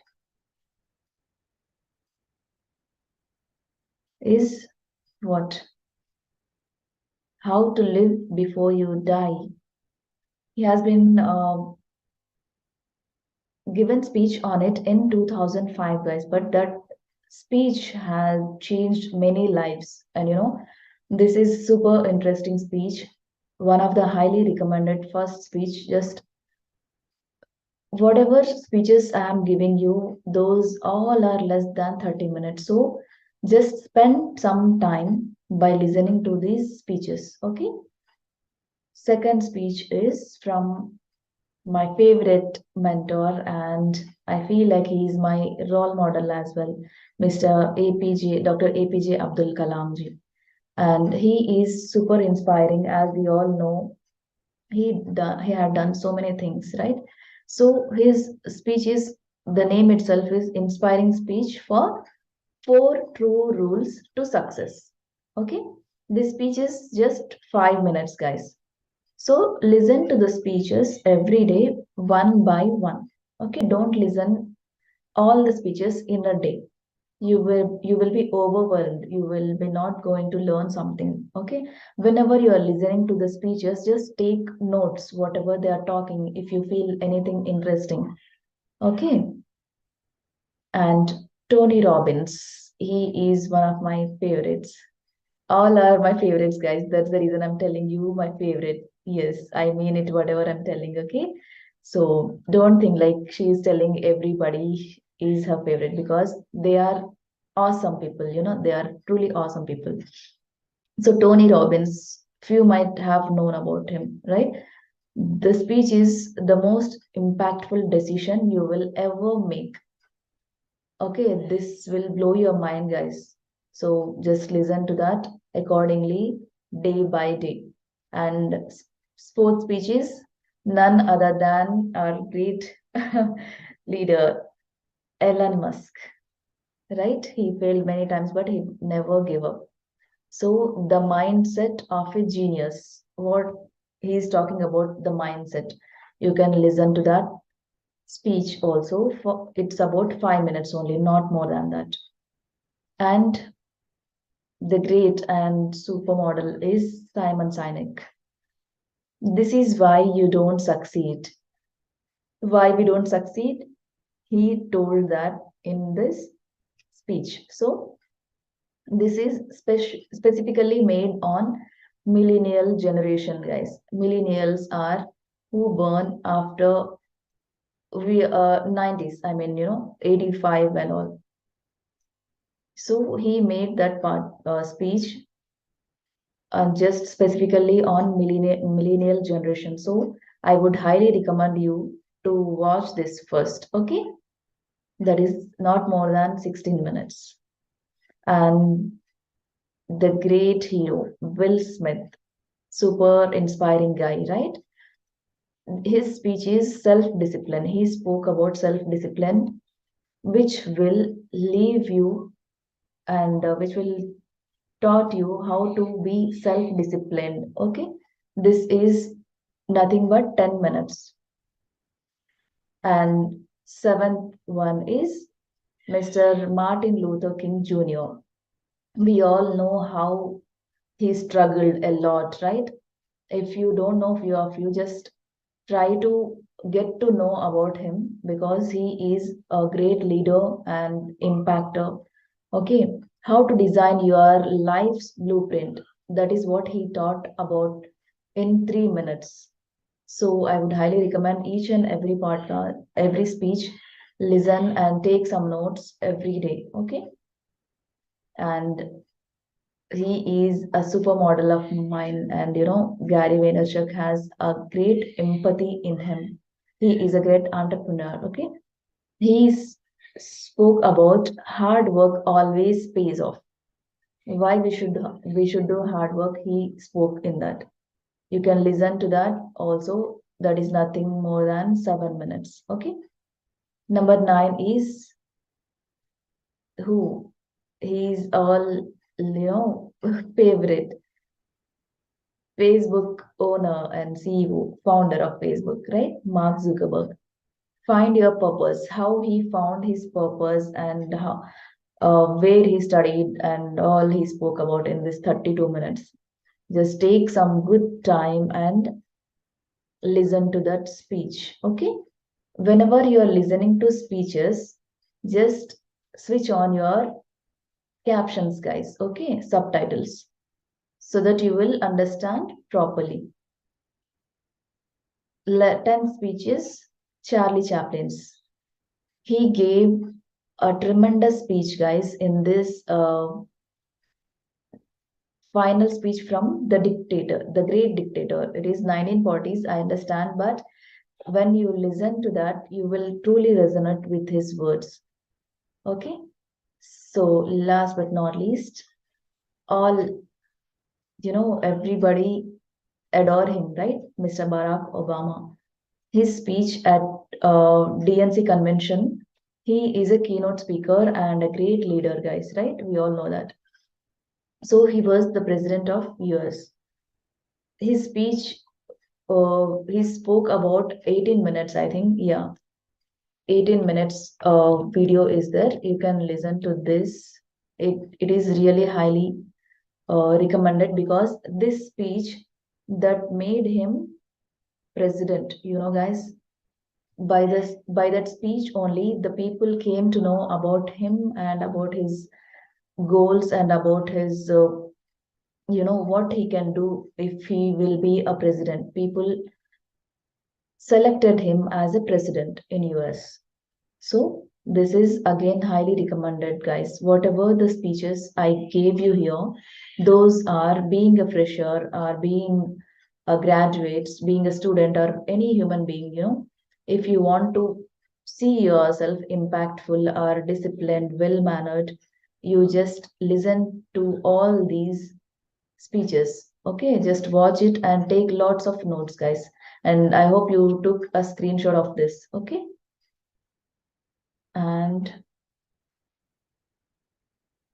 is what? How to live before you die. He has been given speech on it in 2005, guys, but that speech has changed many lives. And this is super interesting speech, one of the highly recommended first speech. Just whatever speeches I am giving you, those all are less than 30 minutes. So just spend some time by listening to these speeches. Okay. Second speech is from my favorite mentor, and I feel like he is my role model as well, Mr. APJ, Dr. APJ Abdul Kalam ji. And he is super inspiring, as we all know. He had done so many things, right? So his speech is, the name itself is Inspiring Speech for Four True Rules to Success. Okay, this speech is just 5 minutes, guys. So listen to the speeches every day, one by one. Okay, don't listen all the speeches in a day. You will be overwhelmed. You will be not going to learn something. Okay, whenever you are listening to the speeches, just take notes, whatever they are talking, if you feel anything interesting. Okay, and Tony Robbins, he is one of my favorites. All are my favorites, guys. That's the reason I'm telling you my favorite. Yes, I mean it, whatever I'm telling, okay? So don't think like she's telling everybody is her favorite, because they are awesome people, they are truly awesome people. So Tony Robbins, few might have known about him, right? The speech is the most impactful decision you will ever make. Okay, this will blow your mind, guys. So just listen to that accordingly, day by day. And sports speeches, none other than our great leader, Elon Musk, right? He failed many times, but he never gave up. So the mindset of a genius, what he's talking about, the mindset. You can listen to that speech also. For it's about 5 minutes only, not more than that. And the great and supermodel is Simon Sinek. This is why you don't succeed. Why we don't succeed? He told that in this speech. So this is specifically made on millennial generation, guys. Millennials are who born after we 90s, I mean, 85 and all. So he made that part speech just specifically on millennial generation. So I would highly recommend you to watch this first. Okay, that is not more than 16 minutes. And the great hero Will Smith, super inspiring guy, right? His speech is self-discipline. He spoke about self-discipline, which will leave you and which will taught you how to be self-disciplined. Okay, this is nothing but 10 minutes. And seventh one is Mr. Martin Luther King Jr. We all know how he struggled a lot, right? If you don't know, few of you just try to get to know about him because he is a great leader and impactor. Okay, how to design your life's blueprint. That is what he taught about in 3 minutes. So I would highly recommend each and every podcast, every speech, listen and take some notes every day. Okay, and he is a supermodel of mine, and Gary Vaynerchuk has a great empathy in him. He is a great entrepreneur. Okay, he spoke about hard work always pays off. Why we should do hard work. He spoke in that. You can listen to that also. That is nothing more than 7 minutes. Okay. Number nine is who? He's all favorite Facebook owner and CEO, founder of Facebook, right? Mark Zuckerberg. Find your purpose. How he found his purpose and how where he studied and all he spoke about in this 32 minutes. Just take some good time and listen to that speech. Okay. Whenever you are listening to speeches, just switch on your captions, guys. Okay. Subtitles so that you will understand properly. 10 speeches, Charlie Chaplin's. He gave a tremendous speech, guys, in this final speech from the dictator, the great dictator. It is 1940s, I understand, but when you listen to that, you will truly resonate with his words. Okay. So, last but not least, all, everybody adore him, right? Mr. Barack Obama. His speech at DNC convention, he is a keynote speaker and a great leader, guys, right? We all know that. So he was the president of US. His speech, he spoke about 18 minutes, I think. Yeah, 18 minutes video is there. You can listen to this. It is really highly recommended because this speech that made him president, guys, by that speech only the people came to know about him and about his goals and about his what he can do if he will be a president. People selected him as a president in US. So this is again highly recommended, guys. Whatever the speeches I gave you here, those are being a fresher or being a graduate, being a student or any human being, if you want to see yourself impactful or disciplined, well-mannered, you just listen to all these speeches. Okay, just watch it and take lots of notes, guys. And I hope you took a screenshot of this. Okay. And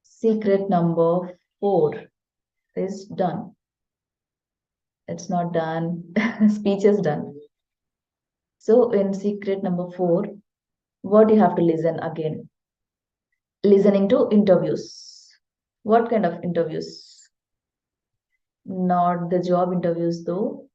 secret number 4 is done. It's not done. Speech is done. So in secret number 4, what you have to listen again? Listening to interviews. What kind of interviews? Not the job interviews though.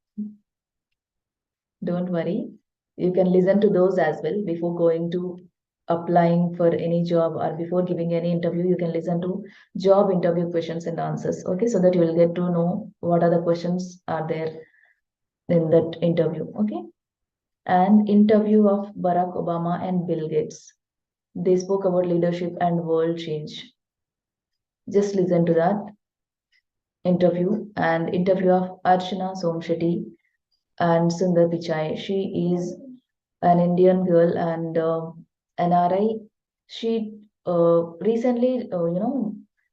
Don't worry. You can listen to those as well before going to applying for any job or before giving any interview. You can listen to job interview questions and answers. Okay, so that you will get to know what are the questions are there in that interview. Okay, and interview of Barack Obama and Bill Gates. They spoke about leadership and world change. Just listen to that interview and interview of Archana Somshetty and Sundar Pichai. She is an Indian girl and NRI. She recently,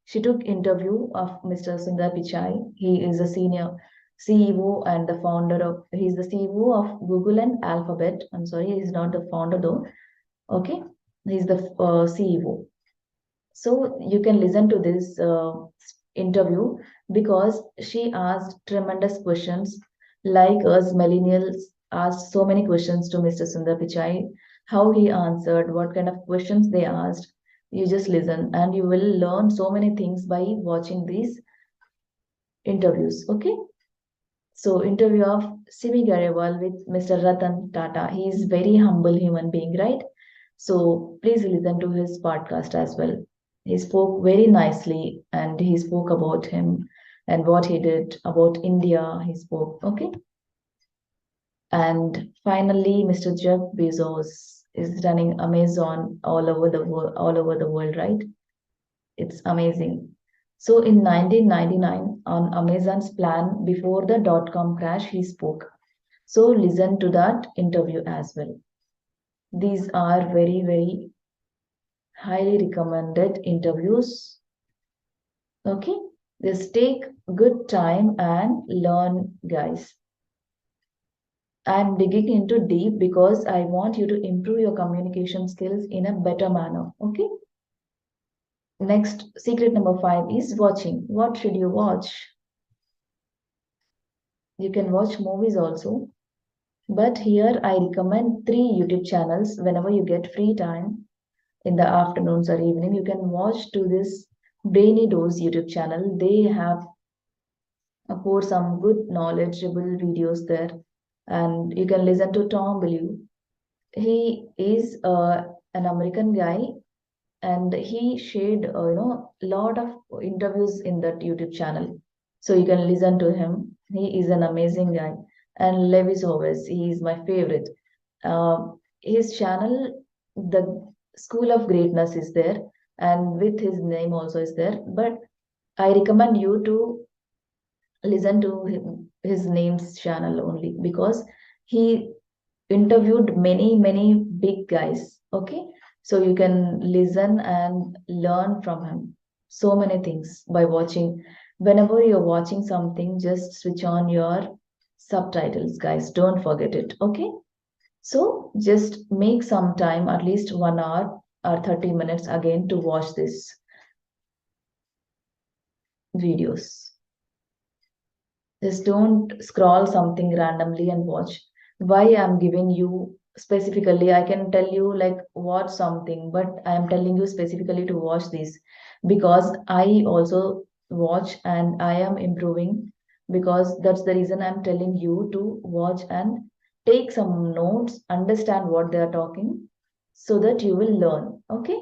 she took interview of Mr. Sundar Pichai. He is a senior CEO and the founder of. He's the CEO of Google and Alphabet. I'm sorry, he's not the founder though. Okay, he's the CEO. So you can listen to this interview because she asked tremendous questions, like us millennials asked so many questions to Mr. Sundar Pichai, how he answered, what kind of questions they asked. You just listen and you will learn so many things by watching these interviews. Okay. So interview of Simi Garewal with Mr. Ratan Tata. He is very humble human being, right? So please listen to his podcast as well. He spoke very nicely and he spoke about him and what he did about India. He spoke, okay. And finally, Mr. Jeff Bezos is running Amazon all over the world, right? It's amazing. So in 1999, on Amazon's plan before the dot-com crash, he spoke. So listen to that interview as well. These are very, very highly recommended interviews. Okay, just take good time and learn, guys. I'm digging into deep because I want you to improve your communication skills in a better manner. Okay. Next, secret number 5 is watching. What should you watch? You can watch movies also, but here I recommend 3 YouTube channels whenever you get free time in the afternoons or evening. You can watch to this Brainy Dose YouTube channel. They have pour some good knowledgeable videos there, and you can listen to Tom Bellew. He is an American guy, and he shared lot of interviews in that YouTube channel. So you can listen to him. He is an amazing guy. And Levis Howes, he is my favorite. His channel, the School of Greatness, is there, and with his name also is there. But I recommend you to listen to his name's channel only because he interviewed many big guys. Okay, so you can listen and learn from him so many things by watching. Whenever you're watching something, just switch on your subtitles, guys, don't forget it. Okay, so just make some time, at least 1 hour or 30 minutes again to watch these videos. Just don't scroll something randomly and watch. Why I'm giving you specifically, I can tell you like watch something, but I am telling you specifically to watch this because I also watch and I am improving, because that's the reason I'm telling you to watch and take some notes, understand what they are talking so that you will learn. Okay.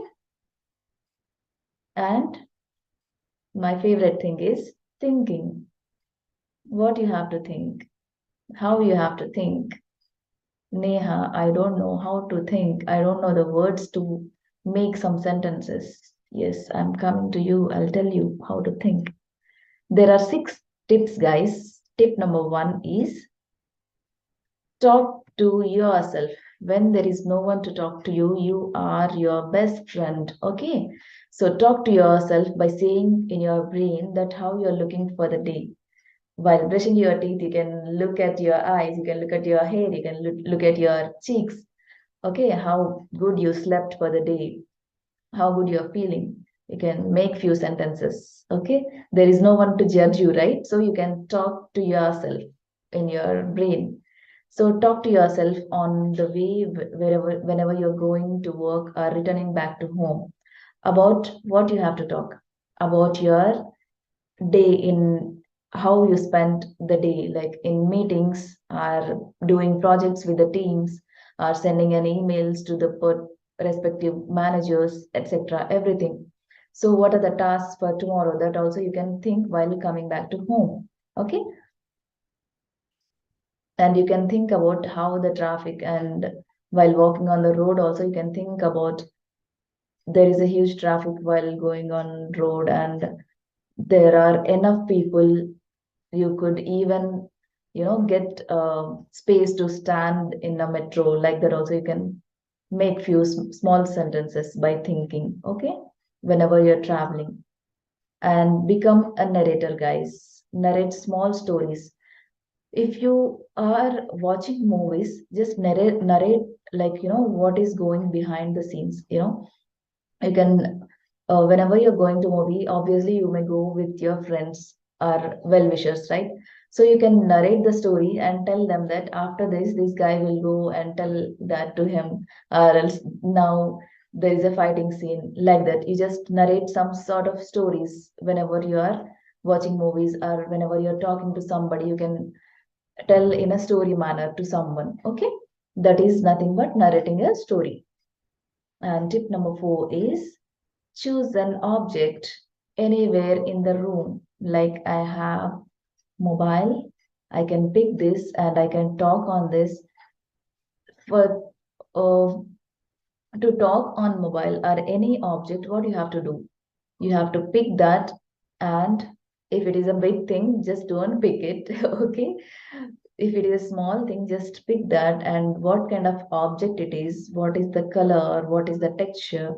And my favorite thing is thinking. What you have to think, how you have to think. Neha, I don't know how to think. I don't know the words to make some sentences. Yes, I'm coming to you. I'll tell you how to think. There are 6 tips, guys. Tip number 1 is talk to yourself. When there is no one to talk to you, you are your best friend. Okay. So talk to yourself by saying in your brain that how you're looking for the day. While brushing your teeth, you can look at your eyes, you can look at your hair, you can look at your cheeks. Okay, how good you slept for the day, how good you're feeling. You can make few sentences. Okay, there is no one to judge you, right? So you can talk to yourself in your brain. So talk to yourself on the way whenever you're going to work or returning back to home about what you have to talk about your day, in how you spent the day, like in meetings or doing projects with the teams or sending an emails to the respective managers, etc. Everything. So what are the tasks for tomorrow, that also you can think while coming back to home. Okay. And you can think about how the traffic, and while walking on the road also you can think about there is a huge traffic while going on road, and there are enough people. You could even get space to stand in a metro, like that also you can make few small sentences by thinking, okay, whenever you're traveling. And become a narrator, guys. Narrate small stories. If you are watching movies, just narrate, like what is going behind the scenes. You can, whenever you're going to movie, obviously you may go with your friends or well wishers, right? So you can narrate the story and tell them that after this guy will go and tell that to him, or else now there is a fighting scene, like that. You just narrate some sort of stories whenever you are watching movies, or whenever you're talking to somebody, you can tell in a story manner to someone, okay? That is nothing but narrating a story. And tip number 4 is choose an object anywhere in the room. Like I have mobile, I can pick this and I can talk on this. For uh, to talk on mobile or any object, what you have to do? You have to pick that, and if it is a big thing, just don't pick it, okay? If it is a small thing, just pick that, and what kind of object it is, what is the color, what is the texture,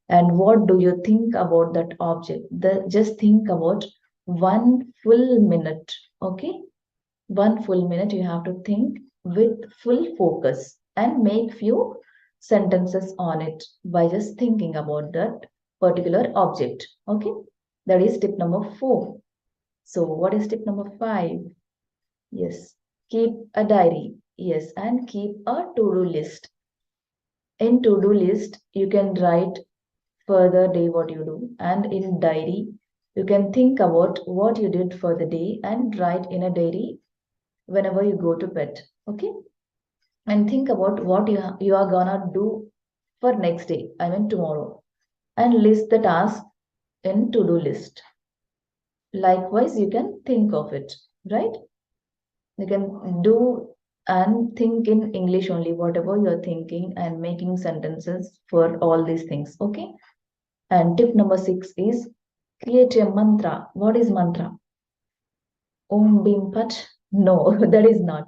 and what do you think about that object. Just think about 1 full minute, okay? 1 full minute you have to think with full focus and make few sentences on it by just thinking about that particular object, okay? That is tip number 4. So what is tip number 5? Yes, keep a diary. Yes, and keep a to-do list. In to-do list, you can write further day what you do, and in diary, you can think about what you did for the day and write in a diary whenever you go to bed. Okay, and think about what you are gonna do for next day. I mean tomorrow, and list the task in to-do list. Likewise, you can think of it, right? You can do and think in English only, whatever you're thinking, and making sentences for all these things. Okay. And tip number 6 is create a mantra. What is mantra? Om Bim Pat? No, that is not.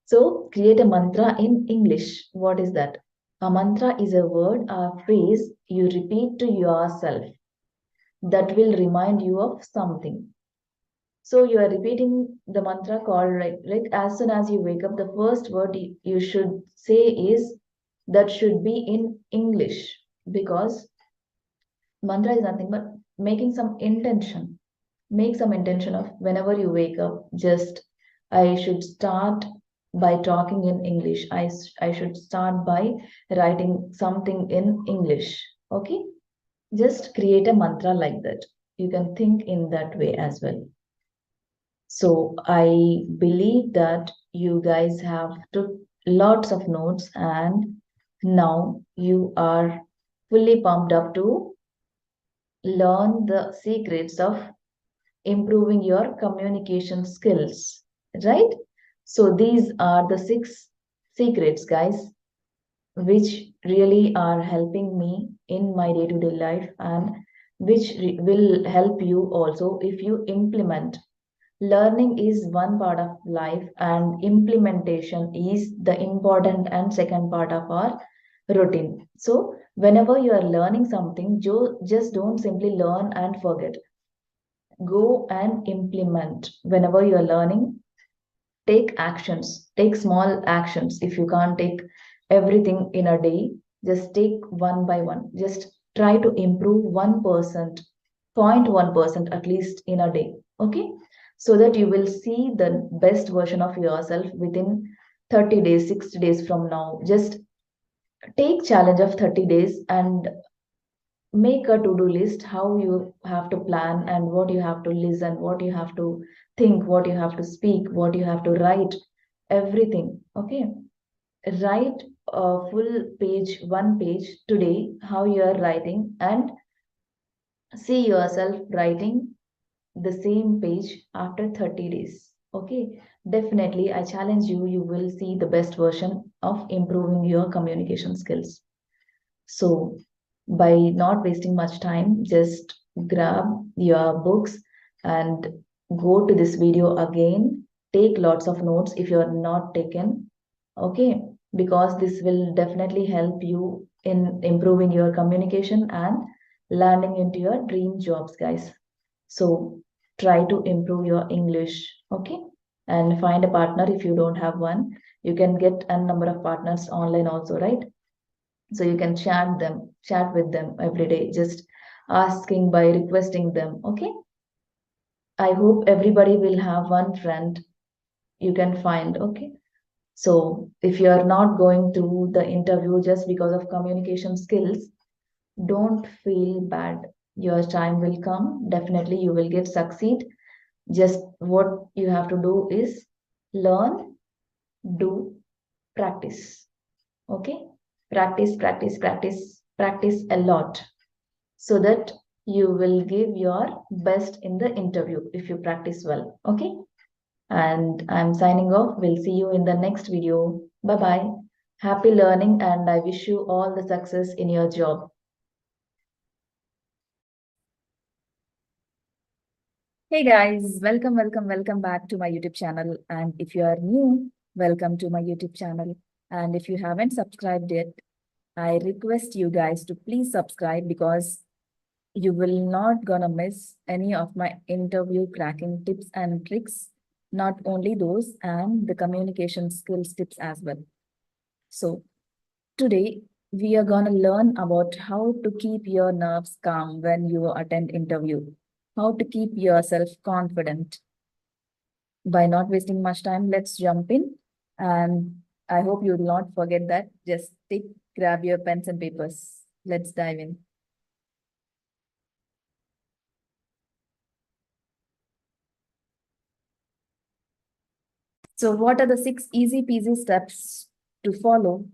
So create a mantra in English. What is that? A mantra is a word or phrase you repeat to yourself that will remind you of something. So you are repeating the mantra called, like as soon as you wake up, the first word you should say is that should be in English, because mantra is nothing but making some intention. Make some intention of whenever you wake up, just I should start by talking in English. I should start by writing something in English. Okay? Just create a mantra like that. You can think in that way as well. So I believe that you guys have took lots of notes, and now you are fully pumped up to learn the secrets of improving your communication skills, right? So these are the 6 secrets, guys, which really are helping me in my day-to-day life, and which will help you also if you implement. Learning is one part of life, and implementation is the important and second part of our routine. So, whenever you are learning something, just don't simply learn and forget. Go and implement. Whenever you are learning, take actions, take small actions. If you can't take everything in a day, just take one by one. Just try to improve 1%, 0.1% at least in a day. Okay, so that you will see the best version of yourself within 30 days, 60 days from now. Just take challenge of 30 days and make a to-do list, how you have to plan and what you have to listen, what you have to think, what you have to speak, what you have to write, everything. Okay, write a full page, 1 page today, how you are writing, and see yourself writing the same page after 30 days. Okay, definitely. I challenge you, you will see the best version of improving your communication skills. So, by not wasting much time, just grab your books and go to this video again. Take lots of notes if you're not taken, okay? Because this will definitely help you in improving your communication and landing into your dream jobs, guys. So, try to improve your English, okay? And find a partner if you don't have one. You can get a number of partners online also, right? So you can chat with them every day, just asking by requesting them, okay? I hope everybody will have one friend you can find, okay? So if you are not going to the interview just because of communication skills, don't feel bad. Your time will come, definitely you will get succeed. Just what you have to do is learn, do, practice, okay? Practice a lot, so that you will give your best in the interview if you practice well. Okay. And I'm signing off. We'll see you in the next video. Bye bye. Happy learning, and I wish you all the success in your job. Hey guys, welcome back to my YouTube channel. And if you are new, welcome to my YouTube channel. And if you haven't subscribed yet, I request you guys to please subscribe, because you will not gonna miss any of my interview cracking tips and tricks, not only those, and the communication skills tips as well. So today we are gonna learn about how to keep your nerves calm when you attend interview, how to keep yourself confident. By not wasting much time, let's jump in. And I hope you will not forget that. Just grab your pens and papers. Let's dive in. So what are the 6 easy peasy steps to follow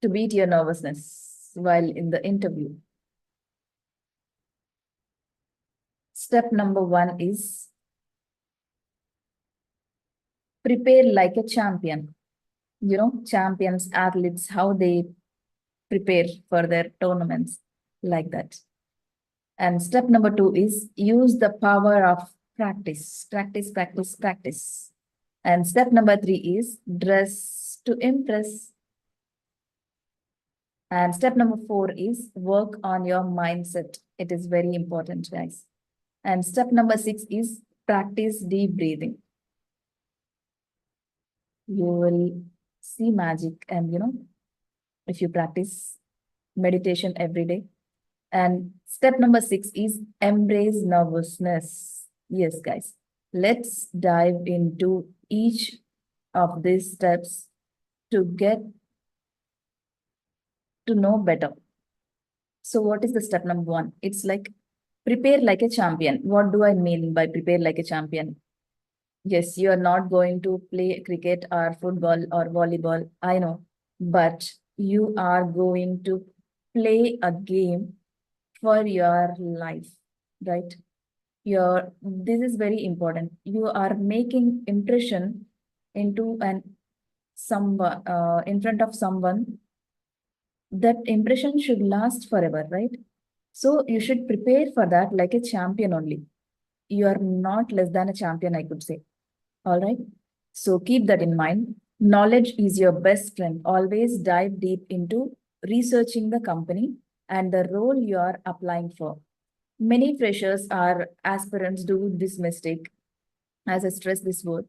to beat your nervousness while in the interview? Step number 1 is prepare like a champion. You know, champions, athletes, how they prepare for their tournaments, like that. And step number 2 is use the power of practice, practice, practice, practice. And step number 3 is dress to impress. And step number 4 is work on your mindset. It is very important, guys. And step number 6 is practice deep breathing. You will see magic, and if you practice meditation every day. And step number 6 is embrace nervousness. Yes, guys. Let's dive into each of these steps to get to know better. So what is the step number 1? It's like prepare like a champion. What do I mean by prepare like a champion? Yes, you are not going to play cricket or football or volleyball, I know, but you are going to play a game for your life, right? This is very important. You are making impression into an some in front of someone. That impression should last forever, right? So you should prepare for that like a champion only. You are not less than a champion, I could say. All right. So keep that in mind. Knowledge is your best friend. Always dive deep into researching the company and the role you are applying for. Many freshers or aspirants do this mistake, as I stress this word,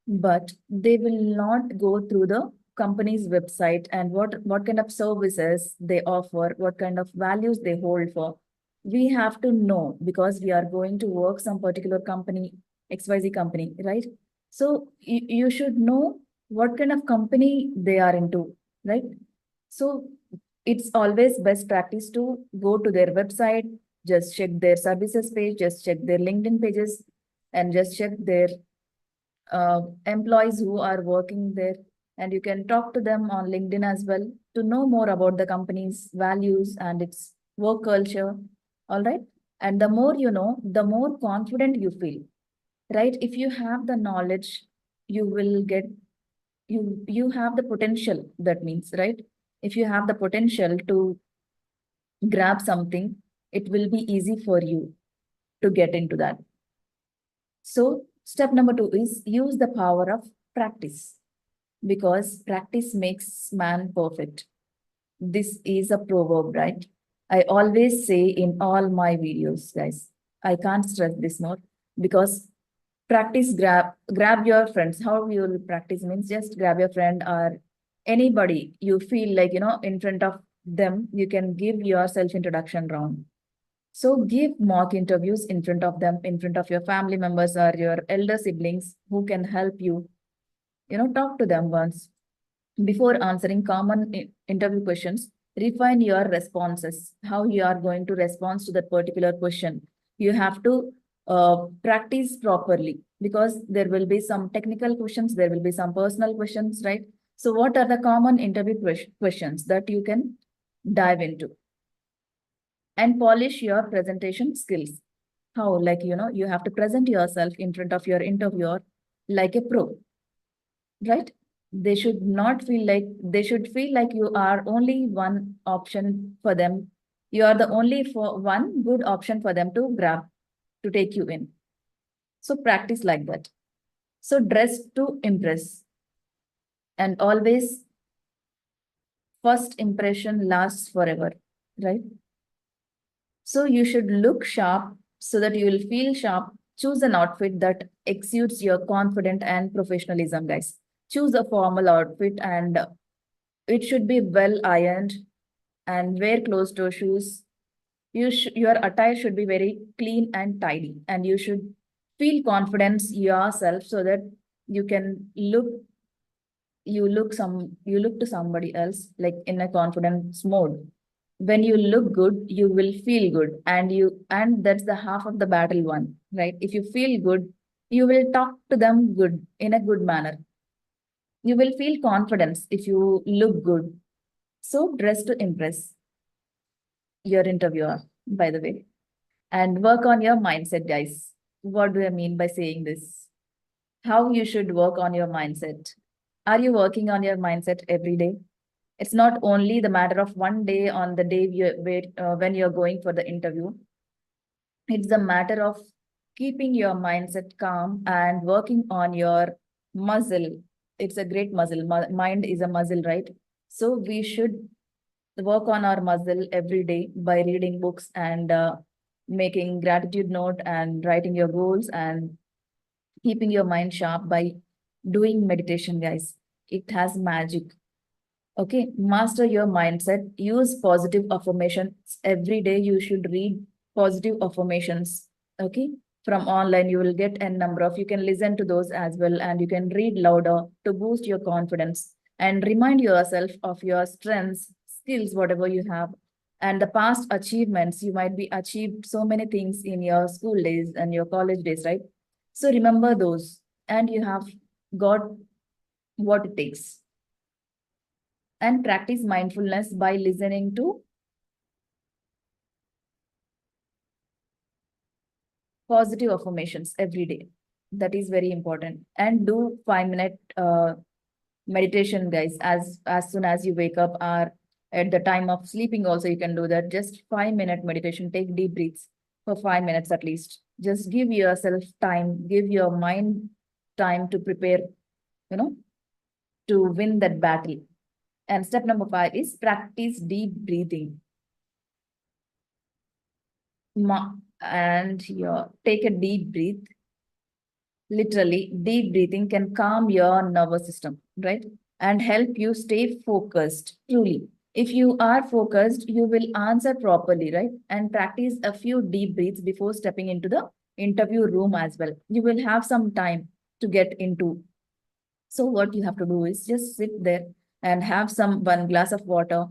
but they will not go through the company's website and what kind of services they offer, what kind of values they hold for. We have to know, because we are going to work some particular company, XYZ company, right? So you should know what kind of company they are into, right? So it's always best practice to go to their website, just check their services page, just check their LinkedIn pages, and just check their employees who are working there. And you can talk to them on LinkedIn as well to know more about the company's values and its work culture. All right. And the more you know, the more confident you feel. right? If you have the knowledge, you will get, you have the potential, that means, right? If you have the potential to grab something, it will be easy for you to get into that. So step number 2 is use the power of practice, because practice makes man perfect. This is a proverb, right? I always say in all my videos, guys. I can't stress this more, because practice, grab your friends. How you will practice means just grab your friend or anybody you feel like, in front of them, you can give your self introduction round. So give mock interviews in front of them, in front of your family members or your elder siblings who can help you. Talk to them once. Before answering common interview questions, refine your responses, how you are going to respond to that particular question. You have to practice properly, because there will be some technical questions, there will be some personal questions, right? So, what are the common interview questions that you can dive into? And polish your presentation skills. How, like, you have to present yourself in front of your interviewer like a pro, right? They should feel like you are only one option for them. You are the only for one good option for them to grab, to take you in. So practice like that. So dress to impress, and always first impression lasts forever, right? So you should look sharp so that you will feel sharp. Choose an outfit that exudes your confidence and professionalism, guys. Choose a formal outfit, and it should be well ironed, and wear closed toe shoes. Your attire should be very clean and tidy, and you should feel confidence yourself so that you can look you look to somebody else like in a confidence mode. When you look good, you will feel good, and that's the half of the battle one, right? If you feel good, you will talk to them good, in a good manner. You will feel confidence if you look good. So dress to impress your interviewer, by the way, and work on your mindset, guys. What do I mean by saying this? How you should work on your mindset. Are you working on your mindset every day? It's not only the matter of one day on the day when you're going for the interview. It's a matter of keeping your mindset calm and working on your muscle. It's a great muscle. Mind is a muscle, right? So we should work on our muscle every day by reading books and making gratitude note and writing your goals and keeping your mind sharp by doing meditation, guys. It has magic. Okay, master your mindset. Use positive affirmations every day. You should read positive affirmations. Okay, from online, you will get a number of, you can listen to those as well, and you can read louder to boost your confidence and remind yourself of your strengths, skills, whatever you have, and the past achievements. You might be achieved so many things in your school days and your college days, right? So remember those, and you have got what it takes. And practice mindfulness by listening to positive affirmations every day. That is very important. And do 5 minute meditation, guys, as soon as you wake up, or at the time of sleeping also you can do that. Just 5 minute meditation. Take deep breaths for 5 minutes at least. Just give yourself time, give your mind time to prepare, you know, to win that battle. And step number 5 is practice deep breathing. And your take a deep breath. Literally, deep breathing can calm your nervous system, right? And help you stay focused. Truly, if you are focused, you will answer properly, right? And practice a few deep breaths before stepping into the interview room as well. You will have some time to get into. So what you have to do is just sit there and have some one glass of water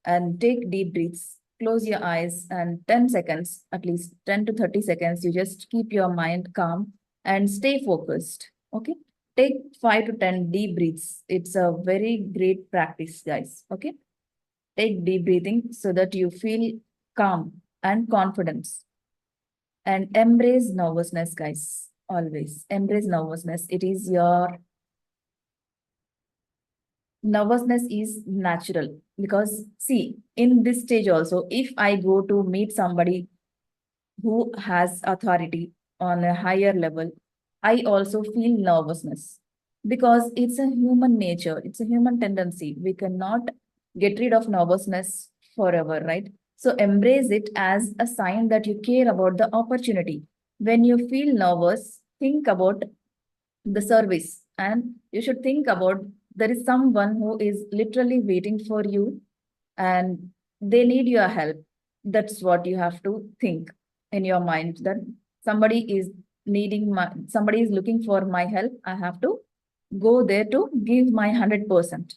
and take deep breaths. Close your eyes, and 10 seconds, at least 10 to 30 seconds, you just keep your mind calm and stay focused. Okay. Take 5 to 10 deep breaths. It's a very great practice, guys. Okay. Take deep breathing so that you feel calm and confidence, and embrace nervousness, guys. Always embrace nervousness. It is your nervousness is natural, because see, in this stage also, if I go to meet somebody who has authority on a higher level, I also feel nervousness, because it's a human nature, it's a human tendency. We cannot get rid of nervousness forever, right? So embrace it as a sign that you care about the opportunity. When you feel nervous, think about the service, and you should think about there is someone who is literally waiting for you, and they need your help. That's what you have to think in your mind, that somebody is somebody is looking for my help. I have to go there to give my 100%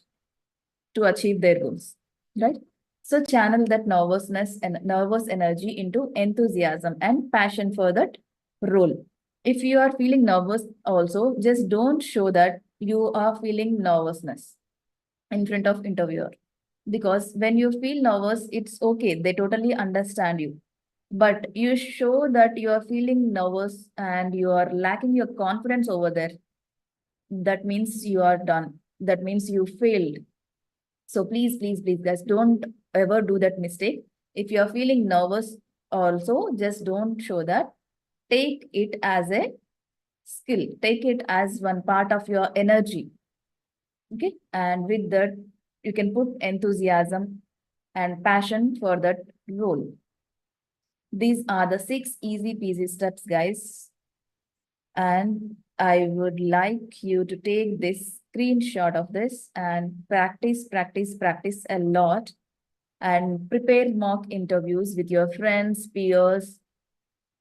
to achieve their goals, right? So channel that nervousness and nervous energy into enthusiasm and passion for that role. If you are feeling nervous also, just don't show that you are feeling nervousness in front of interviewer, because when you feel nervous, it's okay, they totally understand you. But you show that you are feeling nervous and you are lacking your confidence over there, that means you are done, that means you failed. So please, please, please, guys, don't ever do that mistake. If you are feeling nervous also, just don't show that. Take it as a skill, take it as one part of your energy. Okay, and with that, you can put enthusiasm and passion for that role. These are the 6 easy peasy steps, guys. And I would like you to take this screenshot of this and practice, practice, practice a lot, and prepare mock interviews with your friends, peers,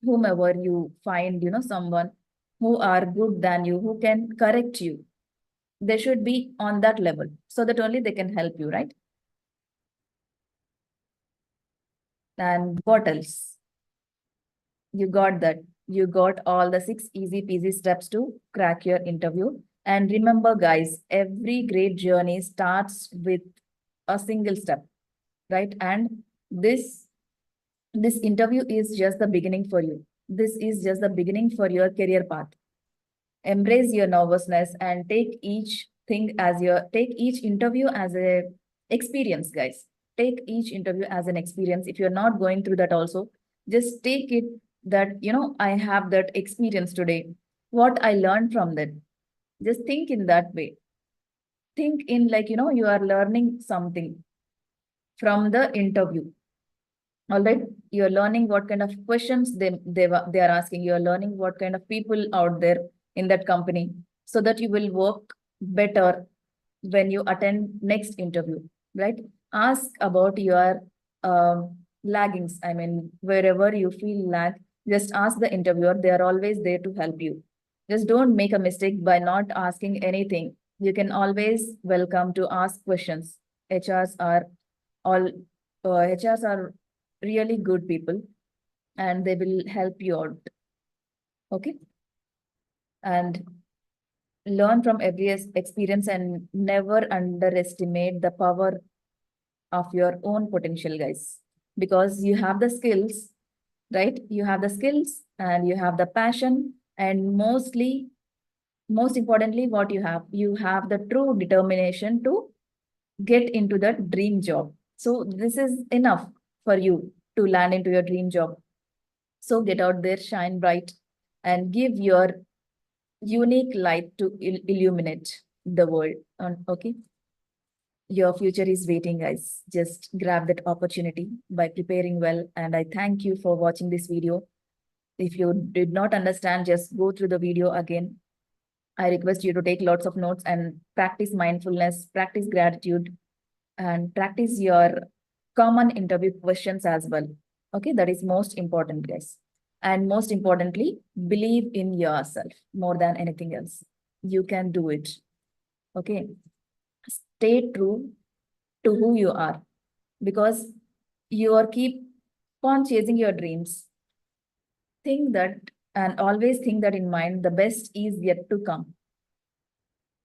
whomever you find, someone who are good than you, who can correct you. They should be on that level so that only they can help you, right? And what else? You got that. You got all the 6 easy peasy steps to crack your interview. And remember, guys, every great journey starts with a single step, right? And this this interview is just the beginning for you. This is just the beginning for your career path. Embrace your nervousness and take each interview as a experience, guys. Take each interview as an experience. If you're not going through that also, just take it that, I have that experience today, what I learned from that. Just think in that way. Think in, like, you are learning something from the interview. All right, you're learning what kind of questions they are asking. You're learning what kind of people out there in that company, so that you will work better when you attend next interview, right? Ask about your laggings. I mean, wherever you feel lag, just ask the interviewer. They are always there to help you. Just don't make a mistake by not asking anything. You can always welcome to ask questions. hrs are all HRs are really good people, and they will help you out. Okay. And learn from every experience, and never underestimate the power of your own potential, guys. Because you have the skills, right? You have the skills and you have the passion, and most importantly, what you have the true determination to get into that dream job. So this is enough for you to land into your dream job. So get out there, shine bright, and give your unique light to illuminate the world. Okay. Your future is waiting, guys. Just grab that opportunity by preparing well. And I thank you for watching this video. If you did not understand, just go through the video again. I request you to take lots of notes and practice mindfulness, practice gratitude, and practice your common interview questions as well. Okay, that is most important, guys. And most importantly, believe in yourself more than anything else. You can do it. Okay, stay true to who you are, because you are keep on chasing your dreams. Think that, and always think that in mind, the best is yet to come.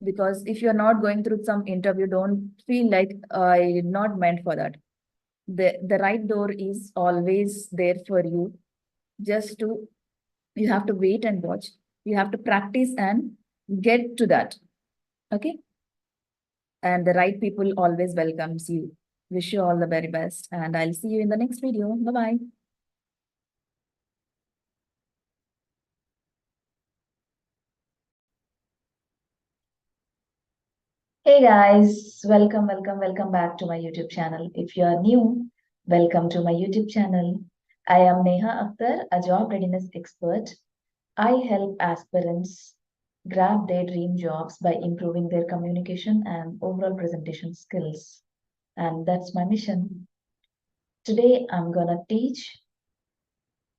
Because if you're not going through some interview, don't feel like I did not meant for that. The right door is always there for you. Just to You have to wait and watch. You have to practice and get to that. Okay. And the right people always welcomes you. Wish you all the very best. And I'll see you in the next video. Bye-bye. Hey guys, welcome back to my YouTube channel. If you are new, welcome to my YouTube channel. I am Neha Akhtar, a job readiness expert. I help aspirants grab their dream jobs by improving their communication and overall presentation skills. And that's my mission. Today, I'm gonna teach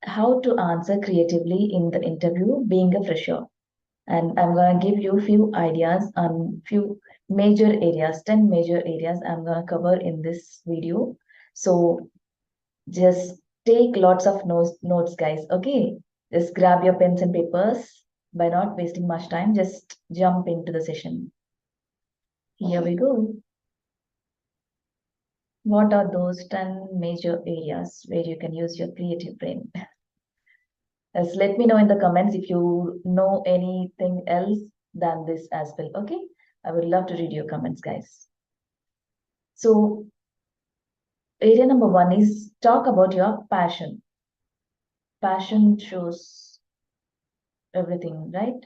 how to answer creatively in the interview being a fresher. And I'm going to give you a few ideas on few major areas, 10 major areas I'm going to cover in this video. So just take lots of notes, guys. Okay, just grab your pens and papers. By not wasting much time, just jump into the session. Here we go. What are those 10 major areas where you can use your creative brain? Just let me know in the comments if you know anything else than this as well. Okay, I would love to read your comments, guys. So, area number one is talk about your passion. Passion shows everything, right?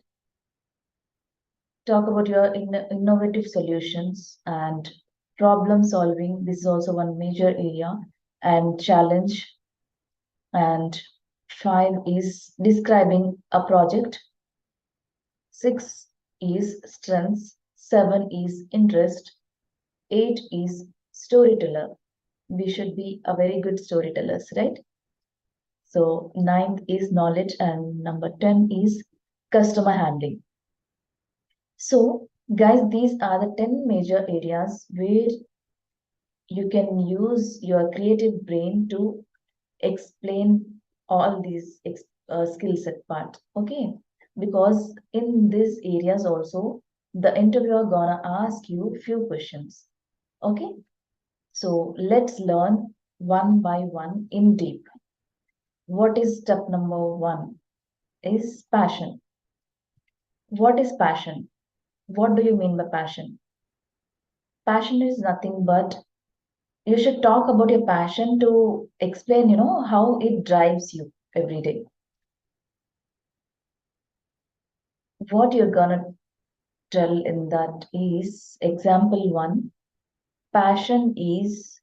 Talk about your innovative solutions and problem solving. This is also one major area, and challenge. And five is describing a project. Six is strengths. Seven is interest. Eight is storyteller. We should be a very good storytellers, right? So ninth is knowledge, and number 10 is customer handling. So guys, these are the 10 major areas where you can use your creative brain to explain all these skill set part. Okay, because in these areas also the interviewer gonna ask you few questions. Okay, so let's learn one by one in deep. What is step number one? Is passion. What is passion? What do you mean by passion? Passion is nothing but you should talk about your passion to explain, how it drives you every day. What you're gonna tell in that is example one. Passion is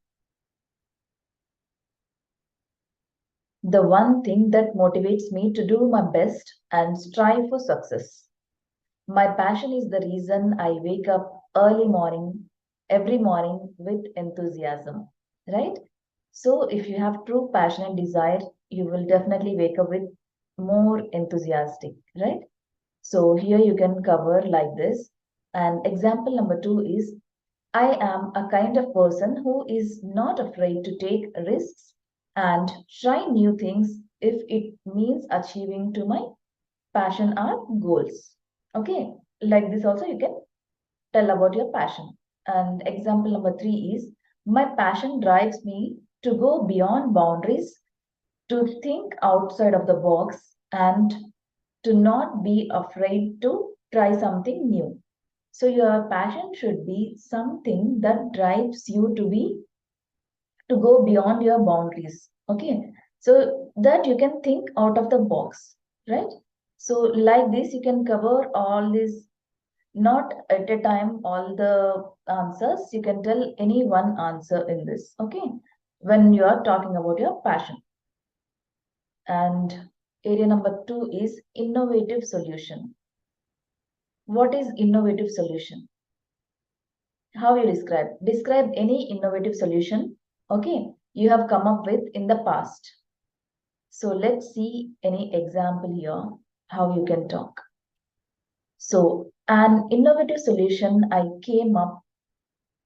the one thing that motivates me to do my best and strive for success. My passion is the reason I wake up every morning with enthusiasm, right? So, if you have true passion and desire, you will definitely wake up with more enthusiastic, right? So, here you can cover like this. And example number two is I am a kind of person who is not afraid to take risks and try new things if it means achieving to my passion or goals. Okay, like this also you can tell about your passion. And example number three is my passion drives me to go beyond boundaries, to think outside of the box, and to not be afraid to try something new. So your passion should be something that drives you to go beyond your boundaries. Okay, so that you can think out of the box, right? So like this, you can cover all this, not at a time all the answers. You can tell any one answer in this. Okay, when you are talking about your passion. And area number two is innovative solution. What is innovative solution? How you describe any innovative solution, okay, you have come up with in the past. So let's see any example here, how you can talk. So an innovative solution I came up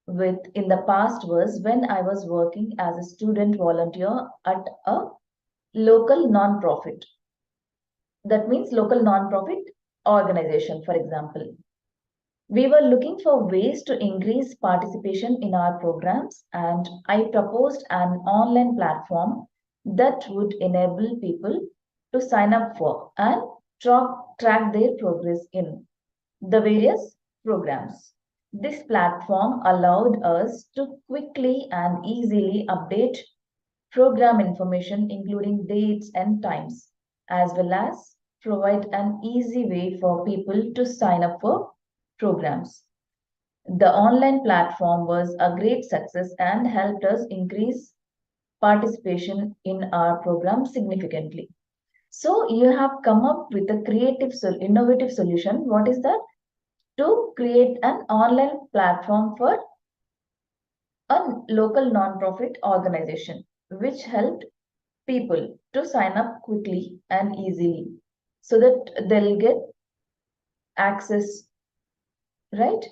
with in the past was when I was working as a student volunteer at a local non-profit. That means local non-profit organization, for example. We were looking for ways to increase participation in our programs, and I proposed an online platform that would enable people to sign up for and track their progress in the various programs. This platform allowed us to quickly and easily update program information, including dates and times, as well as provide an easy way for people to sign up for programs. The online platform was a great success and helped us increase participation in our program significantly. So you have come up with a innovative solution. What is that? To create an online platform for a local non-profit organization, which helped people to sign up quickly and easily so that they'll get access, right?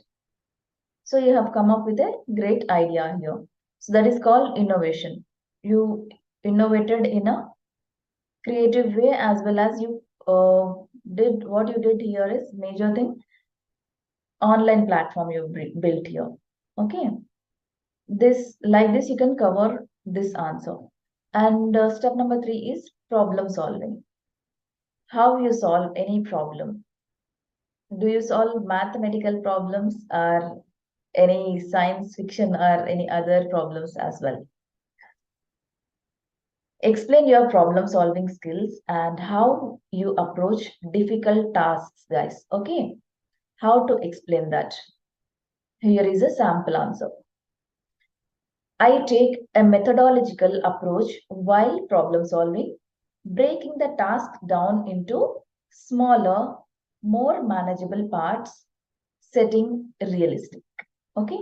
So you have come up with a great idea here. So that is called innovation. You innovated in a creative way, as well as you did what you did here is major thing, online platform you built here. Okay, this like this you can cover this answer. And step number 3 is problem solving. How you solve any problem? Do you solve mathematical problems or any science fiction or any other problems as well? Explain your problem solving skills and how you approach difficult tasks, guys. Okay, how to explain that? Here is a sample answer. I take a methodological approach while problem solving, breaking the task down into smaller, more manageable parts, setting realistic. Okay,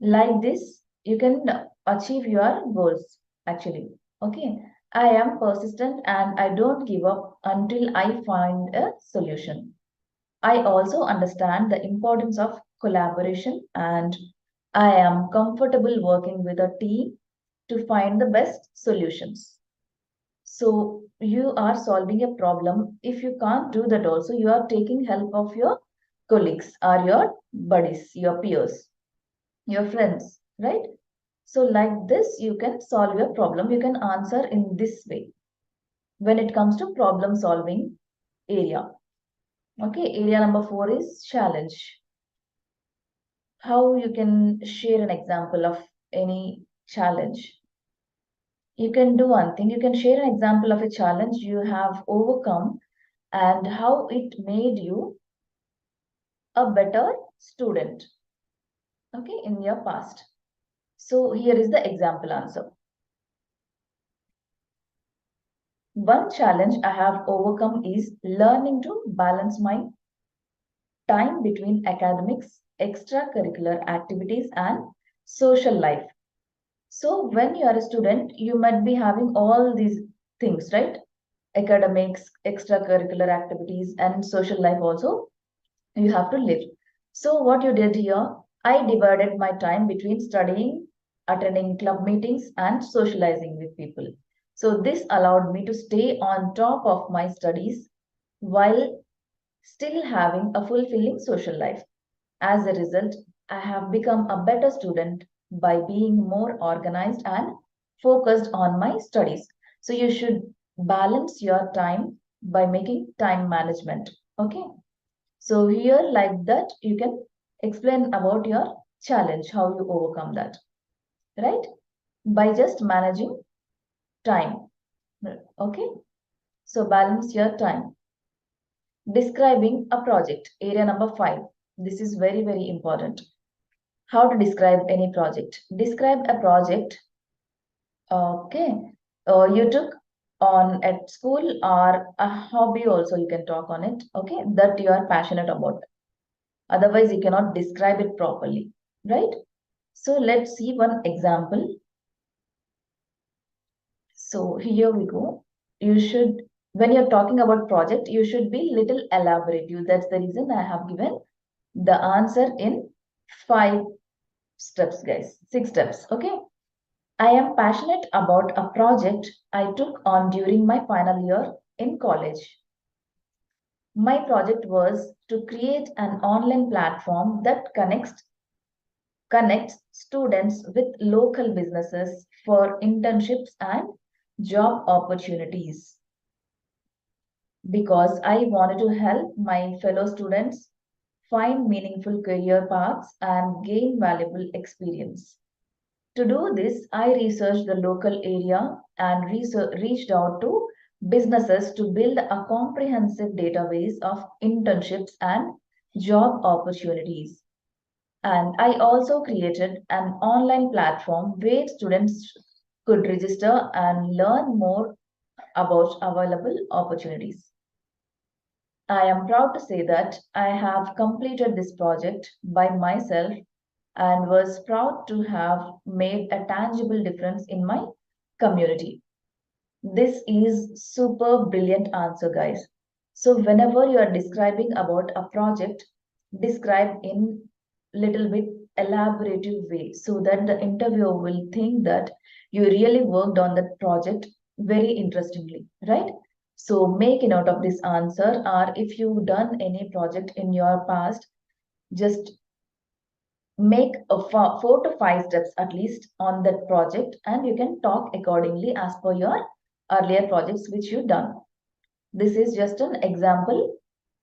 like this, you can achieve your goals actually. Okay, I am persistent and I don't give up until I find a solution. I also understand the importance of collaboration and I am comfortable working with a team to find the best solutions. So you are solving a problem. If you can't do that also, you are taking help of your colleagues or your buddies, your peers, your friends, right? So like this, you can solve your problem. You can answer in this way when it comes to problem solving area. Okay, area number 4 is challenge. How you can share an example of any challenge? You can do one thing. You can share an example of a challenge you have overcome and how it made you a better student, okay, in your past. So here is the example answer. One challenge I have overcome is learning to balance my time between academics, extracurricular activities, and social life. So, when you are a student, you might be having all these things, right? Academics, extracurricular activities, and social life also you have to live. So, what you did here, I divided my time between studying, attending club meetings, and socializing with people. So, this allowed me to stay on top of my studies while still having a fulfilling social life. As a result, I have become a better student by being more organized and focused on my studies. So you should balance your time by making time management. Okay. So here like that, you can explain about your challenge, how you overcome that, right? By just managing time. Okay. So balance your time. Describing a project, area number 5. This is very, very important. How to describe any project? Describe a project, okay, you took on at school or a hobby also you can talk on it, okay, that you are passionate about. Otherwise, you cannot describe it properly, right? So let's see one example. So here we go. You should, when you're talking about project, you should be little elaborative. That's the reason I have given the answer in 5 steps, guys. 6 steps, okay? I am passionate about a project I took on during my final year in college. My project was to create an online platform that connects students with local businesses for internships and job opportunities. because I wanted to help my fellow students find meaningful career paths and gain valuable experience. To do this, I researched the local area and reached out to businesses to build a comprehensive database of internships and job opportunities. And I also created an online platform where students could register and learn more about available opportunities. I am proud to say that I have completed this project by myself and was proud to have made a tangible difference in my community. This is super brilliant answer, guys. So whenever you are describing about a project, describe in little bit elaborative way so that the interviewer will think that you really worked on that project very interestingly, right? So make a note of this answer, or if you've done any project in your past, just make a 4 to 5 steps at least on that project, and you can talk accordingly as per your earlier projects which you've done. This is just an example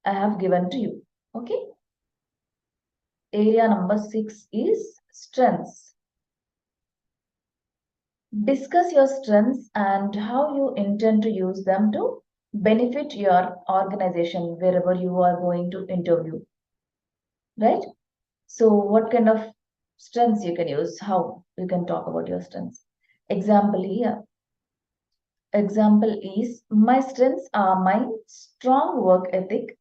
I have given to you. Okay. Area number 6 is strengths. Discuss your strengths and how you intend to use them to benefit your organization wherever you are going to interview, right? So what kind of strengths you can use, how you can talk about your strengths. Example here. Example is, my strengths are my strong work ethic.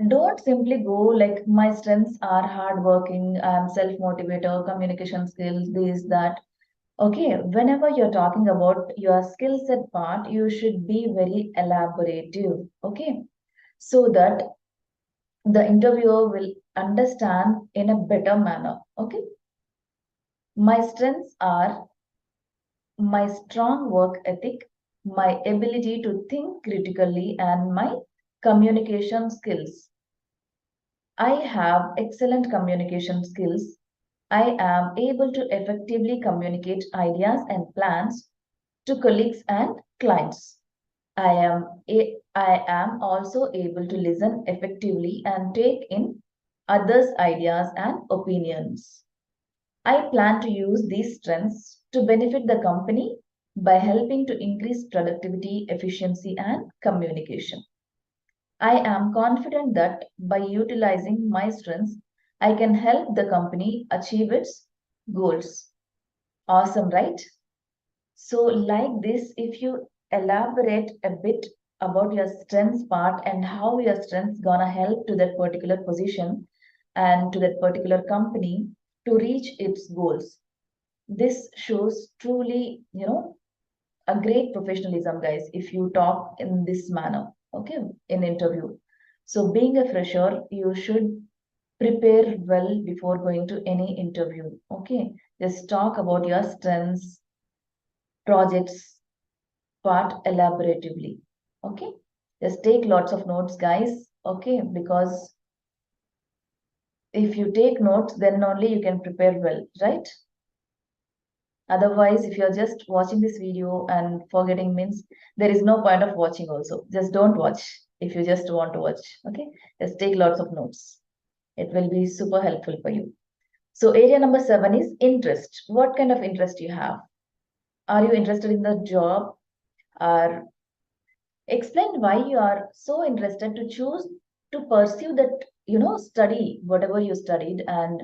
Don't simply go like my strengths are hardworking, I'm self-motivator, communication skills, this, that. Okay, whenever you're talking about your skill set part, you should be very elaborative. Okay, so that the interviewer will understand in a better manner. Okay, my strengths are my strong work ethic, my ability to think critically, and my communication skills. I have excellent communication skills. I am able to effectively communicate ideas and plans to colleagues and clients. I am also able to listen effectively and take in others' ideas and opinions. I plan to use these strengths to benefit the company by helping to increase productivity, efficiency, and communication. I am confident that by utilizing my strengths, I can help the company achieve its goals. Awesome, right? So, like this, if you elaborate a bit about your strengths part and how your strengths gonna help to that particular position and to that particular company to reach its goals, this shows truly, a great professionalism, guys, if you talk in this manner, okay, in interview. So being a fresher, you should prepare well before going to any interview. Okay, just talk about your strengths, projects part elaboratively. Okay, just take lots of notes, guys. Okay, because if you take notes, then only you can prepare well, right? Otherwise, if you're just watching this video and forgetting, means there is no point of watching also. Just don't watch if you just want to watch. Okay, just take lots of notes. It will be super helpful for you. So area number 7 is interest. What kind of interest you have? Are you interested in the job? Or explain why you are so interested to choose to pursue that, study, whatever you studied, and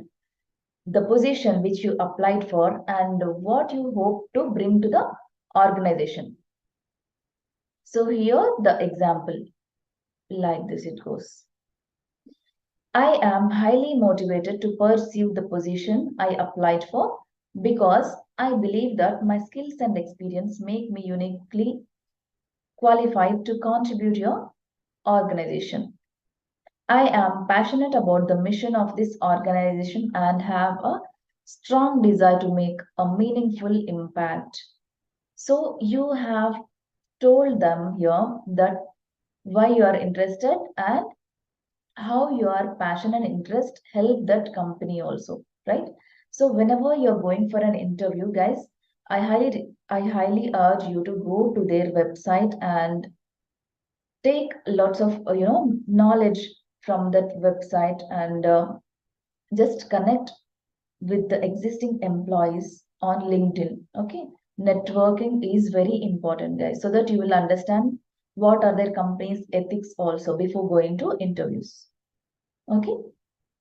the position which you applied for, and what you hope to bring to the organization. So here the example, like this it goes. I am highly motivated to pursue the position I applied for because I believe that my skills and experience make me uniquely qualified to contribute to your organization. I am passionate about the mission of this organization and have a strong desire to make a meaningful impact. So you have told them here that why you are interested and how your passion and interest help that company also, right? So whenever you're going for an interview, guys, I highly urge you to go to their website and take lots of knowledge from that website, and just connect with the existing employees on LinkedIn. Okay, networking is very important, guys, so that you will understand what are their company's ethics also before going to interviews. Okay,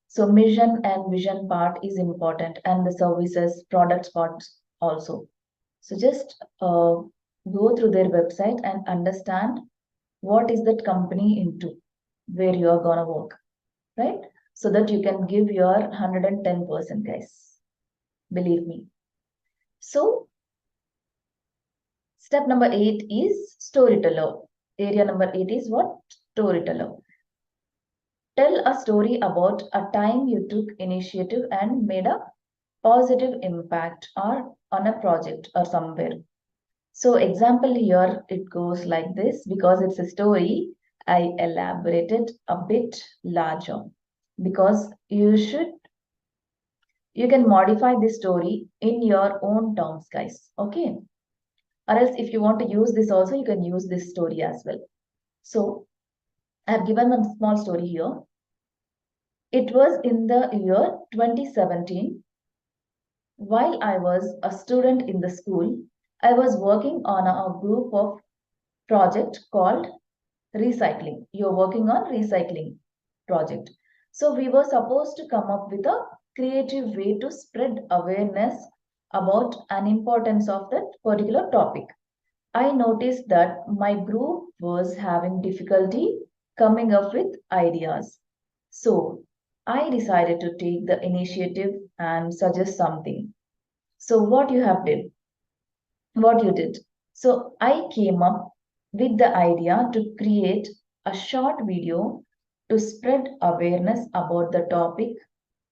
so mission and vision part is important, and the services products part also. So just go through their website and understand what is that company into, where you are gonna work, right? So that you can give your 110%, guys. Believe me. So step number 8 is storyteller. Area number 8 is what? Storyteller. Tell a story about a time you took initiative and made a positive impact or on a project or somewhere. So example here, it goes like this. Because it's a story, I elaborated a bit larger, because you can modify this story in your own terms, guys. Okay. Or else if you want to use this also, you can use this story as well. So I have given a small story here. It was in the year 2017. While I was a student in the school, I was working on a group of project called recycling. You're working on recycling project. So we were supposed to come up with a creative way to spread awareness about an importance of that particular topic. I noticed that my group was having difficulty coming up with ideas. So I decided to take the initiative and suggest something. So what you did. So I came up with the idea to create a short video to spread awareness about the topic,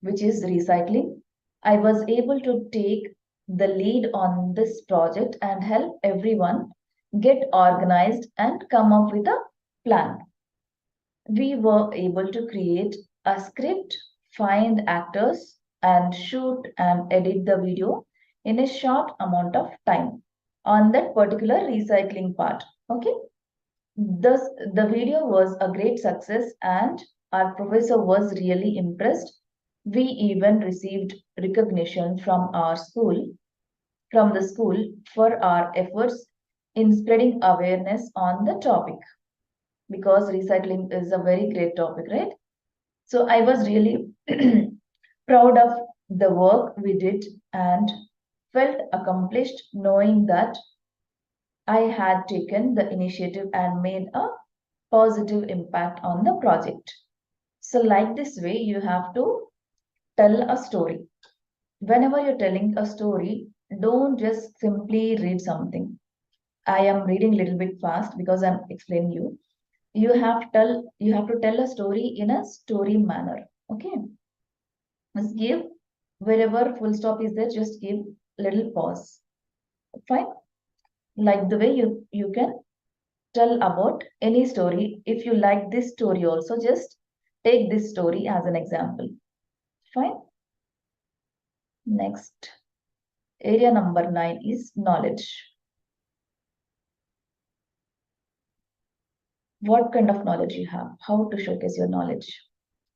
which is recycling. I was able to take the lead on this project and help everyone get organized and come up with a plan. We were able to create a script, find actors, and shoot and edit the video in a short amount of time on that particular recycling part. Okay. Thus, the video was a great success, and our professor was really impressed. We even received recognition from the school for our efforts in spreading awareness on the topic, because recycling is a very great topic, right? So I was really proud of the work we did and felt accomplished knowing that I had taken the initiative and made a positive impact on the project. So, like this way, you have to tell a story. Whenever you're telling a story, don't just simply read something. I am reading a little bit fast because I'm explaining you. You have to tell a story in a story manner. Okay. Just give wherever full stop is there, just give little pause. Fine. Like the way you can tell about any story. If you like this story also, just take this story as an example. Fine. Next, area number 9 is knowledge. What kind of knowledge you have, how to showcase your knowledge,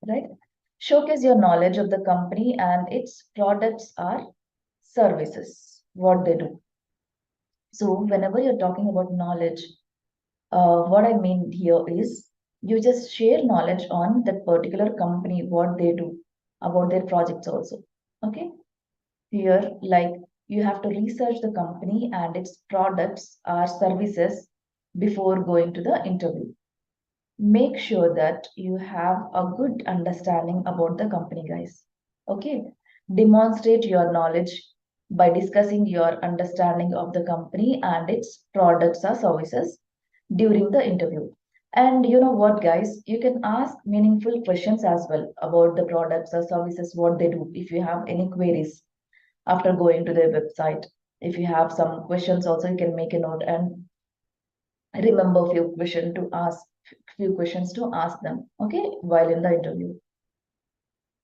right? Showcase your knowledge of the company and its products or services, what they do. So whenever you're talking about knowledge, what I mean here is you just share knowledge on that particular company, what they do, about their projects also. Okay. Here, like you have to research the company and its products or services before going to the interview. Make sure that you have a good understanding about the company, guys. Okay. Demonstrate your knowledge by discussing your understanding of the company and its products or services during the interview. And you know what, guys, you can ask meaningful questions as well about the products or services, what they do, if you have any queries after going to their website. If you have some questions also, you can make a note and remember few questions to ask them, okay, while in the interview.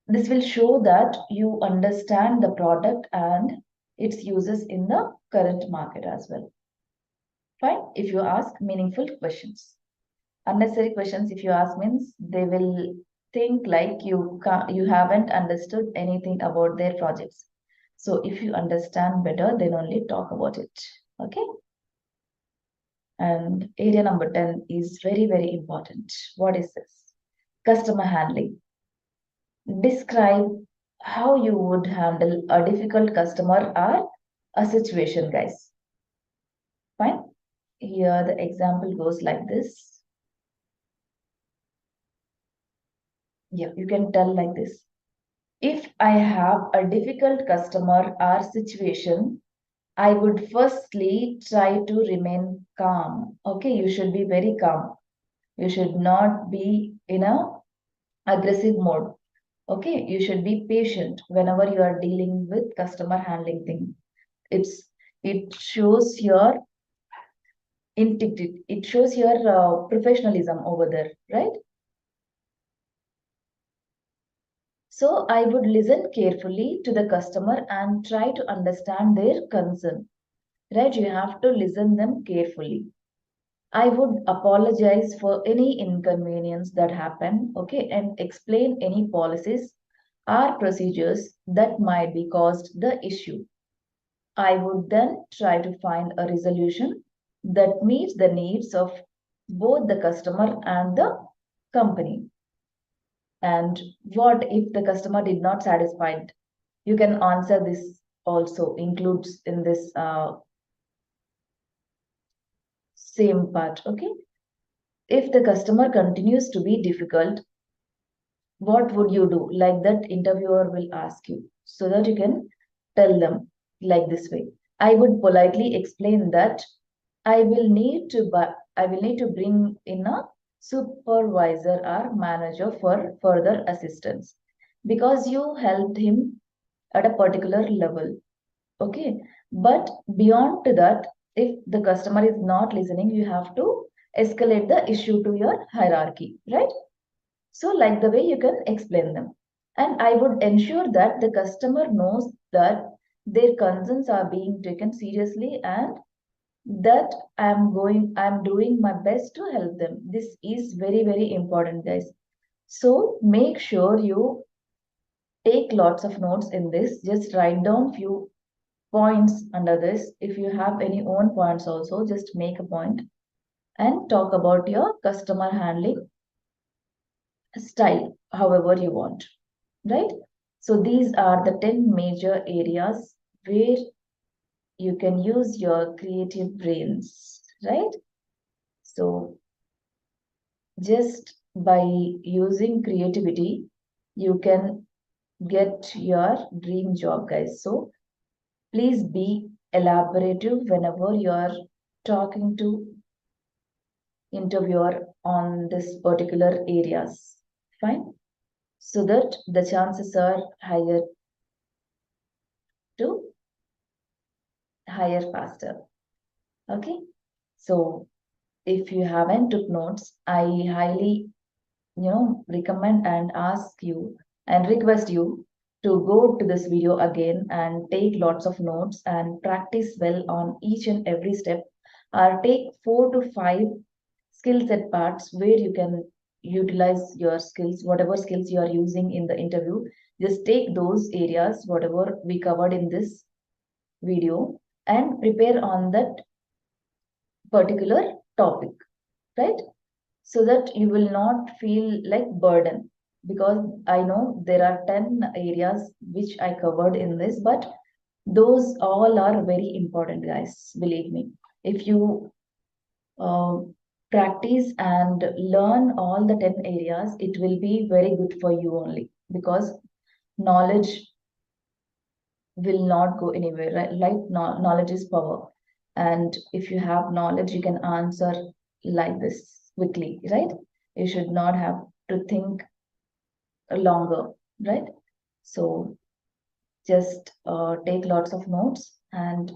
This will show that you understand the product and its uses in the current market as well. Fine, if you ask meaningful questions. Unnecessary questions, if you ask, means they will think like you haven't understood anything about their projects. So if you understand better, then only talk about it. Okay. And area number 10 is very, very important. What is this? Customer handling. Describe how you would handle a difficult customer or a situation, guys. Fine. Here the example goes like this. Yeah, you can tell like this. If I have a difficult customer or situation, I would firstly try to remain calm. Okay, you should be very calm. You should not be in a aggressive mode. Okay, you should be patient whenever you are dealing with customer handling thing. It shows your integrity. It shows your professionalism over there, right? So I would listen carefully to the customer and try to understand their concern. Right? You have to listen them carefully. I would apologize for any inconvenience that happened, okay, and explain any policies or procedures that might be caused the issue. I would then try to find a resolution that meets the needs of both the customer and the company. And what if the customer did not satisfied? You can answer this also includes in this same part. Okay. If the customer continues to be difficult, what would you do? Like that interviewer will ask you so that you can tell them like this way. I would politely explain that I will need to bring in a supervisor or manager for further assistance because you helped him at a particular level. Okay. But beyond to that, if the customer is not listening, you have to escalate the issue to your hierarchy, right? So, like the way you can explain them. And I would ensure that the customer knows that their concerns are being taken seriously and that I'm doing my best to help them. This is very, very important, guys. So make sure you take lots of notes in this. Just write down few points under this. If you have any own points also, just make a point and talk about your customer handling style, however you want, right? So these are the 10 major areas where you can use your creative brains, right? So just by using creativity, you can get your dream job, guys. So please be elaborative whenever you are talking to interviewer on this particular areas. Fine. So that the chances are to hire faster. Okay. So if you haven't took notes, I highly, recommend and ask you and request you to go to this video again and take lots of notes and practice well on each and every step, or take 4 to 5 skill set parts where you can utilize your skills, whatever skills you are using in the interview. Just take those areas, whatever we covered in this video, and prepare on that particular topic, right? So that you will not feel like burden, because I know there are 10 areas which I covered in this, but those all are very important, guys. Believe me, if you uh, practice and learn all the 10 areas, it will be very good for you only, because knowledge will not go anywhere, right? Like knowledge is power. And if you have knowledge, you can answer like this quickly, right? You should not have to think longer, right? So just take lots of notes and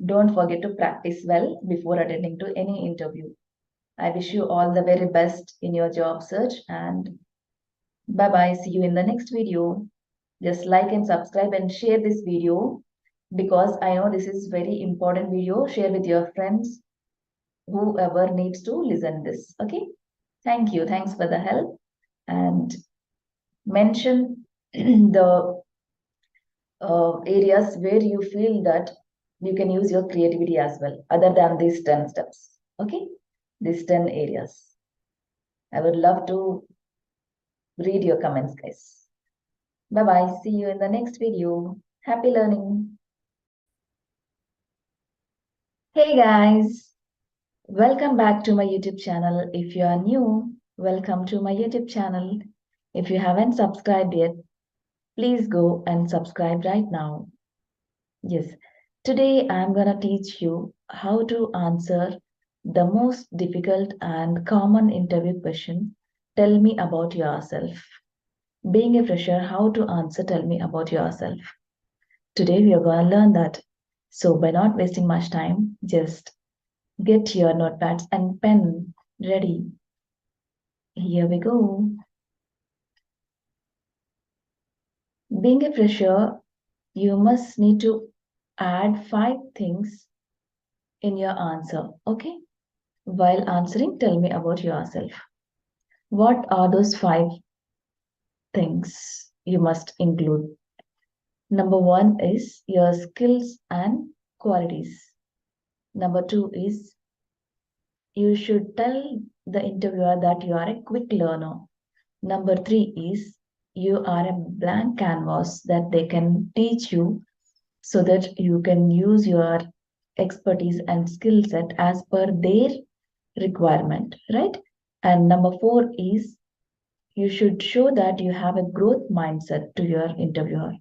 don't forget to practice well before attending to any interview. I wish you all the very best in your job search, and bye bye. See you in the next video. Just like and subscribe and share this video, because I know this is very important video. Share with your friends, whoever needs to listen this. Okay. Thank you. Thanks for the help. And mention the areas where you feel that you can use your creativity as well, other than these 10 steps. Okay? These 10 areas. I would love to read your comments, guys. Bye bye. See you in the next video. Happy learning. Hey guys, welcome back to my YouTube channel. If you are new, welcome to my YouTube channel. If you haven't subscribed yet, please go and subscribe right now. Yes, today I'm gonna teach you how to answer the most difficult and common interview question. Tell me about yourself. Being a fresher, how to answer tell me about yourself. Today we are gonna learn that. So by not wasting much time, just get your notepads and pen ready. Here we go. Being a fresher, you must need to add 5 things in your answer, okay? While answering, tell me about yourself. What are those 5 things you must include? Number 1 is your skills and qualities. Number 2 is you should tell the interviewer that you are a quick learner. Number 3 is you are a blank canvas that they can teach you so that you can use your expertise and skill set as per their requirement, right? And number 4 is you should show that you have a growth mindset to your interviewer.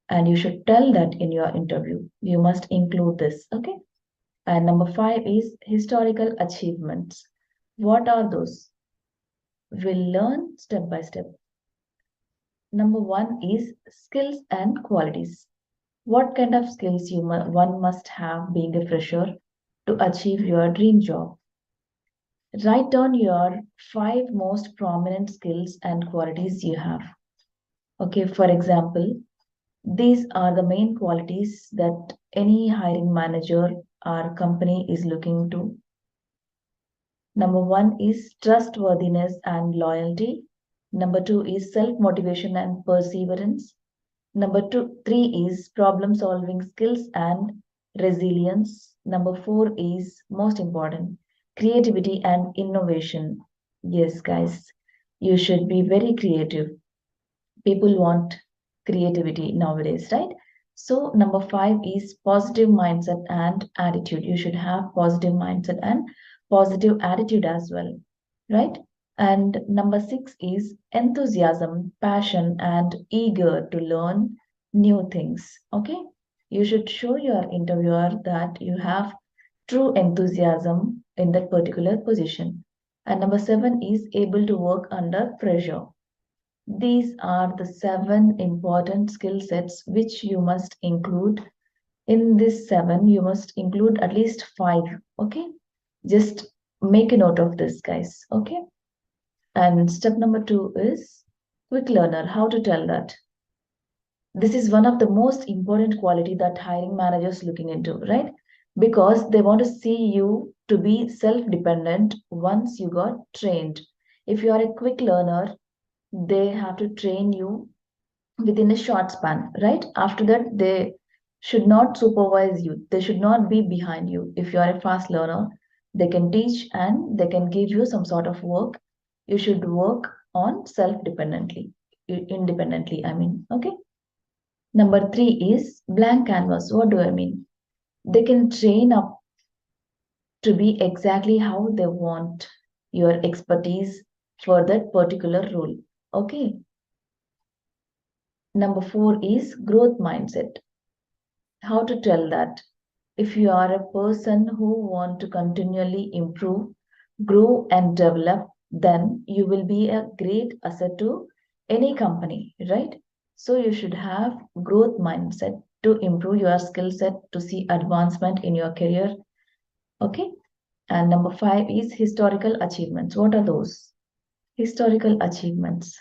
And you should tell that in your interview. You must include this, okay? And number 5 is historical achievements. What are those? We'll learn step by step. Number 1 is skills and qualities. What kind of skills one must have being a fresher to achieve your dream job? Write down your 5 most prominent skills and qualities you have. Okay, for example, these are the main qualities that any hiring manager or company is looking to. Number 1 is trustworthiness and loyalty. Number 2 is self-motivation and perseverance. Number 3 is problem solving skills and resilience. Number 4 is most important, creativity and innovation. Yes, guys, you should be very creative. People want creativity nowadays, right? So number 5 is positive mindset and attitude. You should have positive mindset and positive attitude as well, right? And number 6 is enthusiasm, passion, and eager to learn new things. Okay, you should show your interviewer that you have true enthusiasm in that particular position. And number 7 is able to work under pressure. These are the 7 important skill sets which you must include. In this 7, you must include at least 5. Okay, just make a note of this, guys. Okay, and step number 2 is quick learner. How to tell that? This is one of the most important quality that hiring managers looking into, right? Because they want to see you to be self-dependent once you got trained. If you are a quick learner, they have to train you within a short span, right? After that, they should not supervise you. They should not be behind you. If you are a fast learner, they can teach and they can give you some sort of work. You should work on self-dependently, independently, I mean, okay? Number 3 is blank canvas. What do I mean? They can train up to be exactly how they want your expertise for that particular role. Okay. Number 4 is growth mindset. How to tell that? If you are a person who want to continually improve, grow and develop, then you will be a great asset to any company, right? So you should have growth mindset to improve your skill set to see advancement in your career. Okay. And number 5 is historical achievements. What are those? Historical achievements.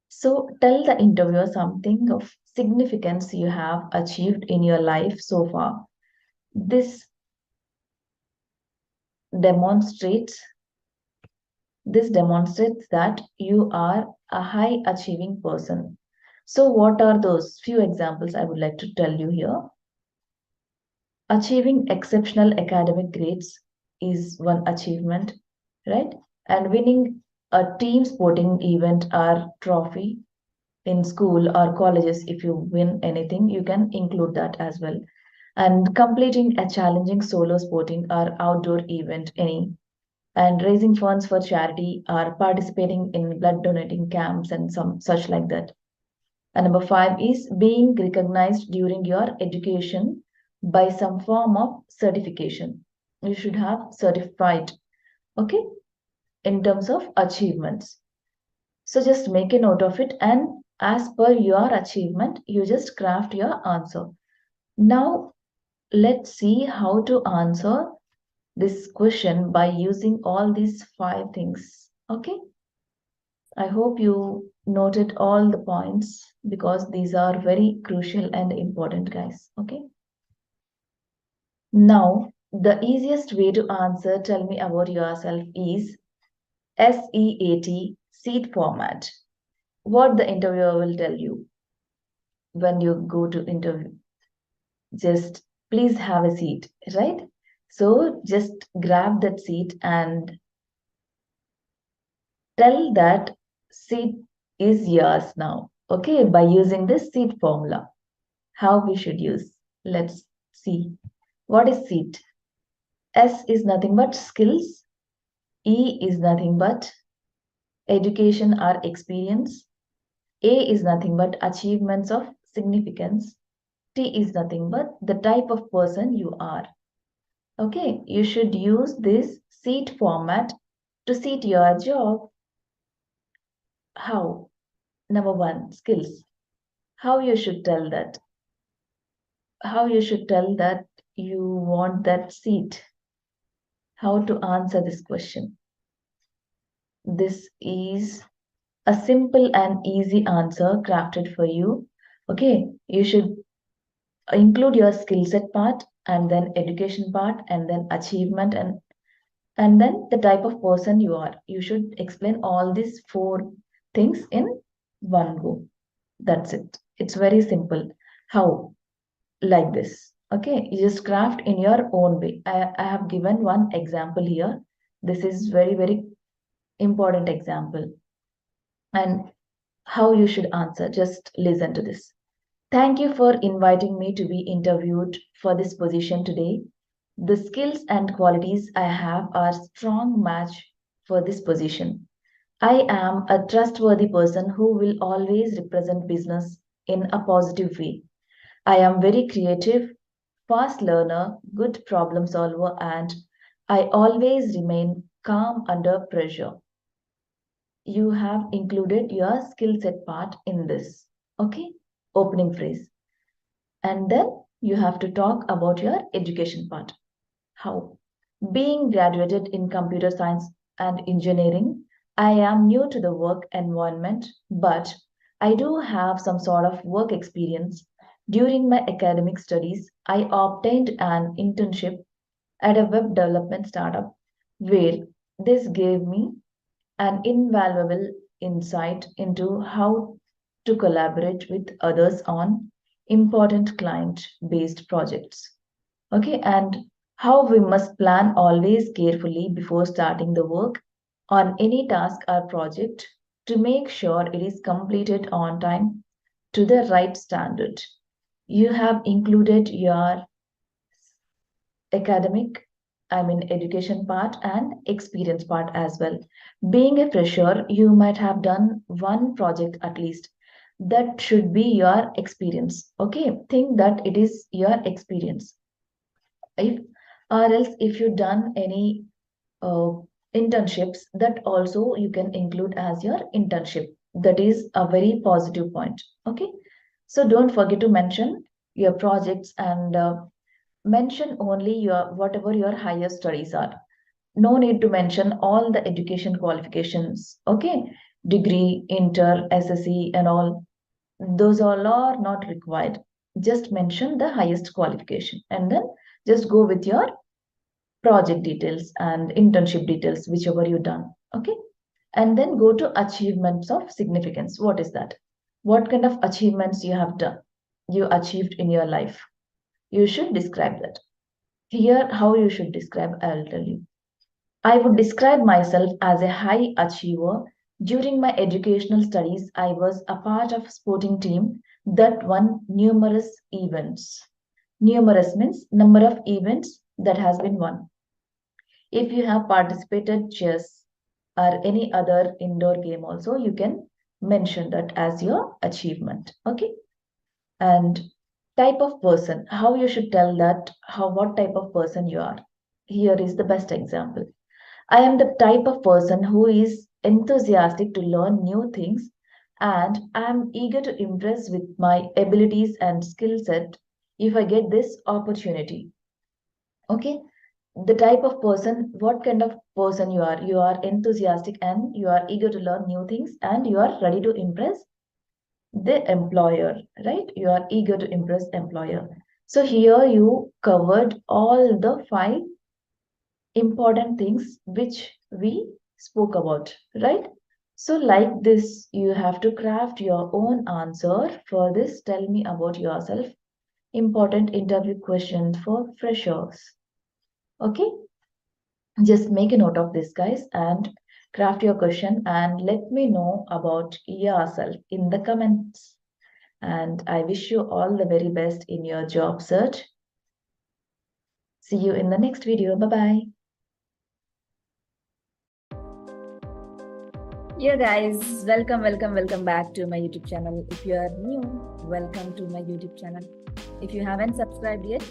So tell the interviewer something of significance you have achieved in your life so far. This demonstrates This demonstrates that you are a high achieving person. So, what are those few examples I would like to tell you here? Achieving exceptional academic grades is one achievement, right? And winning a team sporting event or trophy in school or colleges, if you win anything, you can include that as well. And completing a challenging solo sporting or outdoor event, any, and raising funds for charity or participating in blood donating camps and some such like that. And number five is being recognized during your education by some form of certification. You should have certified, okay, in terms of achievements. So just make a note of it, and as per your achievement, you just craft your answer. Now, let's see how to answer this question by using all these five things. Okay, I hope you noted all the points because these are very crucial and important, guys. Okay, now the easiest way to answer tell me about yourself is SEAT seat format. What the interviewer will tell you when you go to interview, just please have a seat, right? So just grab that seat and tell that seat is yours now, okay, by using this seat formula. How we should use? Let's see. What is seat? S is nothing but skills. E is nothing but education or experience. A is nothing but achievements of significance. T is nothing but the type of person you are. Okay, you should use this seat format to seat your job. How? Number one, skills. How you should tell that? How you should tell that you want that seat? How to answer this question? This is a simple and easy answer crafted for you. Okay, you should include your skill set part and then education part and then achievement and then the type of person you are. You should explain all these four things in one go. That's it. It's very simple. How? Like this. Okay, you just craft in your own way. I have given one example here. This is very, very important example. And how you should answer. Just listen to this. Thank you for inviting me to be interviewed for this position today. The skills and qualities I have are strong match for this position. I am a trustworthy person who will always represent business in a positive way. I am very creative, fast learner, good problem solver, and I always remain calm under pressure. You have included your skill set part in this. Okay, opening phrase. And then you have to talk about your education part. How? Being graduated in computer science and engineering, I am new to the work environment, but I do have some sort of work experience. During my academic studies, I obtained an internship at a web development startup where this gave me an invaluable insight into how to collaborate with others on important client based projects. Okay, and how we must plan always carefully before starting the work on any task or project to make sure it is completed on time to the right standard. You have included your academic, I mean, education part and experience part as well. Being a fresher, you might have done one project at least. That should be your experience. Okay, think that it is your experience. If or else if you done any uh, internships, that also you can include as your internship. That is a very positive point. Okay, so don't forget to mention your projects and mention only your whatever your higher studies are. No need to mention all the education qualifications. Okay, degree, inter, SSC, and all those all are not required. Just mention the highest qualification and then just go with your project details and internship details, whichever you done. Okay. And then go to achievements of significance. What is that? What kind of achievements you have done, you achieved in your life? You should describe that. Here, how you should describe, I'll tell you. I would describe myself as a high achiever. During my educational studies, I was a part of a sporting team that won numerous events. Numerous means number of events that has been won. If you have participated chess or any other indoor game also, you can mention that as your achievement. Okay. And type of person, how you should tell that, how what type of person you are. Here is the best example. I am the type of person who is enthusiastic to learn new things, and I am eager to impress with my abilities and skill set if I get this opportunity. Okay, the type of person, what kind of person you are. You are enthusiastic and you are eager to learn new things and you are ready to impress the employer, right? You are eager to impress employer. So here you covered all the five important things which we spoke about, right? So, like this, you have to craft your own answer for this. Tell me about yourself. Important interview question for freshers. Okay, just make a note of this, guys, and craft your question and let me know about yourself in the comments. And I wish you all the very best in your job search. See you in the next video. Bye bye. Yeah, guys, welcome back to my YouTube channel. If you are new, welcome to my YouTube channel. If you haven't subscribed yet,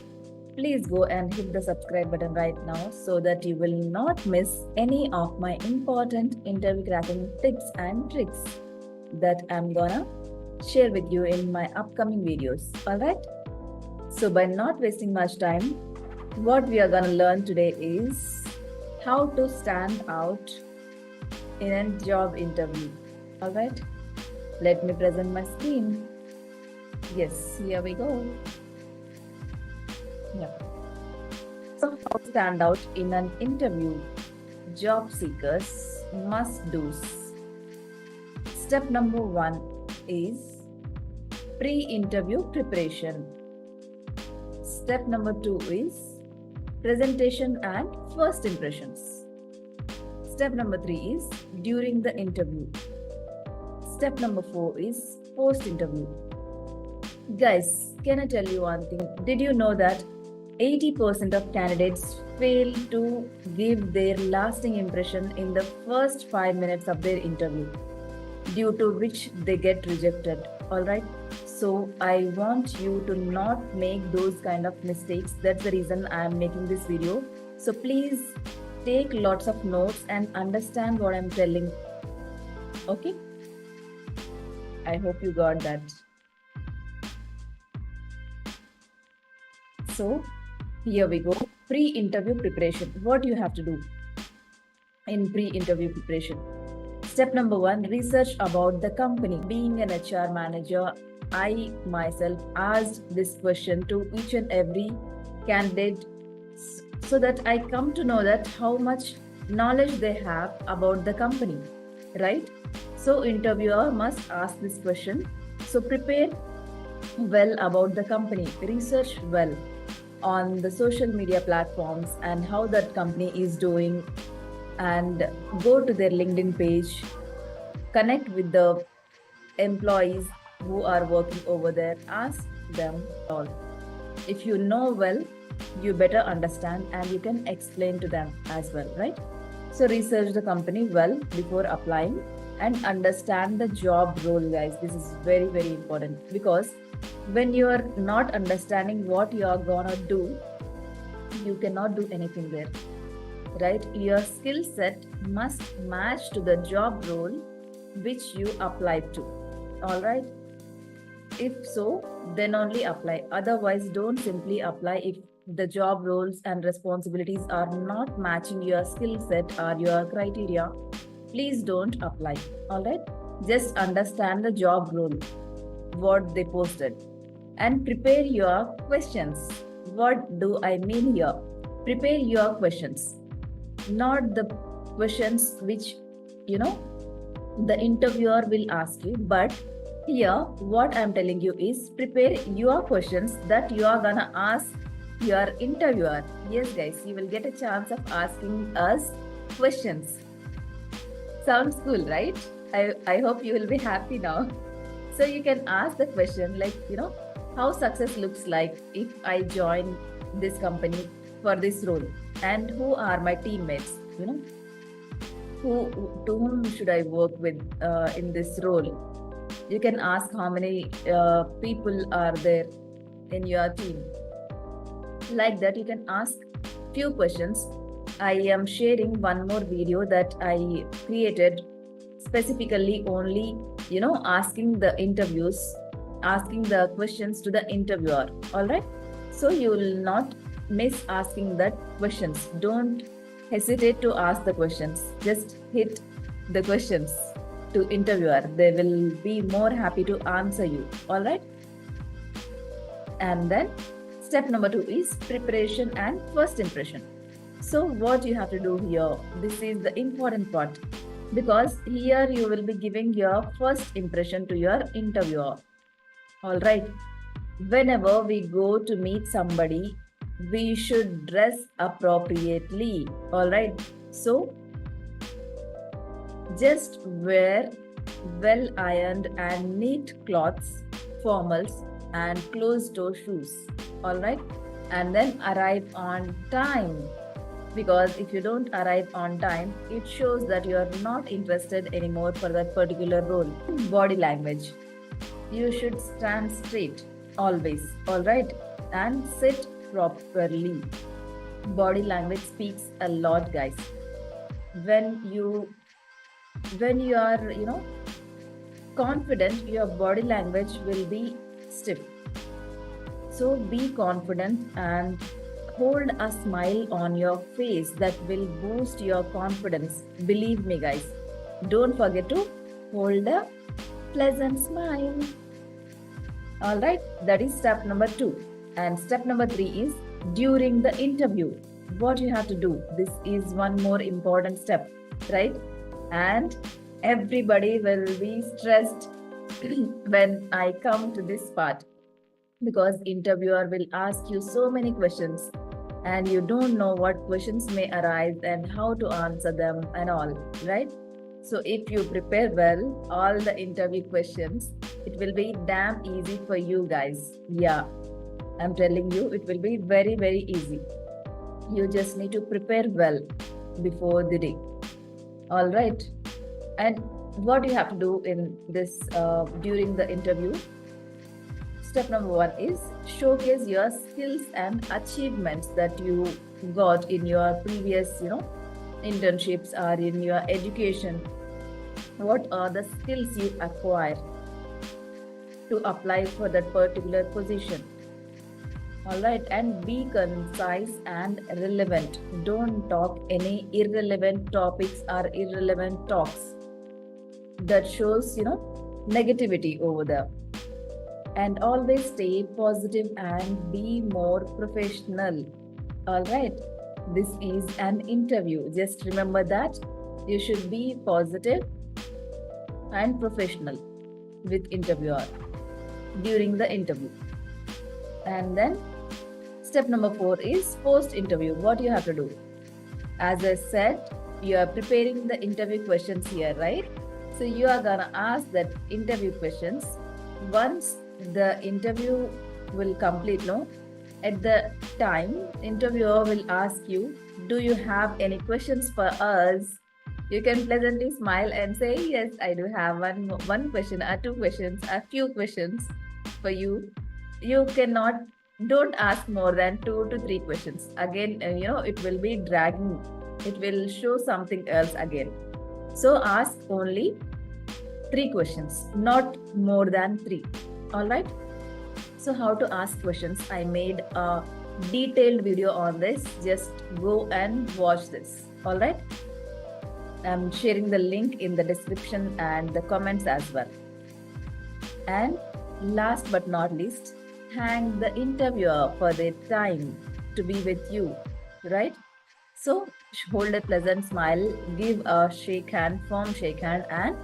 please go and hit the subscribe button right now so that you will not miss any of my important interview cracking tips and tricks that I'm gonna share with you in my upcoming videos. Alright? So, by not wasting much time, what we are gonna learn today is how to stand out in a job interview. Alright, let me present my screen. Yes, here we go. Yeah. So, how to stand out in an interview? Job seekers must do's. Step number 1 is pre-interview preparation. Step number 2 is presentation and first impressions. Step number 3 is during the interview. Step number 4 is post-interview. Guys, can I tell you one thing? Did you know that 80% of candidates fail to give their lasting impression in the first 5 minutes of their interview, due to which they get rejected? Alright? So I want you to not make those kind of mistakes. That's the reason I am making this video. So please take lots of notes and understand what I'm telling. Okay? I hope you got that. So, here we go. Pre-interview preparation. What you have to do in pre-interview preparation? Step number 1, research about the company. Being an HR manager, I myself asked this question to each and every candidate so that I come to know that how much knowledge they have about the company, right? So interviewer must ask this question. So prepare well about the company, research well on the social media platforms and how that company is doing, and go to their LinkedIn page, connect with the employees who are working over there, ask them all. If you know well, you better understand and you can explain to them as well, right? So research the company well before applying and understand the job role, guys. This is very, very important, because when you are not understanding what you are gonna do, you cannot do anything there, right? Your skill set must match to the job role which you applied to. All right? If so, then only apply. Otherwise, don't simply apply if the job roles and responsibilities are not matching your skill set or your criteria. Please don't apply. All right? Just understand the job role, what they posted, and prepare your questions. What do I mean here? Prepare your questions, not the questions which you know, the interviewer will ask you. But here, what I'm telling you is prepare your questions that you are gonna ask your interviewer. Yes, guys, you will get a chance of asking us questions. Sounds cool, right? I hope you will be happy now. So you can ask the question like, how success looks like if I join this company for this role, and who are my teammates, who to whom should I work with in this role. You can ask how many people are there in your team. Like that, you can ask few questions. I am sharing one more video that I created specifically only, asking the questions to the interviewer. All right. So you will not miss asking that questions. Don't hesitate to ask the questions. Just hit the questions to interviewer. They will be more happy to answer you. All right. And then step number 2 is preparation and first impression. So what you have to do here, this is the important part, because here you will be giving your first impression to your interviewer. All right. Whenever we go to meet somebody, we should dress appropriately. All right. So just wear well ironed and neat clothes, formals, and closed toe shoes. All right. And then arrive on time, because if you don't arrive on time, it shows that you are not interested anymore for that particular role. Body language, you should stand straight always. All right. And sit properly. Body language speaks a lot, guys. When you are confident, your body language will be stiff. So be confident and hold a smile on your face. That will boost your confidence. Believe me, guys. Don't forget to hold a pleasant smile. All right, that is step number 2. And step number 3 is during the interview. What you have to do, this is one more important step, right? And everybody will be stressed when I come to this part, because interviewer will ask you so many questions and you don't know what questions may arise and how to answer them and all, right? So if you prepare well all the interview questions, it will be damn easy for you guys. Yeah, I'm telling you, it will be very, very easy. You just need to prepare well before the day. All right. And what you have to do in this during the interview, step number 1 is showcase your skills and achievements that you got in your previous internships or in your education. What are the skills you acquire to apply for that particular position? All right. And be concise and relevant. Don't talk any irrelevant topics or irrelevant talks that shows negativity over there. And always stay positive and be more professional. All right. This is an interview. Just remember that you should be positive and professional with interviewer during the interview. And then step number 4 is post interview. What you have to do, as I said, you are preparing the interview questions here, right? So you are gonna ask that interview questions. Once the interview will complete, at the time, interviewer will ask you, do you have any questions for us? You can pleasantly smile and say, yes, I do have one question or 2 questions, a few questions for you. You don't ask more than 2 to 3 questions. Again, it will be dragging. It will show something else again. So ask only 3 questions, not more than 3. All right. So how to ask questions, I made a detailed video on this. Just go and watch this. All right. I'm sharing the link in the description and the comments as well. And last but not least, thank the interviewer for their time to be with you, right? So hold a pleasant smile, give a shake hand, firm shake hand, and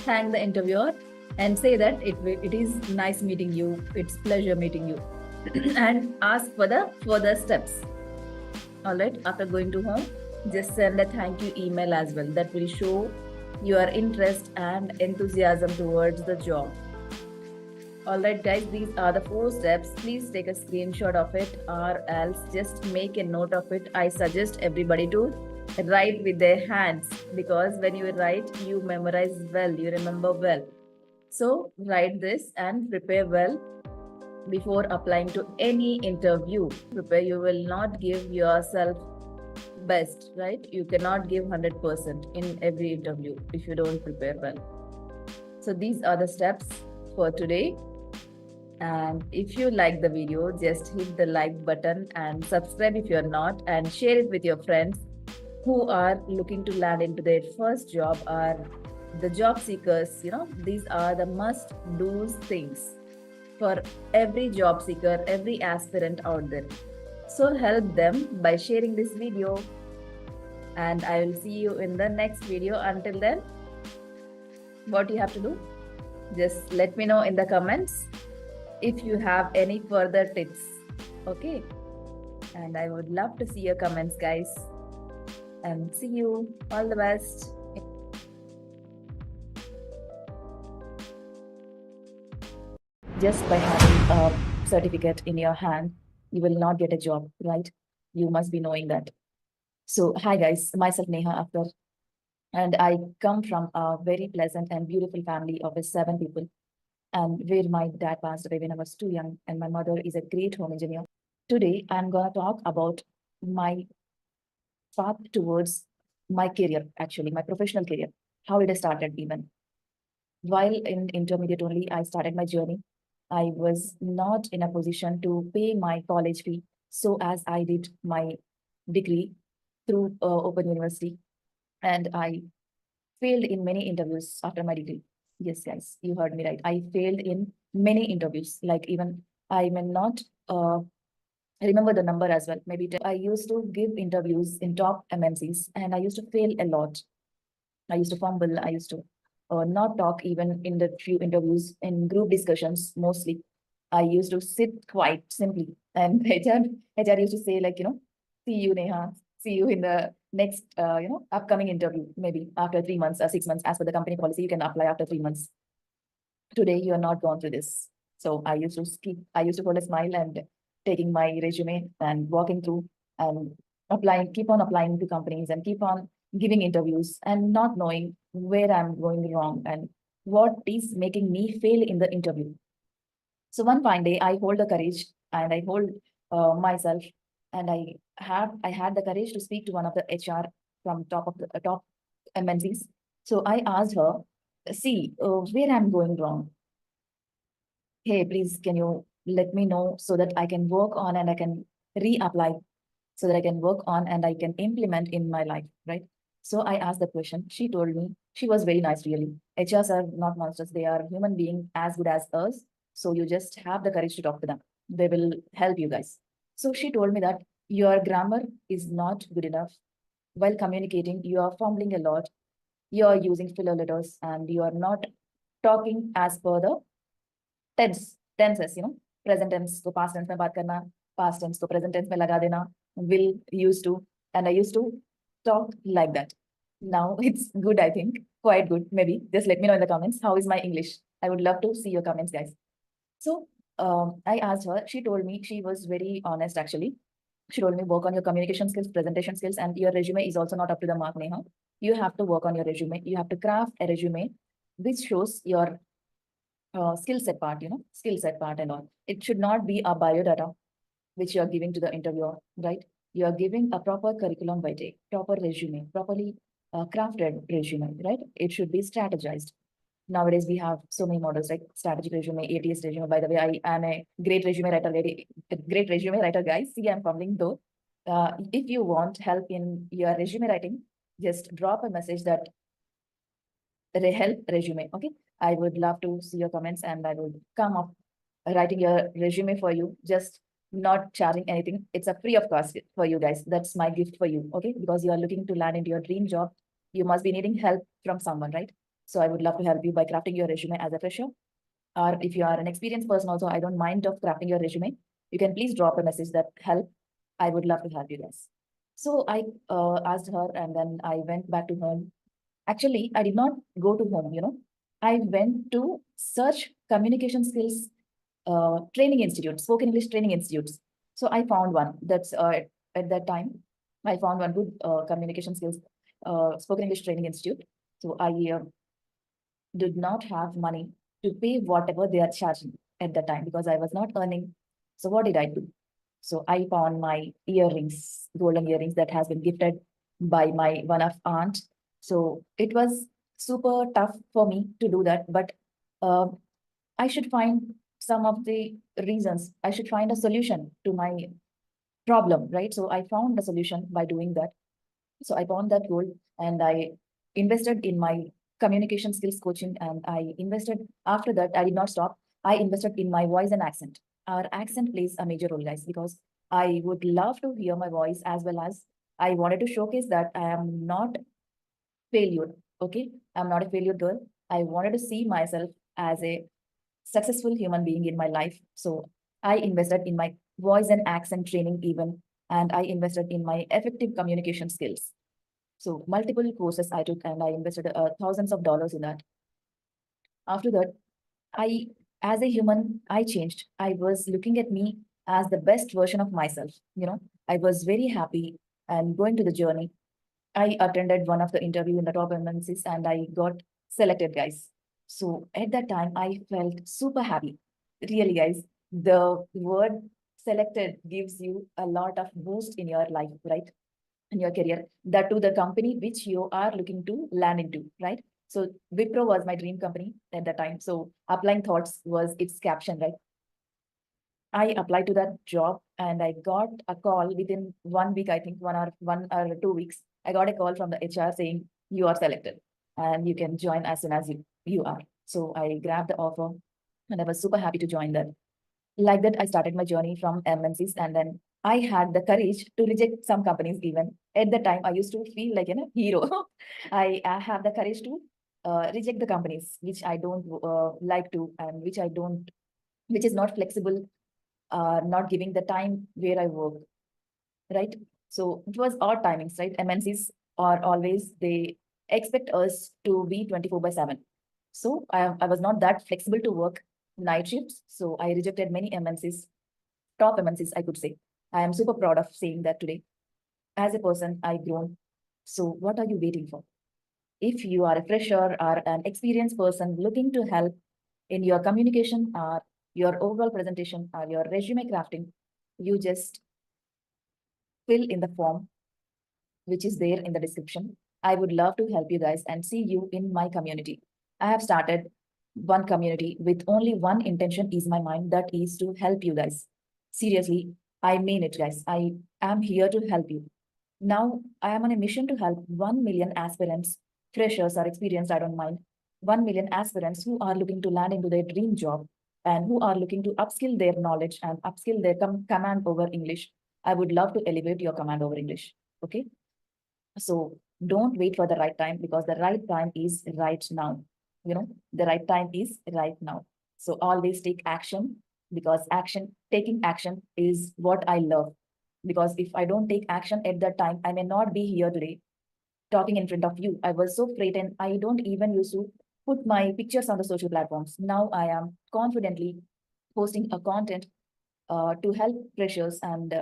thank the interviewer and say that it is nice meeting you, it's pleasure meeting you, and ask for the further steps. All right, after going to home, just send a thank you email as well. That will show your interest and enthusiasm towards the job. All right, guys, these are the 4 steps. Please take a screenshot of it or else just make a note of it. I suggest everybody to write with their hands because when you write, you memorize well, you remember well. So, write this and prepare well before applying to any interview. Prepare, you will not give yourself best, right? You cannot give 100% in every interview if you don't prepare well. So, these are the steps for today. And if you like the video, just hit the like button and subscribe if you're not, and share it with your friends who are looking to land into their first job or the job seekers. These are the must do things for every job seeker, every aspirant out there. So help them by sharing this video, and I will see you in the next video. Until then, what you have to do, just let me know in the comments if you have any further tips. Okay, and I would love to see your comments, guys, and see you. All the best. Just by having a certificate in your hand, you will not get a job, right? You must be knowing that. So hi guys, myself Neha Akhtar, and I come from a very pleasant and beautiful family of 7 people, and where my dad passed away when I was too young, and my mother is a great home engineer. Today, I'm gonna talk about my path towards my career, actually, my professional career, how it started even. While in intermediate only, I started my journey. I was not in a position to pay my college fee, so as I did my degree through Open University, and I failed in many interviews after my degree. Yes, guys, you heard me right. I failed in many interviews. Like even I may not remember the number as well. Maybe I used to give interviews in top MNCs, and I used to fail a lot. I used to fumble. I used to not talk even in the few interviews in group discussions mostly. I used to sit quite simply, and HR used to say like see you Neha, see you in the next upcoming interview maybe after 3 months or 6 months as per the company policy you can apply after 3 months. Today you are not gone through this, so I used to hold a smile and taking my resume and walking through and keep on applying to companies and keep on giving interviews and not knowing where I'm going wrong and what is making me fail in the interview. So one fine day, I hold the courage and I hold myself, and I had the courage to speak to one of the HR from top MNCs. So I asked her, see where I'm going wrong. Hey, please, can you let me know so that I can work on and I can reapply, so that I can work on and I can implement in my life, right? So I asked the question. She told me, she was very nice, really. HRs are not monsters, they are human beings as good as us. So you just have the courage to talk to them. They will help you guys. So she told me that your grammar is not good enough. While communicating, you are fumbling a lot. You are using filler letters and you are not talking as per the tenses, present tense को past tense में बात करना, past tense को present tense में लगा देना, will, used to, and I used to talk like that. Now it's good, I think, quite good. Maybe just let me know in the comments how is my English. I would love to see your comments, guys. So I asked her. She told me, she was very honest actually. She told me work on your communication skills, presentation skills, and your resume is also not up to the mark, Neha. You have to work on your resume. You have to craft a resume which shows your skill set part, skill set part and all. It should not be a biodata which you are giving to the interviewer, right? You are giving a proper curriculum vitae, proper resume, properly crafted resume, right? It should be strategized. Nowadays, we have so many models like strategic resume, ATS resume. By the way, I am a great resume writer, great resume writer, guys. See, I'm fumbling though. If you want help in your resume writing, just drop a message that help resume. Okay, I would love to see your comments and I would come up writing your resume for you. Just not charging anything. It's a free of cost for you guys. That's my gift for you, okay? Because you are looking to land into your dream job, you must be needing help from someone, right? So I would love to help you by crafting your resume as a fresher. Or if you are an experienced person also, I don't mind of crafting your resume. You can please drop a message that help. I would love to help you guys. So I asked her and then I went back to home. Actually, I did not go to home, I went to search communication skills training institutes, spoken English training institutes. So I found one that's at that time, I found one good communication skills spoken English training institute. So I did not have money to pay whatever they are charging at that time because I was not earning. So what did I do? So I found my earrings, golden earrings that has been gifted by my one of aunt. So it was super tough for me to do that, but uh, I should find some of the reasons. I should find a solution to my problem, right? So I found a solution by doing that. So I found that goal and I invested in my communication skills coaching. And I invested after that, I did not stop. I invested in my voice and accent. Our accent plays a major role, guys, because I would love to hear my voice as well as I wanted to showcase that I am not failure. Okay. I'm not a failure girl. I wanted to see myself as a successful human being in my life. So I invested in my voice and accent training even, and I invested in my effective communication skills. So multiple courses I took and I invested thousands of dollars in that. After that, I, as a human, I changed. I was looking at me as the best version of myself. I was very happy and going to the journey. I attended one of the interview in the top MNCs and I got selected, guys. So at that time, I felt super happy. Really, guys, the word selected gives you a lot of boost in your life, right? In your career, that to the company which you are looking to land into, right? So Wipro was my dream company at that time. So applying thoughts was its caption, right? I applied to that job and I got a call within 1 week, I think 1 or 2 weeks. I got a call from the HR saying you are selected and you can join as soon as you are. So I grabbed the offer and I was super happy to join that. Like that, I started my journey from MNCs and then I had the courage to reject some companies even. At the time, I used to feel like a hero. I have the courage to reject the companies which I don't like to and which is not flexible, not giving the time where I work, right? So it was odd timings, right? MNCs are always, they expect us to be 24 by 7. So I was not that flexible to work night shifts. So I rejected many MNCs, top MNCs, I could say. I am super proud of saying that today. As a person, I've grown. So what are you waiting for? If you are a fresher or an experienced person looking to help in your communication or your overall presentation or your resume crafting, you just fill in the form which is there in the description. I would love to help you guys and see you in my community. I have started one community with only one intention is my mind, that is to help you guys. Seriously, I mean it, guys. I am here to help you. Now I am on a mission to help 1 million aspirants, freshers or experienced, I don't mind, 1 million aspirants who are looking to land into their dream job and who are looking to upskill their knowledge and upskill their command over English. I would love to elevate your command over English. Okay. So don't wait for the right time because the right time is right now. The right time is right now. So always take action because taking action is what I love. Because if I don't take action at that time, I may not be here today talking in front of you. I was so frightened. I don't even used to put my pictures on the social platforms. Now I am confidently posting a content to help freshers and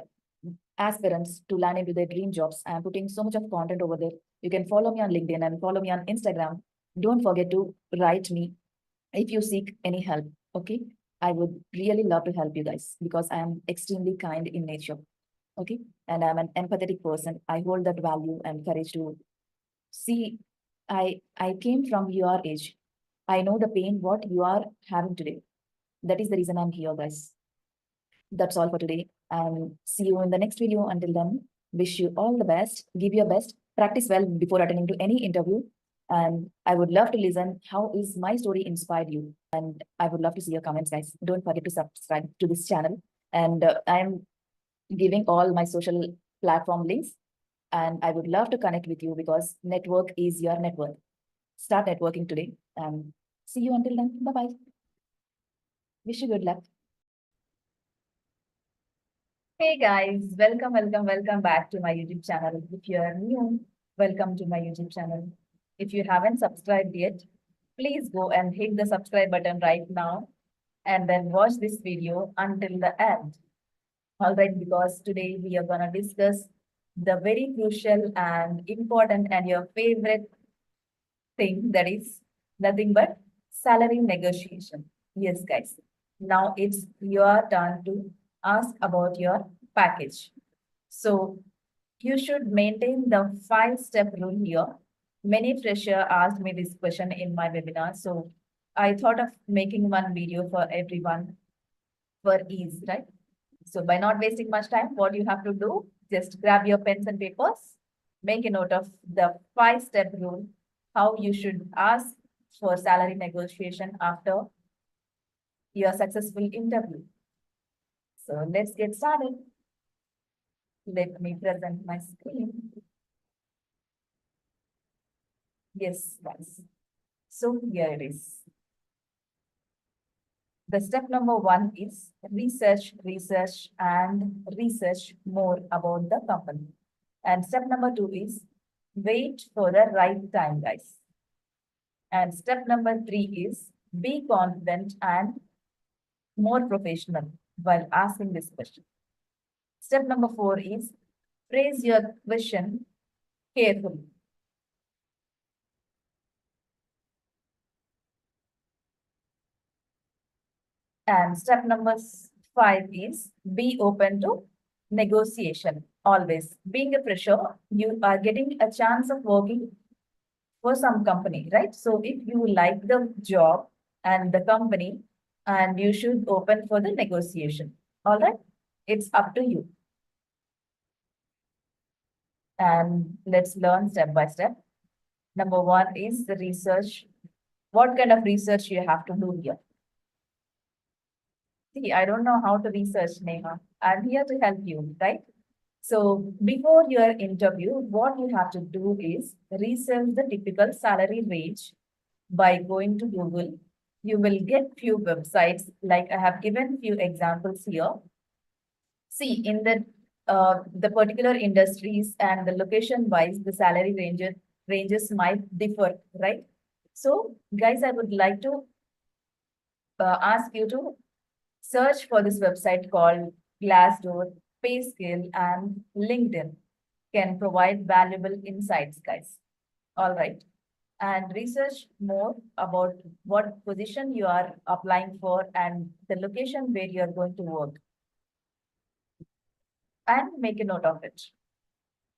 aspirants to land into their dream jobs. I am putting so much of content over there. You can follow me on LinkedIn and follow me on Instagram. Don't forget to write me if you seek any help. Okay. I would really love to help you guys because I am extremely kind in nature. Okay. And I'm an empathetic person. I hold that value and courage to see. I came from your age. I know the pain what you are having today. That is the reason I'm here, guys. That's all for today. And see you in the next video. Until then, wish you all the best. Give your best. Practice well before attending to any interview. And I would love to listen. How is my story inspired you? And I would love to see your comments, guys. Don't forget to subscribe to this channel And I'm giving all my social platform links. And I would love to connect with you because network is your net worth. Start networking today and see you until then. Bye bye. Wish you good luck. Hey guys, welcome back to my YouTube channel. If you are new, welcome to my YouTube channel. If you haven't subscribed yet, please go and hit the subscribe button right now and then watch this video until the end. All right, because today we are gonna discuss the very crucial and important and your favorite thing, that is nothing but salary negotiation. Yes, guys. Now it's your turn to ask about your package. So you should maintain the 5-step rule here. Many fresher asked me this question in my webinar. So I thought of making one video for everyone for ease, right? So by not wasting much time, what you have to do, just grab your pens and papers, make a note of the 5-step rule, how you should ask for salary negotiation after your successful interview. So let's get started. Let me present my screen. Yes, guys. So here it is. The step number 1 is research more about the company. And step number 2 is wait for the right time, guys. And step number 3 is be confident and more professional while asking this question. Step number 4 is phrase your question carefully. And step number 5 is be open to negotiation. Always. Being a fresher, you are getting a chance of working for some company, right? So if you like the job and the company, and you should open for the negotiation. All right? It's up to you. And let's learn step by step. Number 1 is the research. What kind of research you have to do here? See, I don't know how to research, Neha. I'm here to help you, right? So before your interview, what you have to do is research the typical salary range by going to Google. You will get few websites, like I have given few examples here. See, in the particular industries and the location wise, the salary ranges might differ, right? So, guys, I would like to ask you to search for this website called Glassdoor, PayScale, and LinkedIn can provide valuable insights, guys. All right. And research more about what position you are applying for and the location where you are going to work. And make a note of it.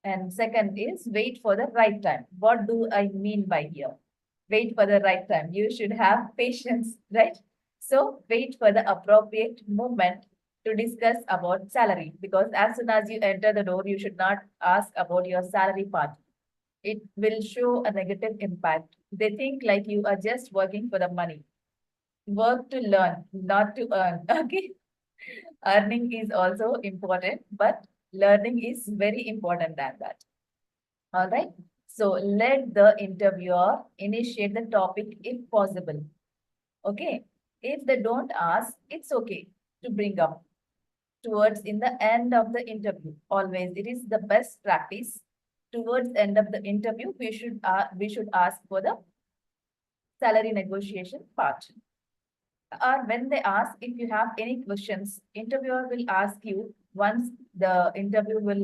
And second is wait for the right time. What do I mean by here? Wait for the right time. You should have patience, right? So wait for the appropriate moment to discuss about salary, because as soon as you enter the door, you should not ask about your salary part. It will show a negative impact. They think like you are just working for the money. Work to learn, not to earn. Okay. Earning is also important, but learning is very important than that. All right. So let the interviewer initiate the topic if possible. Okay. If they don't ask, it's okay to bring up towards in the end of the interview. Always, it is the best practice. Towards end of the interview, we should ask for the salary negotiation part. Or when they ask if you have any questions, interviewer will ask you once the interview will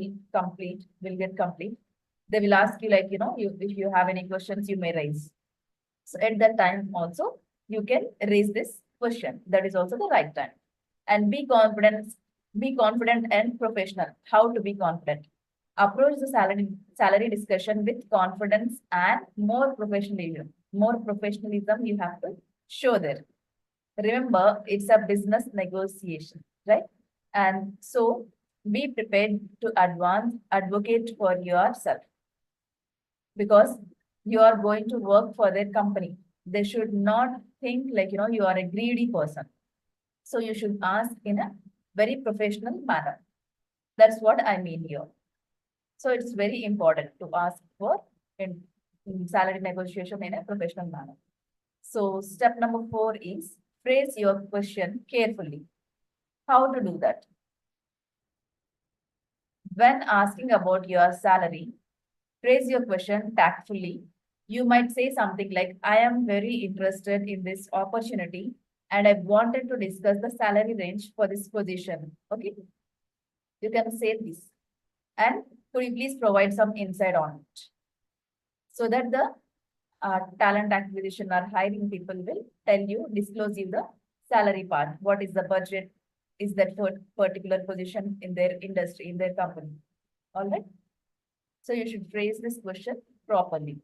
get complete. They will ask you like, if you have any questions, you may raise. So at that time also, you can raise this question. That is also the right time. And be confident and professional. How to be confident? Approach the salary discussion with confidence and more professionalism. More professionalism you have to show there. Remember, it's a business negotiation, right? And so be prepared to advocate for yourself, because you are going to work for their company. They should not think like, you are a greedy person. So you should ask in a very professional manner. That's what I mean here. So it's very important to ask for in salary negotiation in a professional manner. So step number 4 is phrase your question carefully. How to do that? When asking about your salary, phrase your question tactfully. You might say something like, I am very interested in this opportunity and I wanted to discuss the salary range for this position. Okay, you can say this. And could you please provide some insight on it so that the talent acquisition or hiring people will tell you, disclose you the salary part. What is the budget? Is that for particular position in their industry, in their company? All right. So you should phrase this question properly.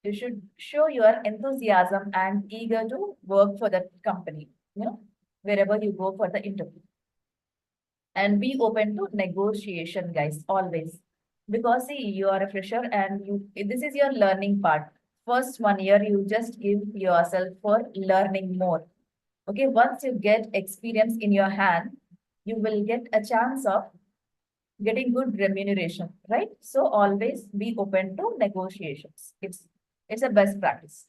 You should show your enthusiasm and eager to work for that company, wherever you go for the interview. And be open to negotiation, guys, always. Because see, you are a fresher and this is your learning part. First 1 year, you just give yourself for learning more. Okay, once you get experience in your hand, you will get a chance of getting good remuneration, right? So always be open to negotiations. It's a best practice.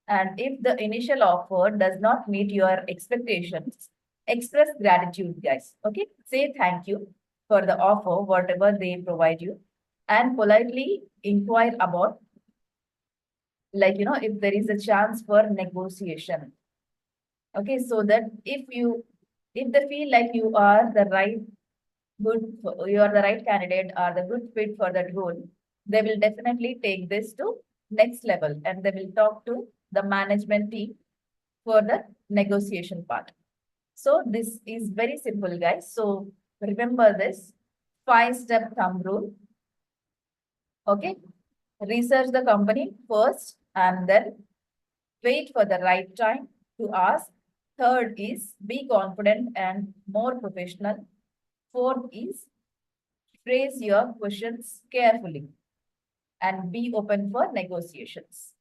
And if the initial offer does not meet your expectations, express gratitude, guys. Okay, say thank you for the offer, whatever they provide you, and politely inquire about, like, if there is a chance for negotiation. Okay, so that if they feel like you are the right you are the right candidate or the good fit for that role, they will definitely take this to next level and they will talk to the management team for the negotiation part. So this is very simple, guys. So remember this 5-step thumb rule. Okay, research the company first and then wait for the right time to ask. Third is be confident and more professional. Fourth is phrase your questions carefully and be open for negotiations.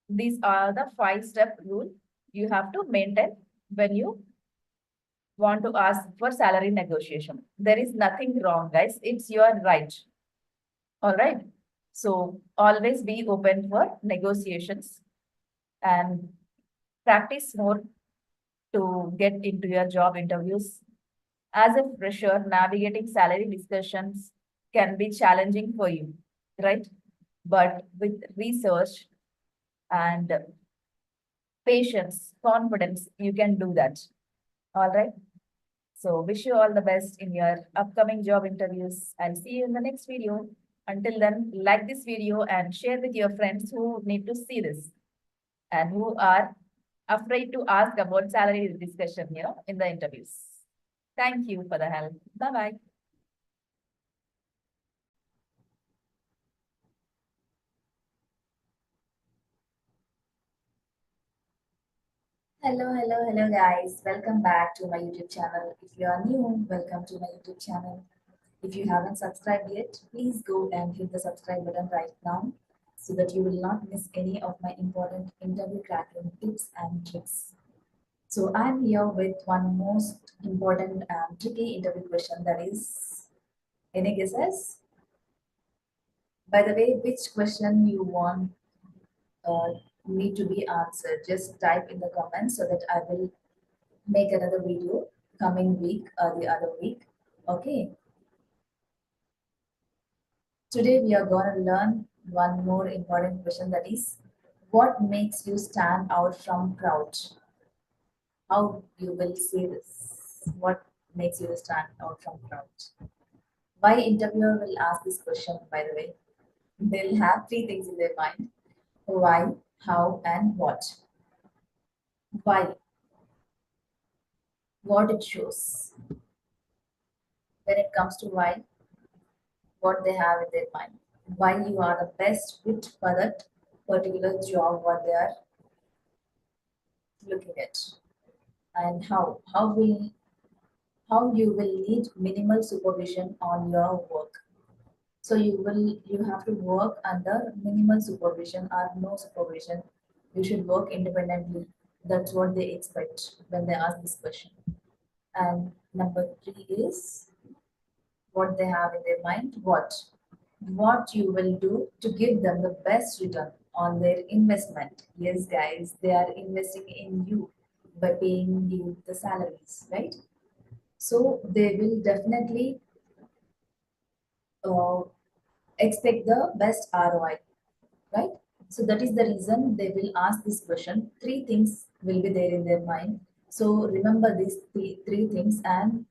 These are the 5-step rule you have to maintain when you want to ask for salary negotiation. There is nothing wrong, guys. It's your right. All right. So always be open for negotiations and practice more to get into your job interviews. As a fresher, navigating salary discussions can be challenging for you, right? But with research and patience, confidence, you can do that. All right. So wish you all the best in your upcoming job interviews. I'll see you in the next video. Until then, like this video and share with your friends who need to see this and who are afraid to ask about salary discussion, in the interviews. Thank you for the help. Bye-bye. Hello guys. Welcome back to my YouTube channel. If you are new, welcome to my YouTube channel. If you haven't subscribed yet, please go and hit the subscribe button right now so that you will not miss any of my important interview cracking tips and tricks. So I'm here with one most important and tricky interview question, that is, any guesses? By the way, which question you want uh, me to be answered, just type in the comments so that I will make another video coming week or the other week. Okay. Today we are going to learn one more important question, that is, what makes you stand out from crowd? How you will say this? What makes you stand out from crowd? Why interviewer will ask this question, by the way? They'll have three things in their mind: why, how, and what. Why? What it shows. When it comes to why, what they have in their mind, why you are the best fit for that particular job, what they are looking at, and how you will need minimal supervision on your work. So you have to work under minimal supervision or no supervision. You should work independently. That's what they expect when they ask this question. And Number three is what they have in their mind, what you will do to give them the best return on their investment. Yes, guys, they are investing in you by paying you the salaries, right? So they will definitely uh, expect the best ROI, right? So that is the reason they will ask this question. Three things will be there in their mind. So remember these three things, and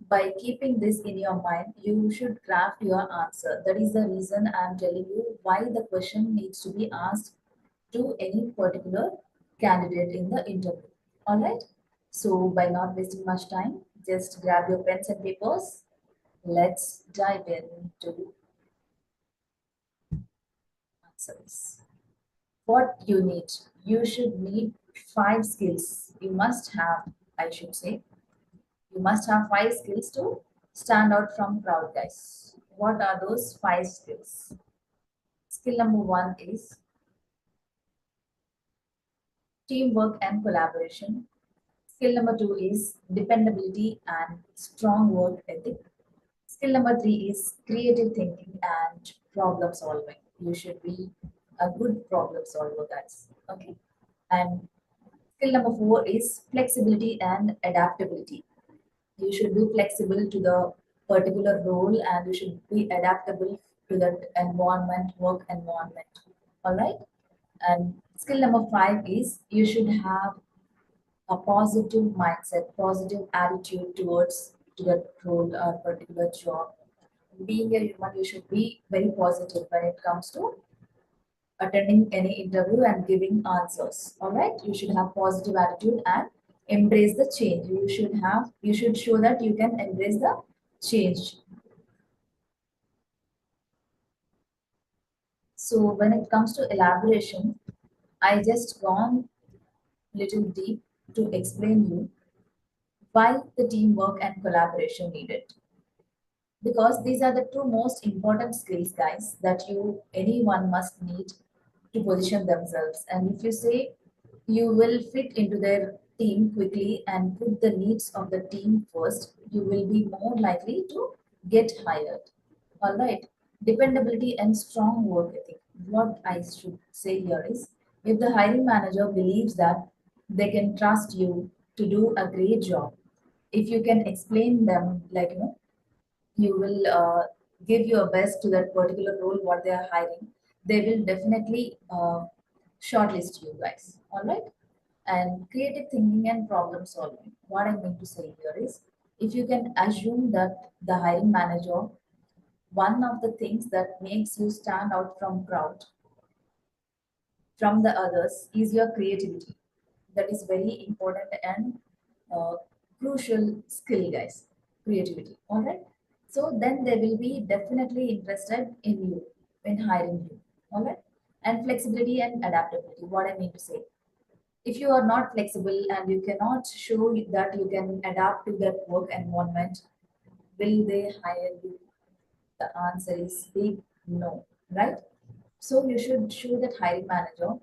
by keeping this in your mind, you should craft your answer. That is the reason I am telling you why the question needs to be asked to any particular candidate in the interview. All right. So by not wasting much time, just grab your pens and papers. Let's dive into answers. What you need? You should need five skills. You must have, I should say, you must have five skills to stand out from crowd, guys. What are those five skills? Skill number one is teamwork and collaboration. Skill number two is dependability and strong work ethic. Skill number three is creative thinking and problem solving. You should be a good problem solver, guys. Okay. And skill number four is flexibility and adaptability. You should be flexible to the particular role and you should be adaptable to that environment, work environment. All right. And skill number five is you should have a positive mindset, positive attitude towards to that role or particular job. Being a human, you should be very positive when it comes to attending any interview and giving answers. All right, you should have positive attitude and embrace the change. You should show that you can embrace the change. So when it comes to elaboration, I just gone little deep to explain you why the teamwork and collaboration needed, because these are the two most important skills, guys, that you anyone must need to position themselves. And if you say you will fit into their team quickly and put the needs of the team first, you will be more likely to get hired. All right. Dependability and strong work ethic. What I should say here is, if the hiring manager believes that they can trust you to do a great job, if you can explain them, like, you will give your best to that particular role what they are hiring, they will definitely shortlist you, guys. All right. And creative thinking and problem solving, what I mean to say here is, if you can assume that the hiring manager, one of the things that makes you stand out from the others is your creativity. That is very important and uh, crucial skill, guys. Creativity. All right. So then they will be definitely interested in you, in hiring you. All right. And flexibility and adaptability. What I mean to say, if you are not flexible and you cannot show that you can adapt to that work environment, will they hire you? The answer is big no, right? So you should show that hiring manager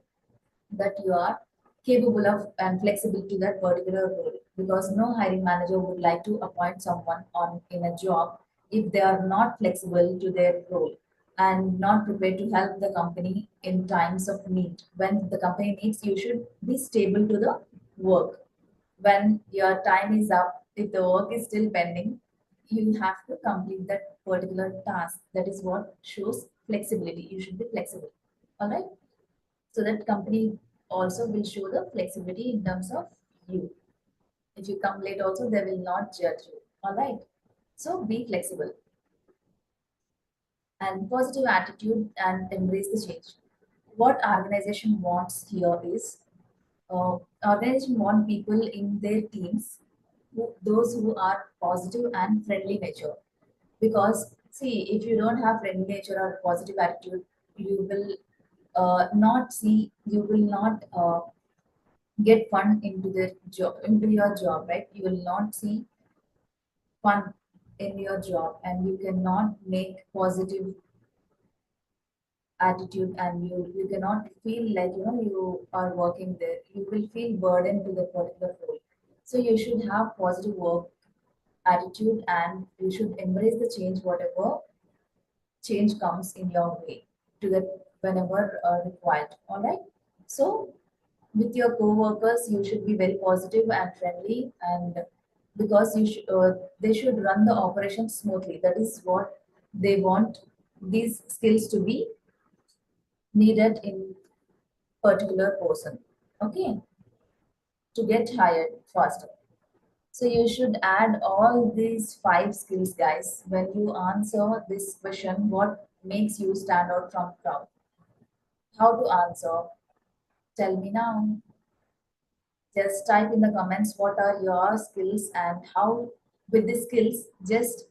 that you are capable of and flexible to that particular role, because no hiring manager would like to appoint someone on in a job if they are not flexible to their role and not prepared to help the company in times of need. When the company needs, you should be stable to the work. When your time is up, if the work is still pending, you have to complete that particular task. That is what shows flexibility. You should be flexible. All right. So that company also will show the flexibility in terms of you. If you come late, also they will not judge you. All right. So be flexible and positive attitude and embrace the change. What organization wants here is, organization want people in their teams, those who are positive and friendly nature. Because see, if you don't have friendly nature or positive attitude, you will you will not get fun into their job, into your job, right? You will not see fun in your job and you cannot make positive attitude, and you cannot feel like you are working there. You will feel burdened to the particular role. So you should have positive work attitude, and you should embrace the change, whatever change comes in your way, to that whenever required. All right. So with your co-workers, you should be very positive and friendly, and because they should run the operation smoothly. That is what they want these skills to be needed in particular person. Okay, to get hired faster. So you should add all these five skills, guys, when you answer this question. What makes you stand out from crowd? How to answer? Tell me now. Just type in the comments what are your skills and how, with the skills, just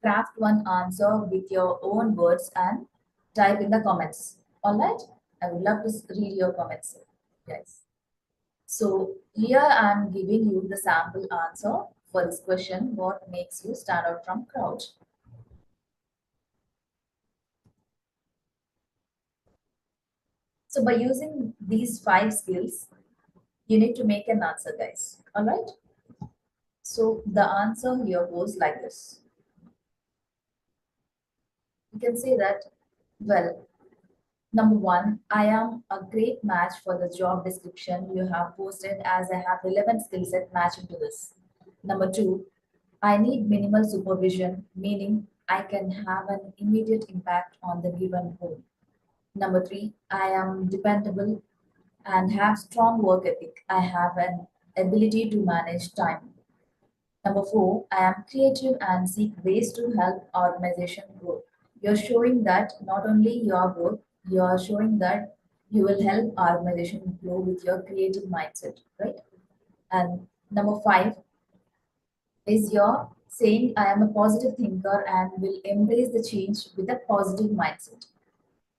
craft one answer with your own words and type in the comments. All right? I would love to read your comments, guys. So here I'm giving you the sample answer for this question. What makes you stand out from crowd? So by using these five skills, you need to make an answer, guys. All right? So the answer here goes like this. You can say that, well, number one, I am a great match for the job description you have posted, as I have relevant skill set matching to this. Number two, I need minimal supervision, meaning I can have an immediate impact on the given role. Number three, I am dependable and have strong work ethic. I have an ability to manage time. Number four, I am creative and seek ways to help organization grow. You're showing that not only your growth, you are showing that you will help organization grow with your creative mindset, right? And number five is your saying, I am a positive thinker and will embrace the change with a positive mindset.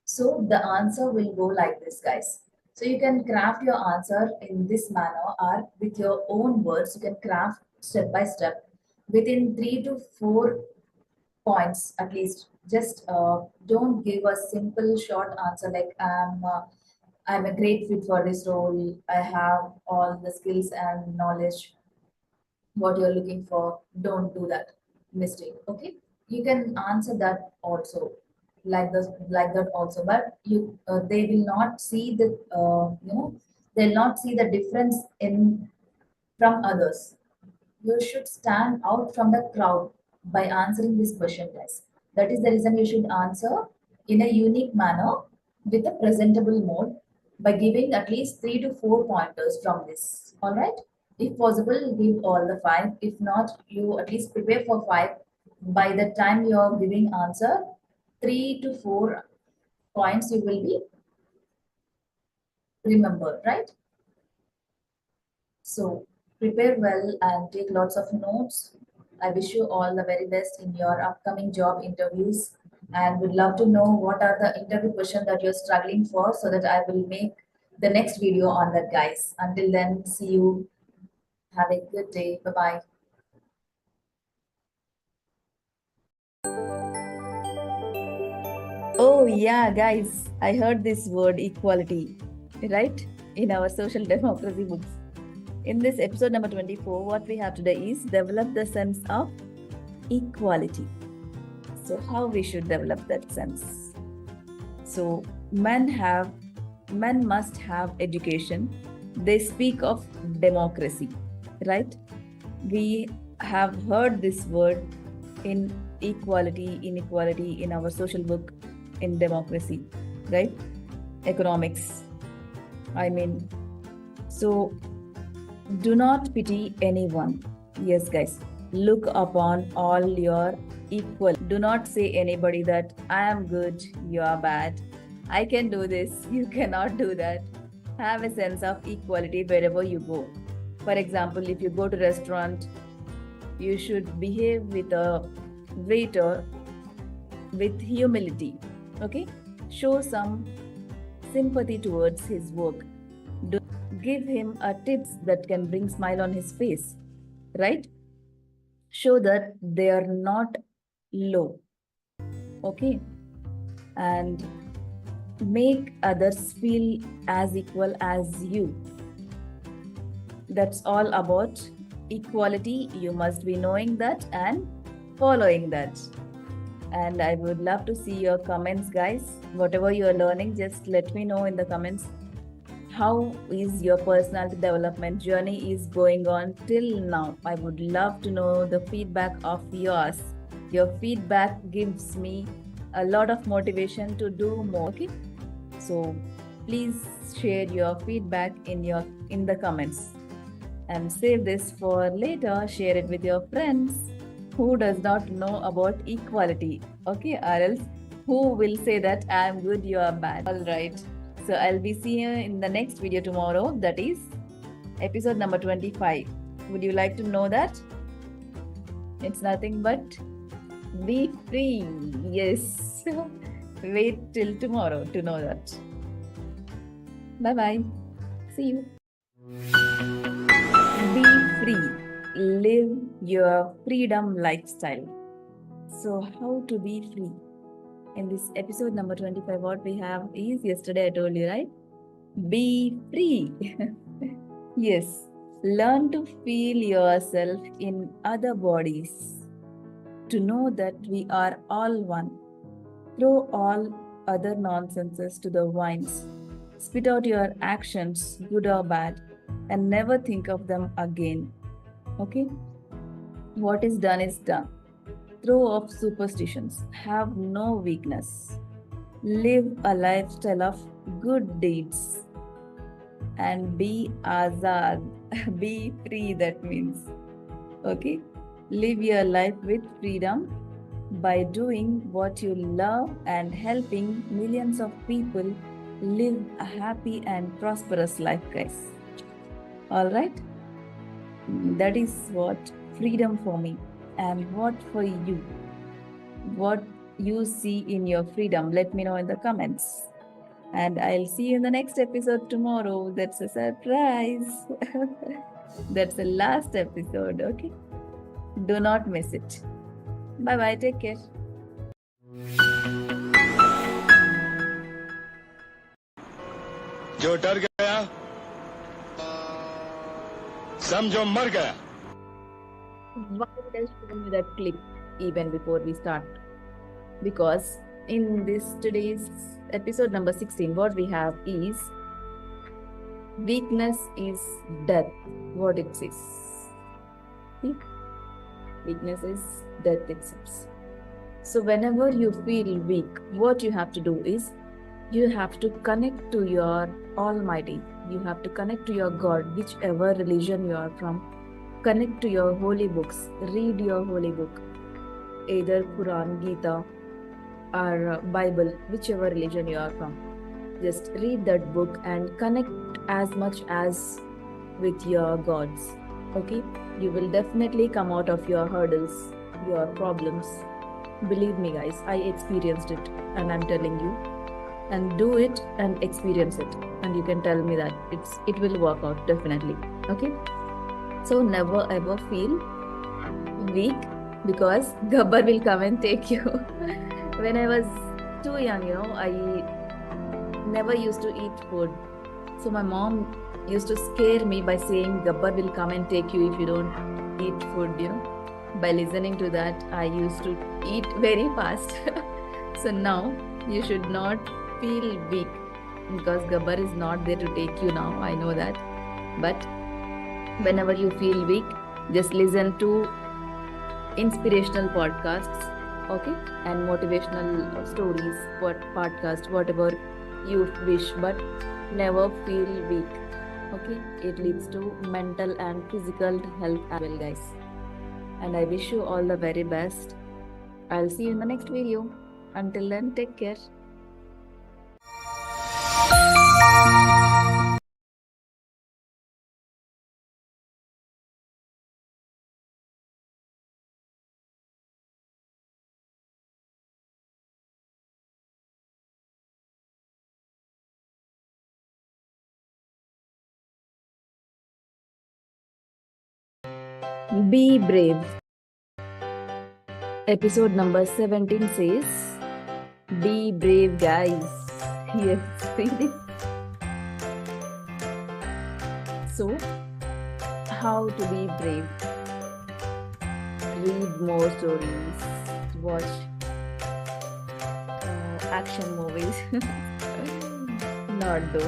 So the answer will go like this, guys. So you can craft your answer in this manner or with your own words. You can craft step by step within 3 to 4 points at least. Just don't give a simple short answer like I'm a great fit for this role. I have all the skills and knowledge what you're looking for. Don't do that mistake. Okay, you can answer that also like that also, but you they will not see the they'll not see the difference in from others. You should stand out from the crowd by answering this question, guys. That is the reason you should answer in a unique manner with a presentable mode by giving at least 3 to 4 pointers from this. All right. If possible, give all the five. If not, you at least prepare for five. By the time you are giving answer, 3 to 4 points you will be remembered, right? So prepare well and take lots of notes. I wish you all the very best in your upcoming job interviews, and would love to know what are the interview questions that you're struggling for, so that I will make the next video on that, guys. Until then, see you. Have a good day. Bye bye. Oh, yeah, guys, I heard this word equality, right? In our social democracy books. In this episode number 24, what we have today is develop the sense of equality. So, how we should develop that sense? So, men must have education. They speak of democracy, right? We have heard this word in equality, inequality in our social book in democracy, right? Economics. I mean, so do not pity anyone. Yes, guys, look upon all your equal. Do not say anybody that I am good, you are bad. I can do this, you cannot do that. Have a sense of equality wherever you go. For example, if you go to restaurant, you should behave with a waiter with humility. Okay? Show some sympathy towards his work. Give him a tips that can bring smile on his face, right? Show that they are not low. Okay? And make others feel as equal as you. That's all about equality, you must be knowing that and following that. And I would love to see your comments, guys. Whatever you are learning, just let me know in the comments. How is your personality development journey is going on till now? I would love to know the feedback of yours. Your feedback gives me a lot of motivation to do more. Okay, so please share your feedback in the comments and save this for later. Share it with your friends who does not know about equality. Okay, or else who will say that I am good, you are bad. All right. So I'll be seeing you in the next video tomorrow. That is episode number 25. Would you like to know that? It's nothing but be free. Yes. Wait till tomorrow to know that. Bye bye. See you. Be free. Live your freedom lifestyle. So, how to be free? In this episode number 25, what we have is, yesterday I told you, right? Be free. Yes. Learn to feel yourself in other bodies. To know that we are all one. Throw all other nonsenses to the winds. Spit out your actions, good or bad, and never think of them again. Okay? What is done is done. Throw off superstitions. Have no weakness. Live a lifestyle of good deeds. And be azad. Be free, that means. Okay? Live your life with freedom by doing what you love and helping millions of people live a happy and prosperous life, guys. All right? That is what freedom for me. And what for you? What you see in your freedom? Let me know in the comments. And I'll see you in the next episode tomorrow. That's a surprise. That's the last episode, okay? Do not miss it. Bye bye. Take care. जो डर गया समझो मर गया. Why did I show you that clip even before we start? Because in this today's episode number 16, what we have is weakness is death. What it says. See? Weakness is death itself. So whenever you feel weak, what you have to do is you have to connect to your Almighty. You have to connect to your God, whichever religion you are from. Connect to your holy books. Read your holy book, either Quran, Gita, or Bible, whichever religion you are from. Just read that book and connect as much as with your gods. Okay? You will definitely come out of your hurdles, your problems. Believe me, guys, I experienced it and I'm telling you. And do it and experience it. And you can tell me that it will work out definitely. Okay? So never ever feel weak because Gabbar will come and take you. When I was too young, I never used to eat food. So my mom used to scare me by saying Gabbar will come and take you if you don't eat food, By listening to that, I used to eat very fast. So now you should not feel weak because Gabbar is not there to take you now. I know that. But whenever you feel weak, just listen to inspirational podcasts, okay, and motivational stories, podcast, whatever you wish, but never feel weak. Okay, it leads to mental and physical health as well, guys. And I wish you all the very best. I'll see you in the next video. Until then, take care. Be brave. Episode number 17 says, be brave, guys. Yes, see this? So, how to be brave. Read more stories, watch action movies. Not do.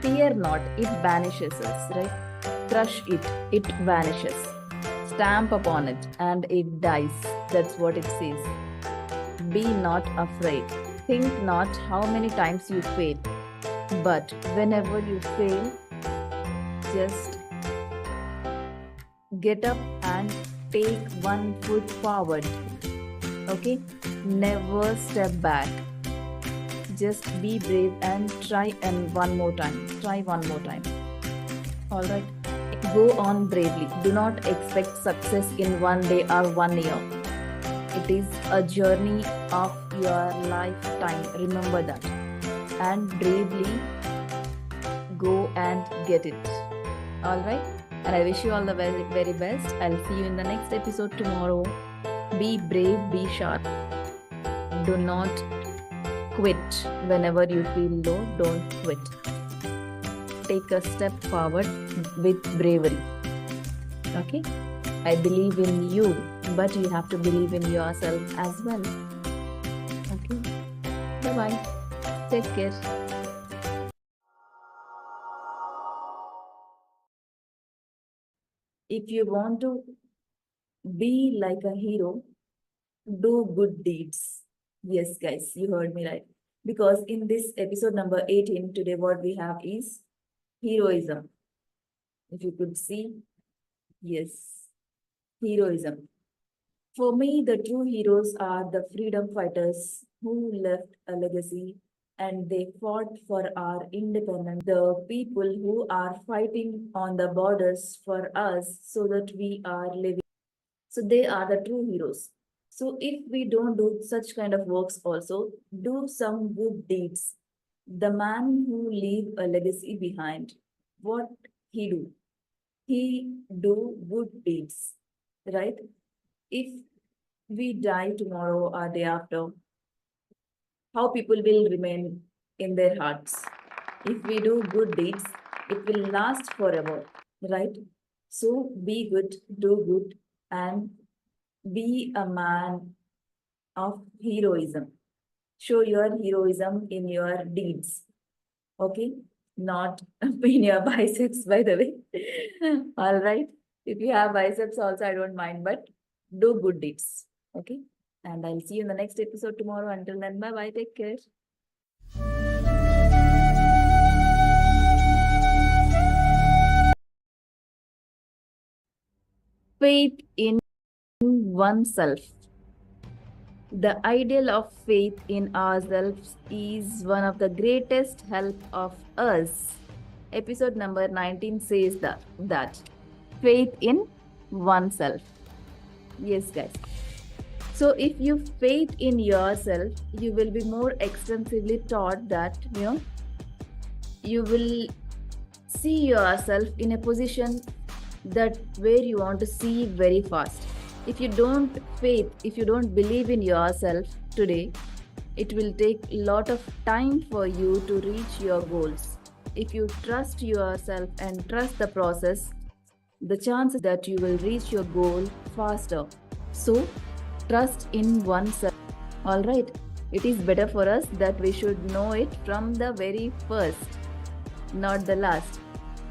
Fear not, it banishes us, right? Crush it, it vanishes. Stamp upon it, and it dies. That's what it says. Be not afraid. Think not how many times you fail. But whenever you fail, just get up and take one foot forward. Okay? Never step back. Just be brave and try one more time. Try one more time. Alright? Go on bravely. Do not expect success in one day or 1 year. It is a journey of your lifetime. Remember that. And bravely go and get it. Alright? And I wish you all the very, very best. I'll see you in the next episode tomorrow. Be brave, be sharp. Do not quit. Whenever you feel low, don't quit. Take a step forward with bravery. Okay? I believe in you, but you have to believe in yourself as well. Okay? Bye-bye. Take care. If you want to be like a hero, do good deeds. Yes, guys, you heard me right. Because in this episode number 18, today what we have is heroism. If you could see, yes, heroism. For me, the true heroes are the freedom fighters who left a legacy and they fought for our independence. The people who are fighting on the borders for us so that we are living. So they are the true heroes. So if we don't do such kind of works also, do some good deeds. The man who leave a legacy behind, what he do? He do good deeds, right? If we die tomorrow or day after, how people will remain in their hearts? If we do good deeds, it will last forever, right? So be good, do good, and be a man of heroism. Show your heroism in your deeds. Okay? Not in your biceps, by the way. All right. If you have biceps also, I don't mind, but do good deeds. Okay? And I'll see you in the next episode tomorrow. Until then, bye-bye. Take care. Faith in oneself. The ideal of faith in ourselves is one of the greatest help of us. Episode number 19 says that faith in oneself. Yes, guys. So if you faith in yourself, you will be more extensively taught that, you will see yourself in a position that where you want to see very fast. If you don't faith, if you don't believe in yourself today, it will take a lot of time for you to reach your goals. If you trust yourself and trust the process, the chances that you will reach your goal faster. So, trust in oneself. All right. It is better for us that we should know it from the very first, not the last.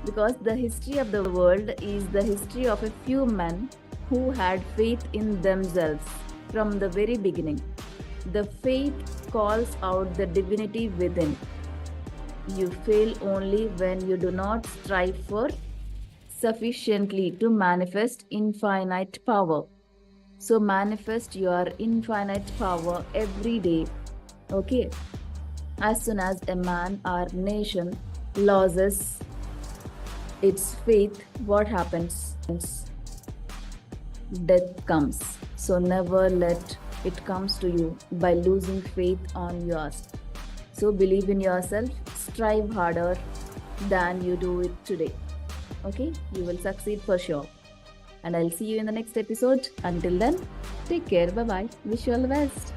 Because the history of the world is the history of a few men who had faith in themselves from the very beginning. The faith calls out the divinity within. You fail only when you do not strive for sufficiently to manifest infinite power. So manifest your infinite power every day. Okay? As soon as a man or nation loses its faith, what happens? Death comes. So never let it comes to you by losing faith on yours. So believe in yourself, strive harder than you do it today. Okay? You will succeed for sure. And I'll see you in the next episode. Until then, take care. Bye-bye. Wish you all the best.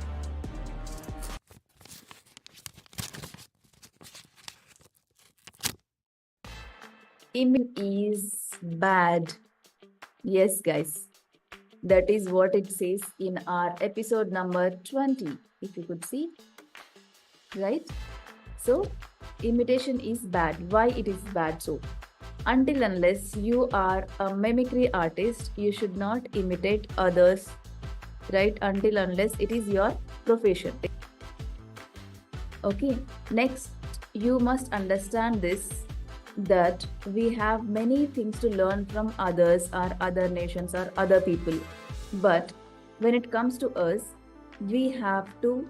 Image is bad. Yes, guys, that is what it says in our episode number 20. If you could see, right? So, imitation is bad. Why it is bad? So, until unless you are a mimicry artist, you should not imitate others, right? Until unless it is your profession. Okay, next, you must understand this that we have many things to learn from others, or other nations, or other people. But when it comes to us, we have to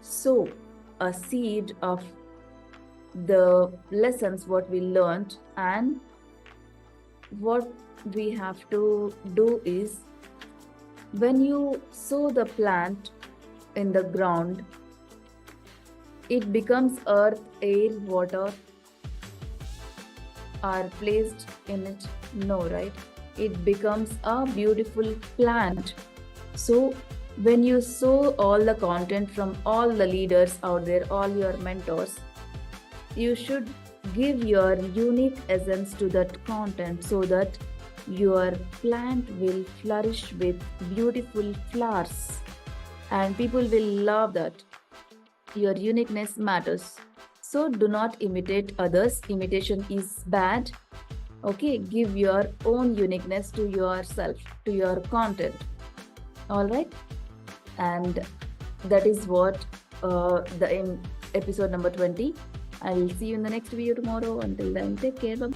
sow a seed of the lessons what we learned, and what we have to do is when you sow the plant in the ground, it becomes earth, air, water are placed in it. No, right? It becomes a beautiful plant. So when you sow all the content from all the leaders out there, all your mentors, you should give your unique essence to that content so that your plant will flourish with beautiful flowers, and people will love that. Your uniqueness matters. So do not imitate others. Imitation is bad. Okay, give your own uniqueness to yourself, to your content. All right, and that is what the episode number 20. I'll see you in the next video tomorrow. Until then, take care. Bye.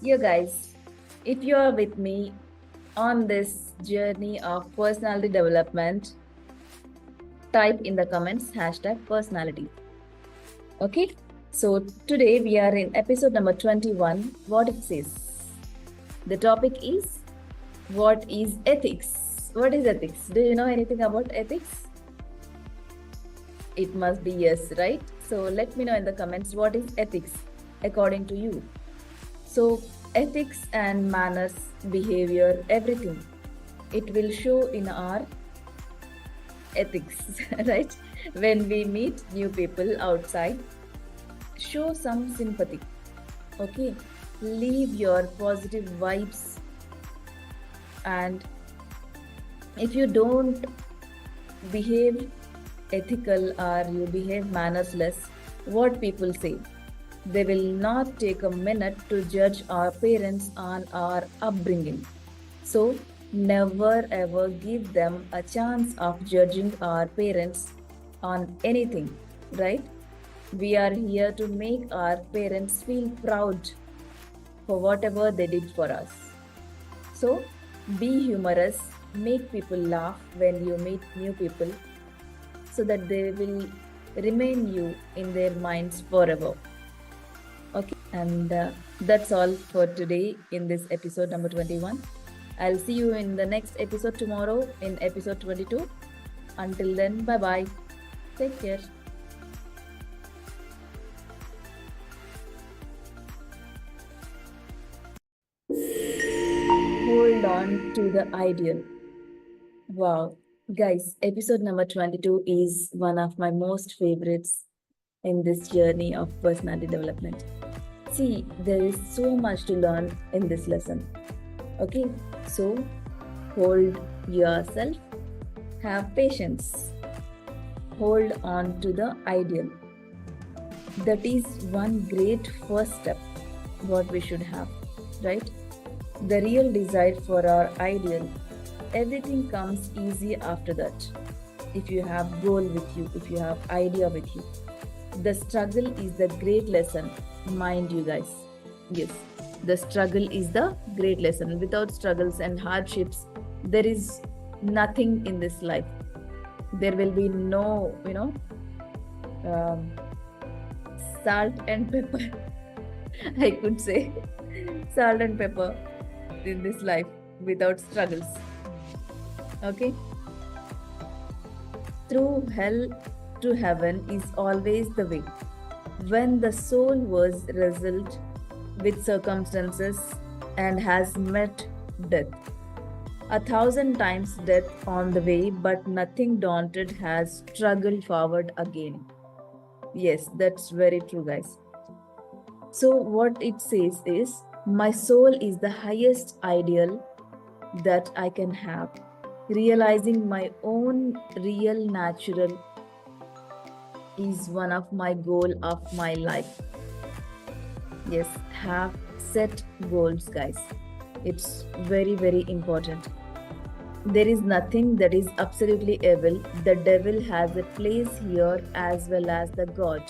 You guys, if you are with me on this journey of personality development, type in the comments hashtag personality. Okay, so today we are in episode number 21. What it says? The topic is, what is ethics? What is ethics? Do you know anything about ethics? It must be yes, right? So let me know in the comments, what is ethics according to you? So ethics and manners, behavior, everything, it will show in our ethics, right? When we meet new people outside, show some sympathy. Okay, leave your positive vibes, and if you don't behave ethical or you behave mannerless, what people say, they will not take a minute to judge our parents on our upbringing. So never ever give them a chance of judging our parents on anything, right? We are here to make our parents feel proud for whatever they did for us. So be humorous, make people laugh when you meet new people, so that they will remain you in their minds forever. Okay, and that's all for today in this episode number 21. I'll see you in the next episode tomorrow in episode 22. Until then, bye bye. Take care. Hold on to the ideal. Wow. Guys, episode number 22 is one of my most favorites in this journey of personality development. See, there is so much to learn in this lesson. Okay, so hold yourself, have patience, hold on to the ideal. That is one great first step, what we should have, right? The real desire for our ideal, everything comes easy after that. If you have goal with you, if you have idea with you, the struggle is the great lesson, mind you guys. Yes, the struggle is the great lesson. Without struggles and hardships, there is nothing in this life. There will be no, salt and pepper. I could say salt and pepper in this life without struggles. Okay, through hell to heaven is always the way. When the soul was wrestled with circumstances and has met death, 1,000 times death on the way, but nothing daunted has struggled forward again. Yes, that's very true, guys. So, what it says is, my soul is the highest ideal that I can have. Realizing my own real natural is one of my goal of my life. Yes, have set goals, guys. It's very, very important. There is nothing that is absolutely evil. The devil has a place here as well as the God.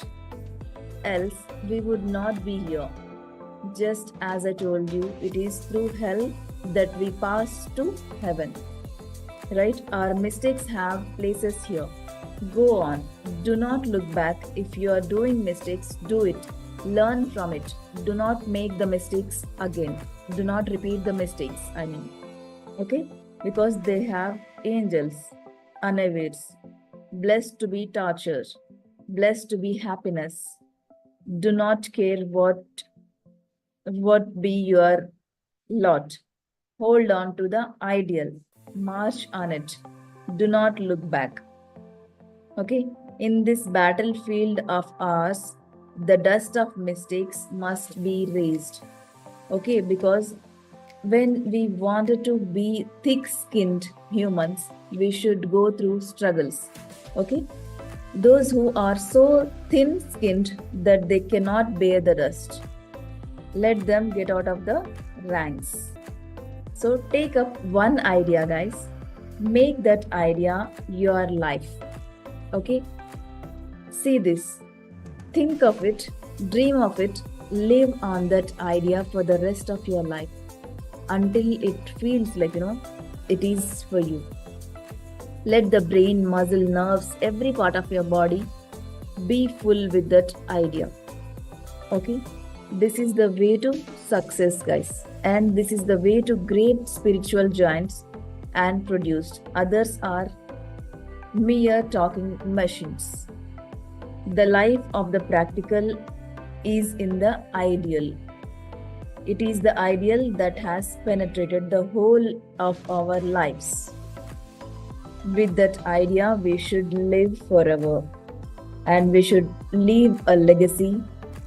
Else, we would not be here. Just as I told you, it is through hell that we pass to heaven. Right? Our mistakes have places here. Go on. Do not look back. If you are doing mistakes, do it. Learn from it. Do not make the mistakes again. Do not repeat the mistakes, Okay? Because they have angels, unawares, blessed to be tortured, blessed to be happiness. Do not care what be your lot. Hold on to the ideal. March on it. Do not look back. Okay? In this battlefield of ours, the dust of mistakes must be raised. Okay? Because when we wanted to be thick-skinned humans, we should go through struggles. Okay? Those who are so thin-skinned that they cannot bear the dust, let them get out of the ranks. So take up one idea, guys. Make that idea your life. Okay? See this. Think of it, dream of it, live on that idea for the rest of your life until it feels like, it is for you. Let the brain, muscle, nerves, every part of your body be full with that idea. Okay? This is the way to success, guys. And this is the way to great spiritual giants and produced. Others are mere talking machines. The life of the practical is in the ideal. It is the ideal that has penetrated the whole of our lives. With that idea, we should live forever. And we should leave a legacy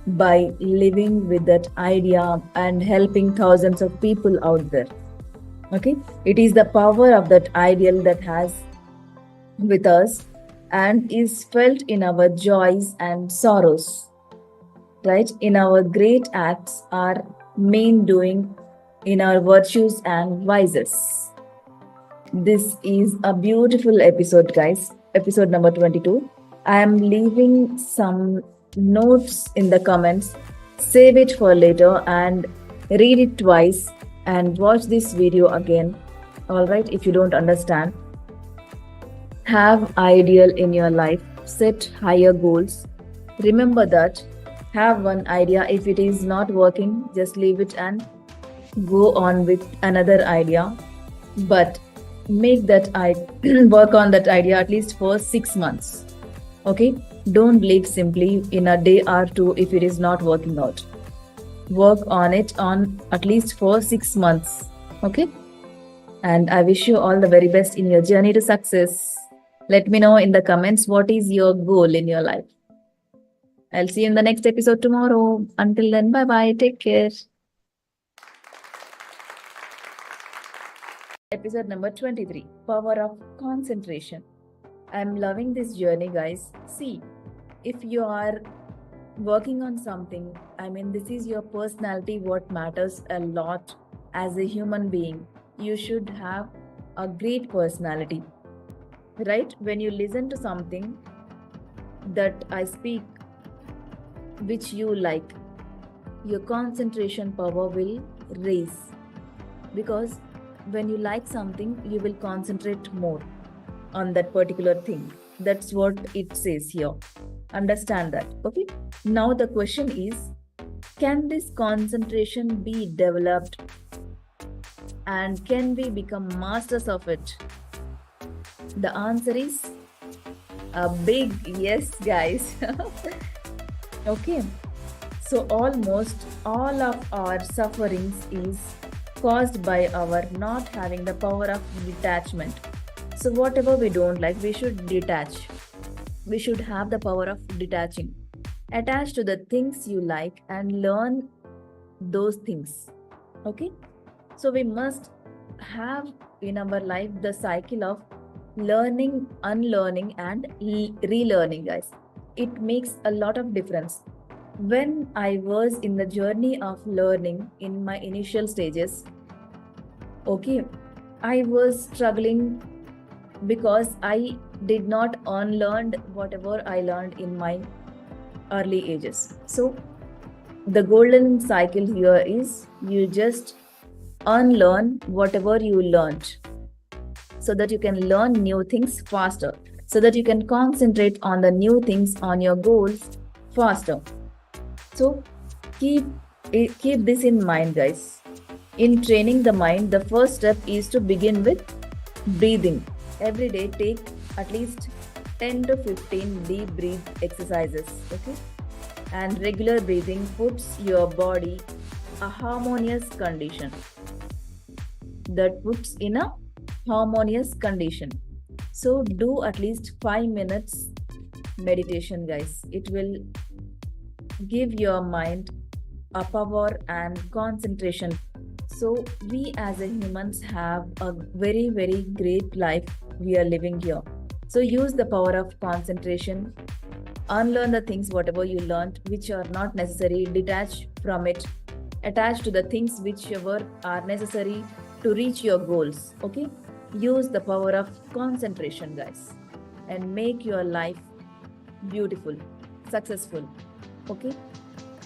by living with that idea and helping thousands of people out there. Okay? It is the power of that ideal that has with us and is felt in our joys and sorrows. Right? In our great acts, our main doing, in our virtues and vices. This is a beautiful episode, guys. Episode number 22. I am leaving some notes in the comments. Save it for later and read it twice and watch this video again. Alright, if you don't understand. Have ideal in your life. Set higher goals. Remember that. Have one idea. If it is not working, just leave it and go on with another idea. But make that work on that idea at least for 6 months. Okay? Don't live simply in a day or two if it is not working out. Work on it on at least for 6 months. Okay? And I wish you all the very best in your journey to success. Let me know in the comments what is your goal in your life. I'll see you in the next episode tomorrow. Until then, bye-bye. Take care. Episode number 23. Power of concentration. I'm loving this journey, guys. See, if you are working on something, this is your personality, what matters a lot as a human being. You should have a great personality. Right? When you listen to something that I speak, which you like, your concentration power will raise. Because when you like something, you will concentrate more on that particular thing. That's what it says here. Understand that. Okay? Now the question is, can this concentration be developed? And can we become masters of it? The answer is a big yes, guys. Okay. So almost all of our sufferings is caused by our not having the power of detachment. So whatever we don't like, we should detach. We should have the power of detaching attach to the things you like and learn those things. Okay, so we must have in our life the cycle of learning, unlearning, and relearning, guys. It makes a lot of difference. When I was in the journey of learning in my initial stages, okay, I was struggling because I did not unlearn whatever I learned in my early ages. So the golden cycle here is you just unlearn whatever you learned so that you can learn new things faster, so that you can concentrate on the new things, on your goals faster. So keep this in mind, guys. In training the mind, the first step is to begin with breathing. Every day take at least 10 to 15 deep breath exercises, okay? And regular breathing puts your body a harmonious condition. That puts in a harmonious condition. So do at least 5 minutes meditation, guys. It will give your mind a power and concentration. So we as a humans have a very, very great life we are living here. So use the power of concentration. Unlearn the things whatever you learned which are not necessary, detach from it, attach to the things whichever are necessary to reach your goals. Okay, use the power of concentration, guys, and make your life beautiful, successful. Okay,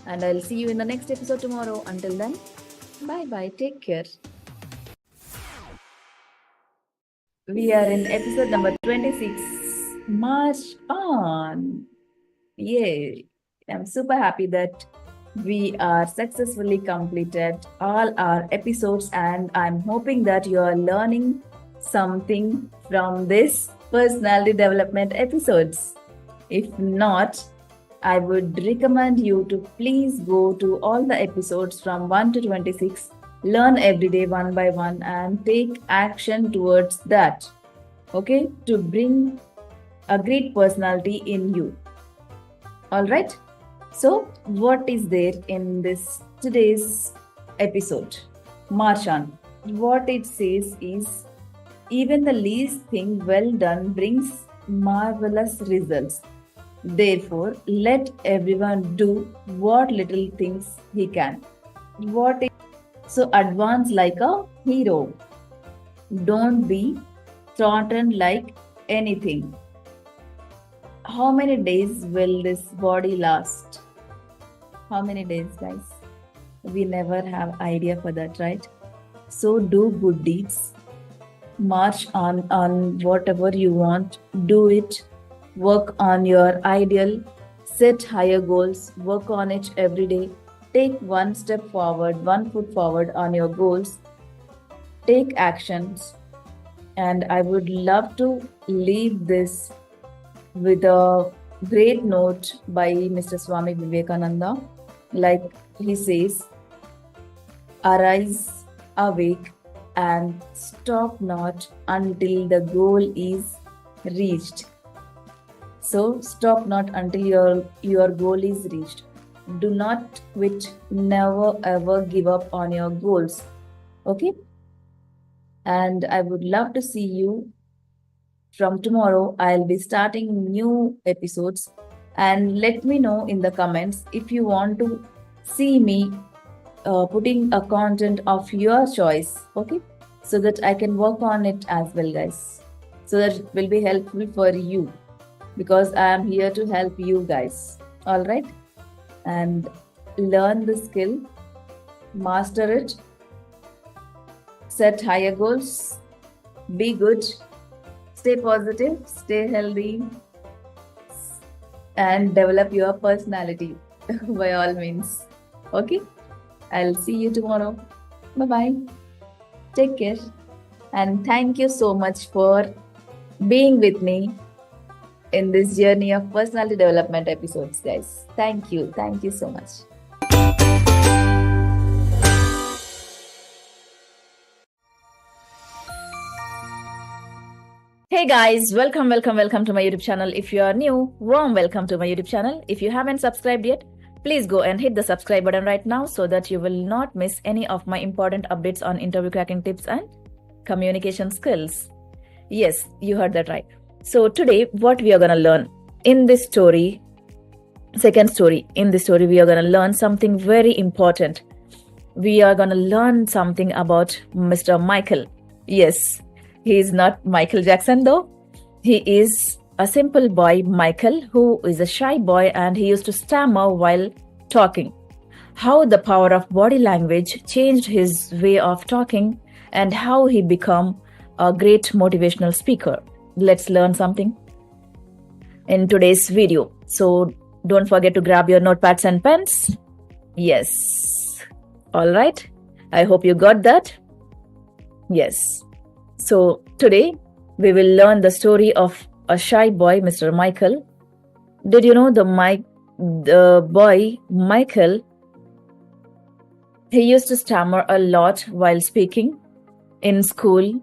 and I'll see you in the next episode tomorrow. Until then, bye bye, take care. We are in episode number 26. March on. Yay! I'm super happy that we are successfully completed all our episodes, and I'm hoping that you are learning something from this personality development episodes. If not, I would recommend you to please go to all the episodes from 1 to 26, learn every day one by one, and take action towards that. Okay, to bring a great personality in you. All right. So, what is there in this today's episode? March on. What it says is, even the least thing well done brings marvelous results. Therefore, let everyone do what little things he can. What is so advance like a hero. Don't be threatened like anything. How many days will this body last? How many days, guys? We never have idea for that, right? So do good deeds. March on whatever you want. Do it. Work on your ideal. Set higher goals. Work on it every day. Take one step forward, one foot forward on your goals. Take actions. And I would love to leave this with a great note by Mr. Swami Vivekananda. Like he says, arise, awake, and stop not until the goal is reached. So stop not until your goal is reached. Do not quit, never ever give up on your goals. Okay? And I would love to see you from tomorrow. I'll be starting new episodes, and let me know in the comments if you want to see me putting a content of your choice, okay, so that I can work on it as well, guys, so that it will be helpful for you, because I am here to help you guys. All right, and learn the skill, master it, set higher goals, be good, stay positive, stay healthy, and develop your personality by all means. Okay, I'll see you tomorrow. Bye bye. Take care. And thank you so much for being with me in this journey of personality development episodes, guys. Thank you. Thank you so much. Hey guys, welcome to my YouTube channel. If you are new, warm welcome to my YouTube channel. If you haven't subscribed yet, please go and hit the subscribe button right now so that you will not miss any of my important updates on interview cracking tips and communication skills. Yes, you heard that right. So today, what we are going to learn in this story, second story, in this story, we are going to learn something very important. We are going to learn something about Mr. Michael. Yes, he is not Michael Jackson though. He is a simple boy, Michael, who is a shy boy and he used to stammer while talking. How the power of body language changed his way of talking and how he became a great motivational speaker. Let's learn something in today's video. So don't forget to grab your notepads and pens. Yes. All right. I hope you got that. Yes. So today we will learn the story of a shy boy, Mr. Michael. Did you know the boy Michael? He used to stammer a lot while speaking. In school,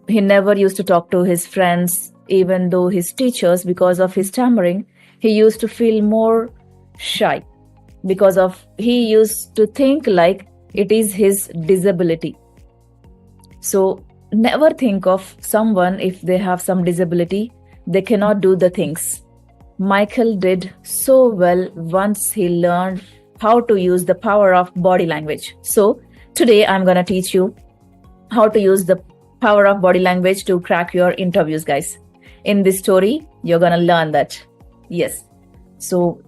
he never used to talk to his friends, even though his teachers, because of his stammering, he used to feel more shy he used to think like it is his disability. So never think of someone if they have some disability, they cannot do the things. Michael did so well once he learned how to use the power of body language. So today I'm going to teach you how to use the power of body language to crack your interviews, guys. In this story, you're going to learn that. Yes. So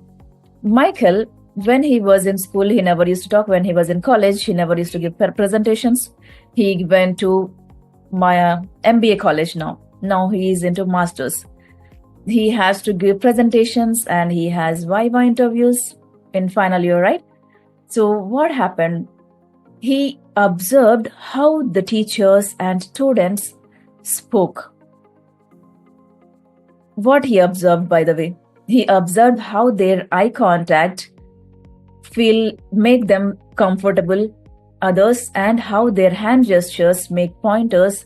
Michael, when he was in school, he never used to talk. When he was in college, he never used to give presentations. He went to my MBA college now. Now he is into masters. He has to give presentations and he has Viva interviews in final year, right? So what happened? He observed how the teachers and students spoke. What he observed, by the way, he observed how their eye contact make them comfortable others and how their hand gestures make pointers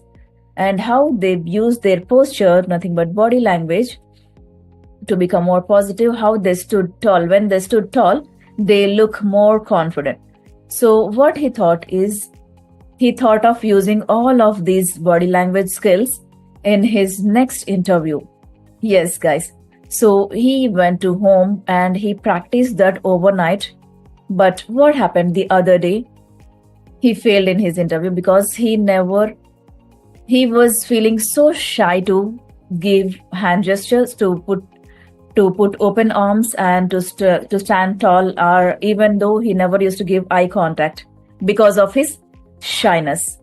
and how they use their posture, nothing but body language, to become more positive, how they stood tall. When they stood tall, they look more confident. So what he thought is, he thought of using all of these body language skills in his next interview. Yes, guys. So he went to home and he practiced that overnight. But what happened the other day? He failed in his interview because he was feeling so shy to give hand gestures, to put open arms and to stand tall, or even though he never used to give eye contact because of his shyness.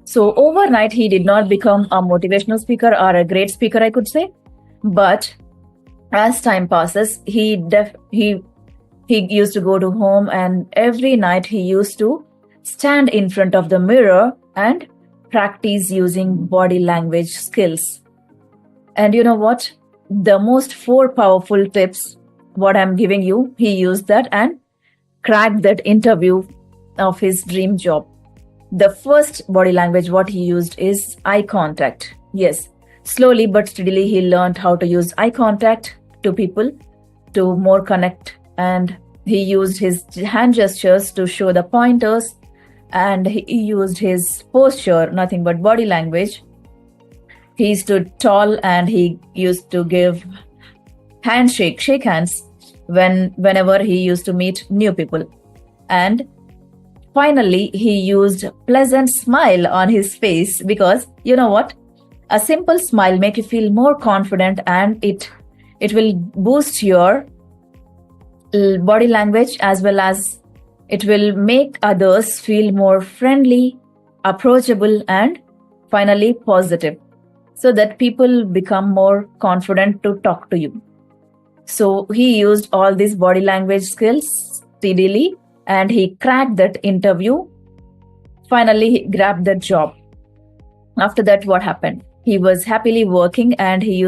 So overnight, he did not become a motivational speaker or a great speaker, I could say. But as time passes, he used to go to home and every night he used to stand in front of the mirror and practice using body language skills. And you know what? The most 4 powerful tips, what I'm giving you, he used that and cracked that interview of his dream job. The first body language, what he used is eye contact. Yes, slowly but steadily, he learned how to use eye contact to people to more connect. And he used his hand gestures to show the pointers. And he used his posture, nothing but body language. He stood tall and he used to give shake hands whenever he used to meet new people. And finally, he used pleasant smile on his face because you know what? A simple smile make you feel more confident and it will boost your body language as well as it will make others feel more friendly, approachable, and finally positive, so that people become more confident to talk to you. So he used all these body language skills steadily and he cracked that interview. Finally, he grabbed the job. After that, what happened? He was happily working and he used